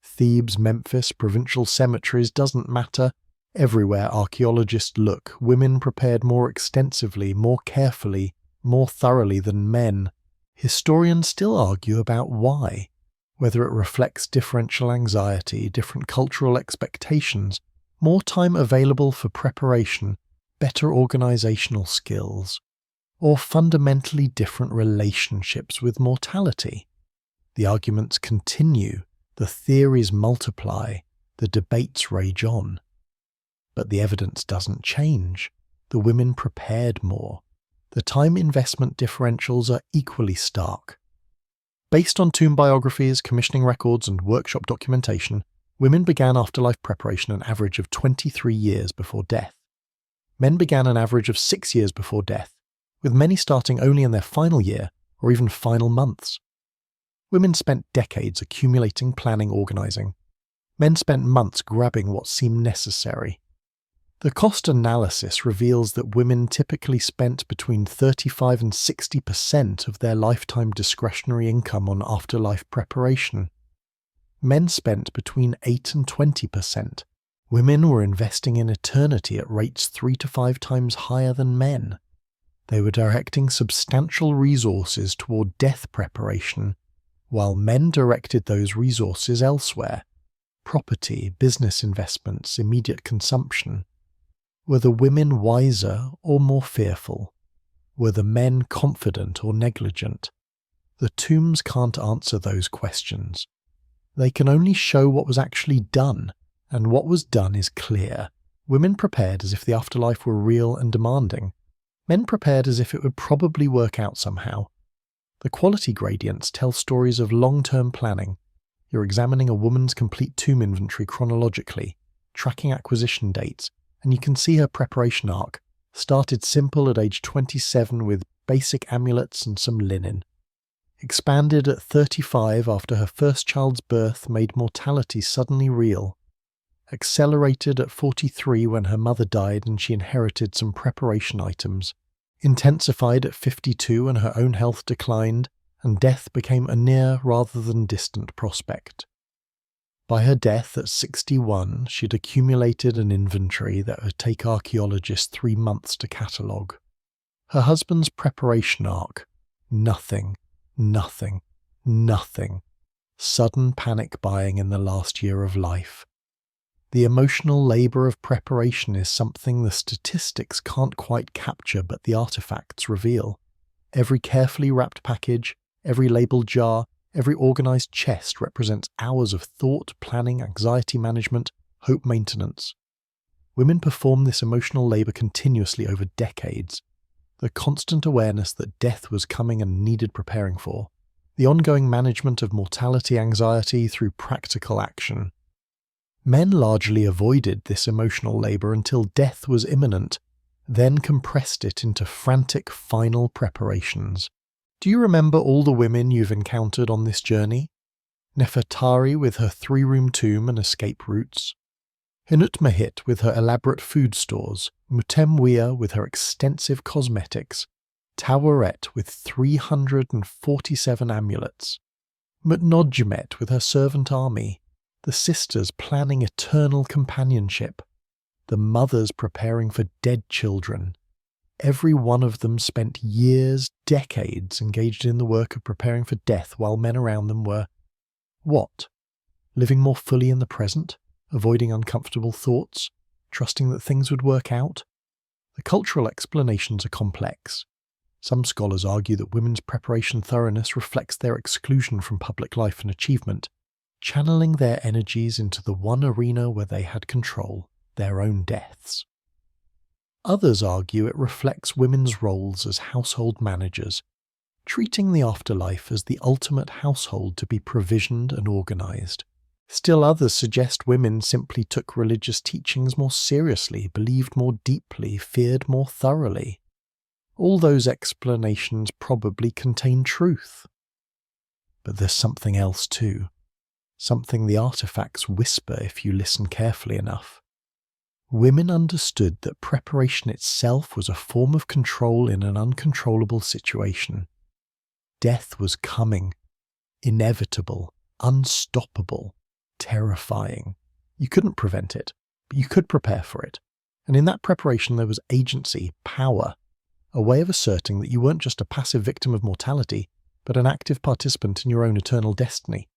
Thebes, Memphis, provincial cemeteries, doesn't matter. Everywhere archaeologists look, women prepared more extensively, more carefully, more thoroughly than men. Historians still argue about why. Whether it reflects differential anxiety, different cultural expectations, more time available for preparation, better organisational skills, or fundamentally different relationships with mortality. The arguments continue, the theories multiply, the debates rage on. But the evidence doesn't change. The women prepared more. The time investment differentials are equally stark. Based on tomb biographies, commissioning records, and workshop documentation, women began afterlife preparation an average of 23 years before death. Men began an average of 6 years before death, with many starting only in their final year or even final months. Women spent decades accumulating, planning, organising. Men spent months grabbing what seemed necessary. The cost analysis reveals that women typically spent between 35 and 60% of their lifetime discretionary income on afterlife preparation. Men spent between 8 and 20%. Women were investing in eternity at rates 3 to 5 times higher than men. They were directing substantial resources toward death preparation, while men directed those resources elsewhere: property, business investments, immediate consumption. Were the women wiser or more fearful? Were the men confident or negligent? The tombs can't answer those questions. They can only show what was actually done, and what was done is clear. Women prepared as if the afterlife were real and demanding. Men prepared as if it would probably work out somehow. The quality gradients tell stories of long-term planning. You're examining a woman's complete tomb inventory chronologically, tracking acquisition dates, and you can see her preparation arc. Started simple at age 27 with basic amulets and some linen. Expanded at 35 after her first child's birth made mortality suddenly real. Accelerated at 43 when her mother died and she inherited some preparation items. Intensified at 52 when her own health declined, and death became a near rather than distant prospect. By her death at 61, she'd accumulated an inventory that would take archaeologists 3 months to catalogue. Her husband's preparation arc: nothing, nothing, nothing. Sudden panic buying in the last year of life. The emotional labour of preparation is something the statistics can't quite capture, but the artefacts reveal. Every carefully wrapped package, every labelled jar, every organised chest represents hours of thought, planning, anxiety management, hope maintenance. Women perform this emotional labour continuously over decades. The constant awareness that death was coming and needed preparing for. The ongoing management of mortality anxiety through practical action. Men largely avoided this emotional labour until death was imminent, then compressed it into frantic final preparations. Do you remember all the women you've encountered on this journey? Nefertari with her 3-room tomb and escape routes. Hinutmahit with her elaborate food stores, Mutemwia with her extensive cosmetics, Taweret with 347 amulets, Mutnodjemet with her servant army, the sisters planning eternal companionship, the mothers preparing for dead children. Every one of them spent years, decades engaged in the work of preparing for death while men around them were, what? Living more fully in the present? Avoiding uncomfortable thoughts, trusting that things would work out? The cultural explanations are complex. Some scholars argue that women's preparation thoroughness reflects their exclusion from public life and achievement, channeling their energies into the one arena where they had control, their own deaths. Others argue it reflects women's roles as household managers, treating the afterlife as the ultimate household to be provisioned and organised. Still others suggest women simply took religious teachings more seriously, believed more deeply, feared more thoroughly. All those explanations probably contain truth. But there's something else too. Something the artifacts whisper if you listen carefully enough. Women understood that preparation itself was a form of control in an uncontrollable situation. Death was coming, inevitable, unstoppable, terrifying. You couldn't prevent it, but you could prepare for it. And in that preparation there was agency, power, a way of asserting that you weren't just a passive victim of mortality, but an active participant in your own eternal destiny.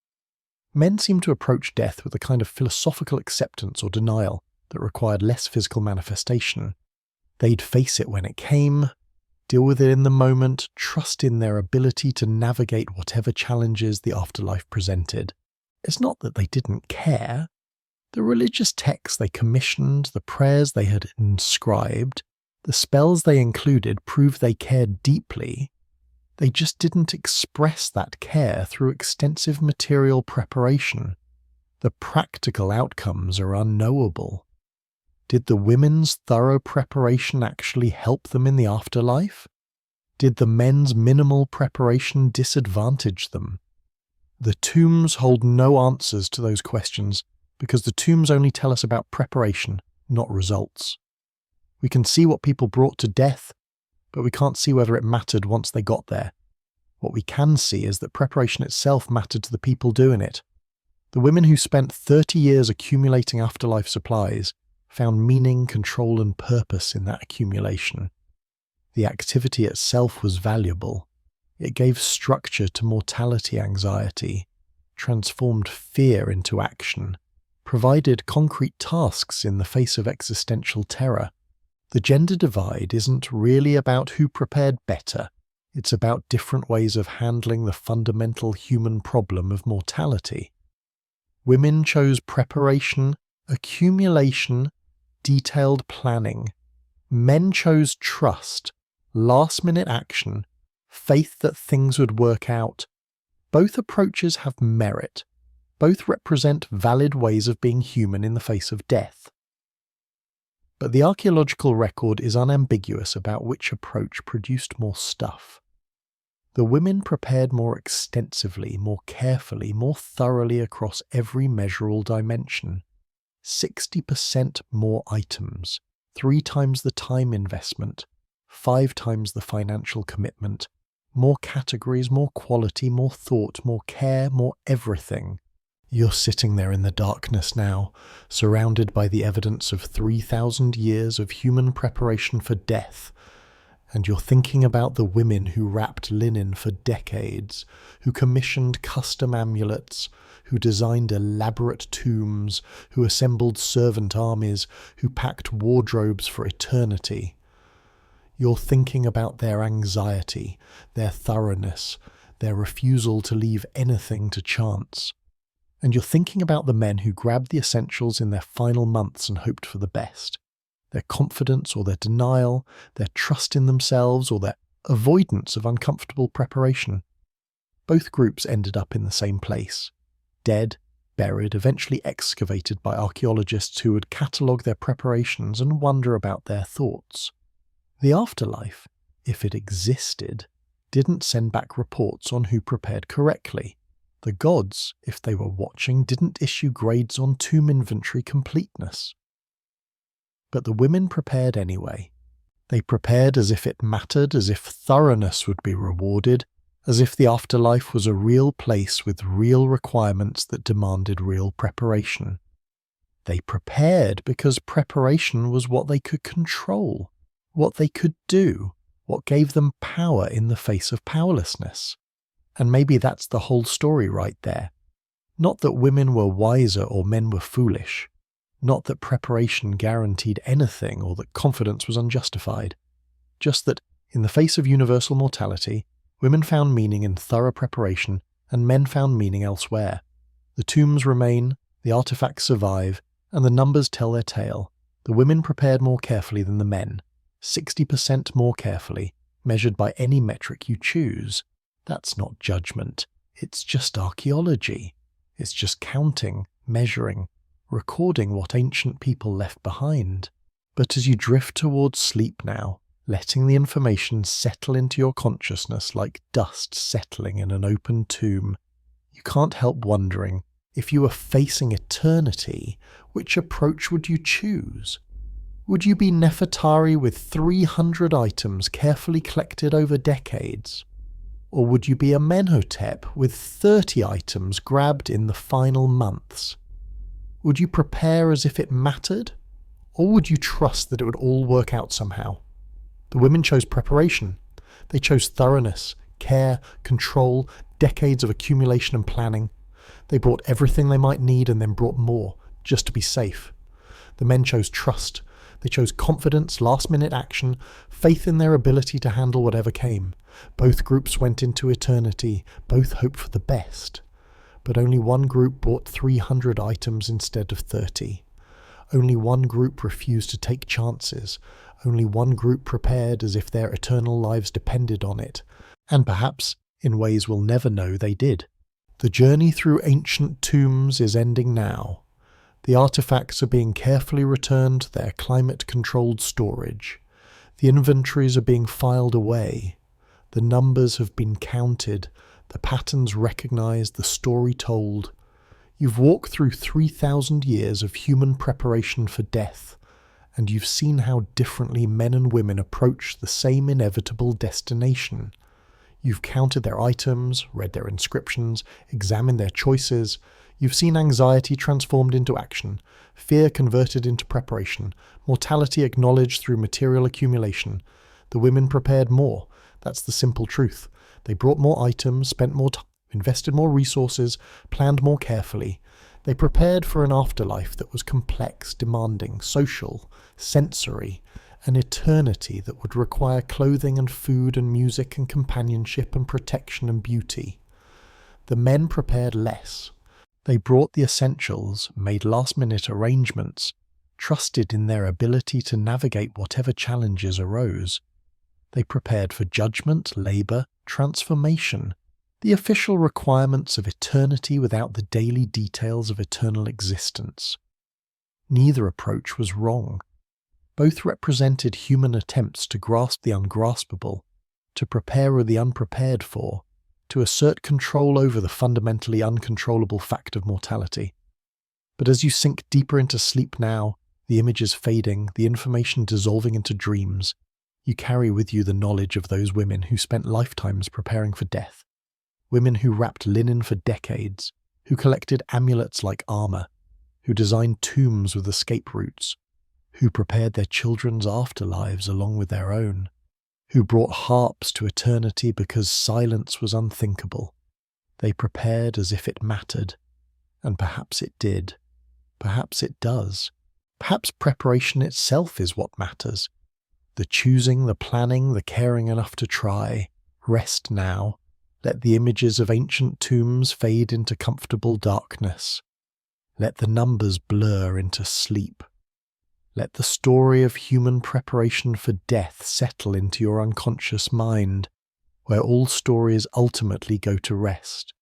Men seemed to approach death with a kind of philosophical acceptance or denial that required less physical manifestation. They'd face it when it came, deal with it in the moment, trust in their ability to navigate whatever challenges the afterlife presented. It's not that they didn't care. The religious texts they commissioned, the prayers they had inscribed, the spells they included proved they cared deeply. They just didn't express that care through extensive material preparation. The practical outcomes are unknowable. Did the women's thorough preparation actually help them in the afterlife? Did the men's minimal preparation disadvantage them? The tombs hold no answers to those questions because the tombs only tell us about preparation, not results. We can see what people brought to death, but we can't see whether it mattered once they got there. What we can see is that preparation itself mattered to the people doing it. The women who spent 30 years accumulating afterlife supplies found meaning, control, and purpose in that accumulation. The activity itself was valuable. It gave structure to mortality anxiety, transformed fear into action, provided concrete tasks in the face of existential terror. The gender divide isn't really about who prepared better. It's about different ways of handling the fundamental human problem of mortality. Women chose preparation, accumulation, detailed planning. Men chose trust, last-minute action, faith that things would work out. Both approaches have merit. Both represent valid ways of being human in the face of death. But the archaeological record is unambiguous about which approach produced more stuff. The women prepared more extensively, more carefully, more thoroughly across every measurable dimension. 60% more items, 3 times the time investment, 5 times the financial commitment, more categories, more quality, more thought, more care, more everything. You're sitting there in the darkness now, surrounded by the evidence of 3,000 years of human preparation for death, And you're thinking about the women who wrapped linen for decades, who commissioned custom amulets, who designed elaborate tombs, who assembled servant armies, who packed wardrobes for eternity. You're thinking about their anxiety, their thoroughness, their refusal to leave anything to chance. And you're thinking about the men who grabbed the essentials in their final months and hoped for the best. Their confidence or their denial, their trust in themselves or their avoidance of uncomfortable preparation. Both groups ended up in the same place. Dead, buried, eventually excavated by archaeologists who would catalogue their preparations and wonder about their thoughts. The afterlife, if it existed, didn't send back reports on who prepared correctly. The gods, if they were watching, didn't issue grades on tomb inventory completeness. But the women prepared anyway. They prepared as if it mattered, as if thoroughness would be rewarded, as if the afterlife was a real place with real requirements that demanded real preparation. They prepared because preparation was what they could control, what they could do, what gave them power in the face of powerlessness. And maybe that's the whole story right there. Not that women were wiser or men were foolish. Not that preparation guaranteed anything or that confidence was unjustified. Just that, in the face of universal mortality, women found meaning in thorough preparation and men found meaning elsewhere. The tombs remain, the artifacts survive, and the numbers tell their tale. The women prepared more carefully than the men, 60% more carefully, measured by any metric you choose. That's not judgment. It's just archaeology. It's just counting, measuring, recording what ancient people left behind. But as you drift towards sleep now, letting the information settle into your consciousness like dust settling in an open tomb, you can't help wondering, if you were facing eternity, which approach would you choose? Would you be Nefertari with 300 items carefully collected over decades? Or would you be Amenhotep with 30 items grabbed in the final months? Would you prepare as if it mattered? Or would you trust that it would all work out somehow? The women chose preparation. They chose thoroughness, care, control, decades of accumulation and planning. They brought everything they might need and then brought more, just to be safe. The men chose trust. They chose confidence, last-minute action, faith in their ability to handle whatever came. Both groups went into eternity, both hoped for the best. But only one group bought 300 items instead of 30. Only one group refused to take chances. Only one group prepared as if their eternal lives depended on it. And perhaps, in ways we'll never know, they did. The journey through ancient tombs is ending now. The artifacts are being carefully returned to their climate-controlled storage. The inventories are being filed away. The numbers have been counted, the patterns recognized, the story told. You've walked through 3,000 years of human preparation for death, and you've seen how differently men and women approach the same inevitable destination. You've counted their items, read their inscriptions, examined their choices. You've seen anxiety transformed into action, fear converted into preparation, mortality acknowledged through material accumulation. The women prepared more. That's the simple truth. They brought more items, spent more time, invested more resources, planned more carefully. They prepared for an afterlife that was complex, demanding, social, sensory, an eternity that would require clothing and food and music and companionship and protection and beauty. The men prepared less. They brought the essentials, made last-minute arrangements, trusted in their ability to navigate whatever challenges arose. They prepared for judgment, labour, transformation, the official requirements of eternity without the daily details of eternal existence. Neither approach was wrong. Both represented human attempts to grasp the ungraspable, to prepare the unprepared for, to assert control over the fundamentally uncontrollable fact of mortality. But as you sink deeper into sleep now, the images fading, the information dissolving into dreams, you carry with you the knowledge of those women who spent lifetimes preparing for death. Women who wrapped linen for decades, who collected amulets like armor, who designed tombs with escape routes, who prepared their children's afterlives along with their own, who brought harps to eternity because silence was unthinkable. They prepared as if it mattered, and perhaps it did. Perhaps it does. Perhaps preparation itself is what matters. The choosing, the planning, the caring enough to try. Rest now. Let the images of ancient tombs fade into comfortable darkness. Let the numbers blur into sleep. Let the story of human preparation for death settle into your unconscious mind, where all stories ultimately go to rest.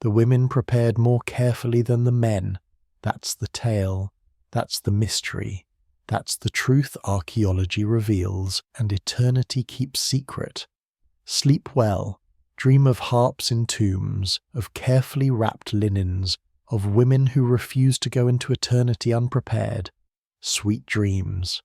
The women prepared more carefully than the men. That's the tale. That's the mystery. That's the truth archaeology reveals and eternity keeps secret. Sleep well. Dream of harps in tombs, of carefully wrapped linens, of women who refuse to go into eternity unprepared. Sweet dreams.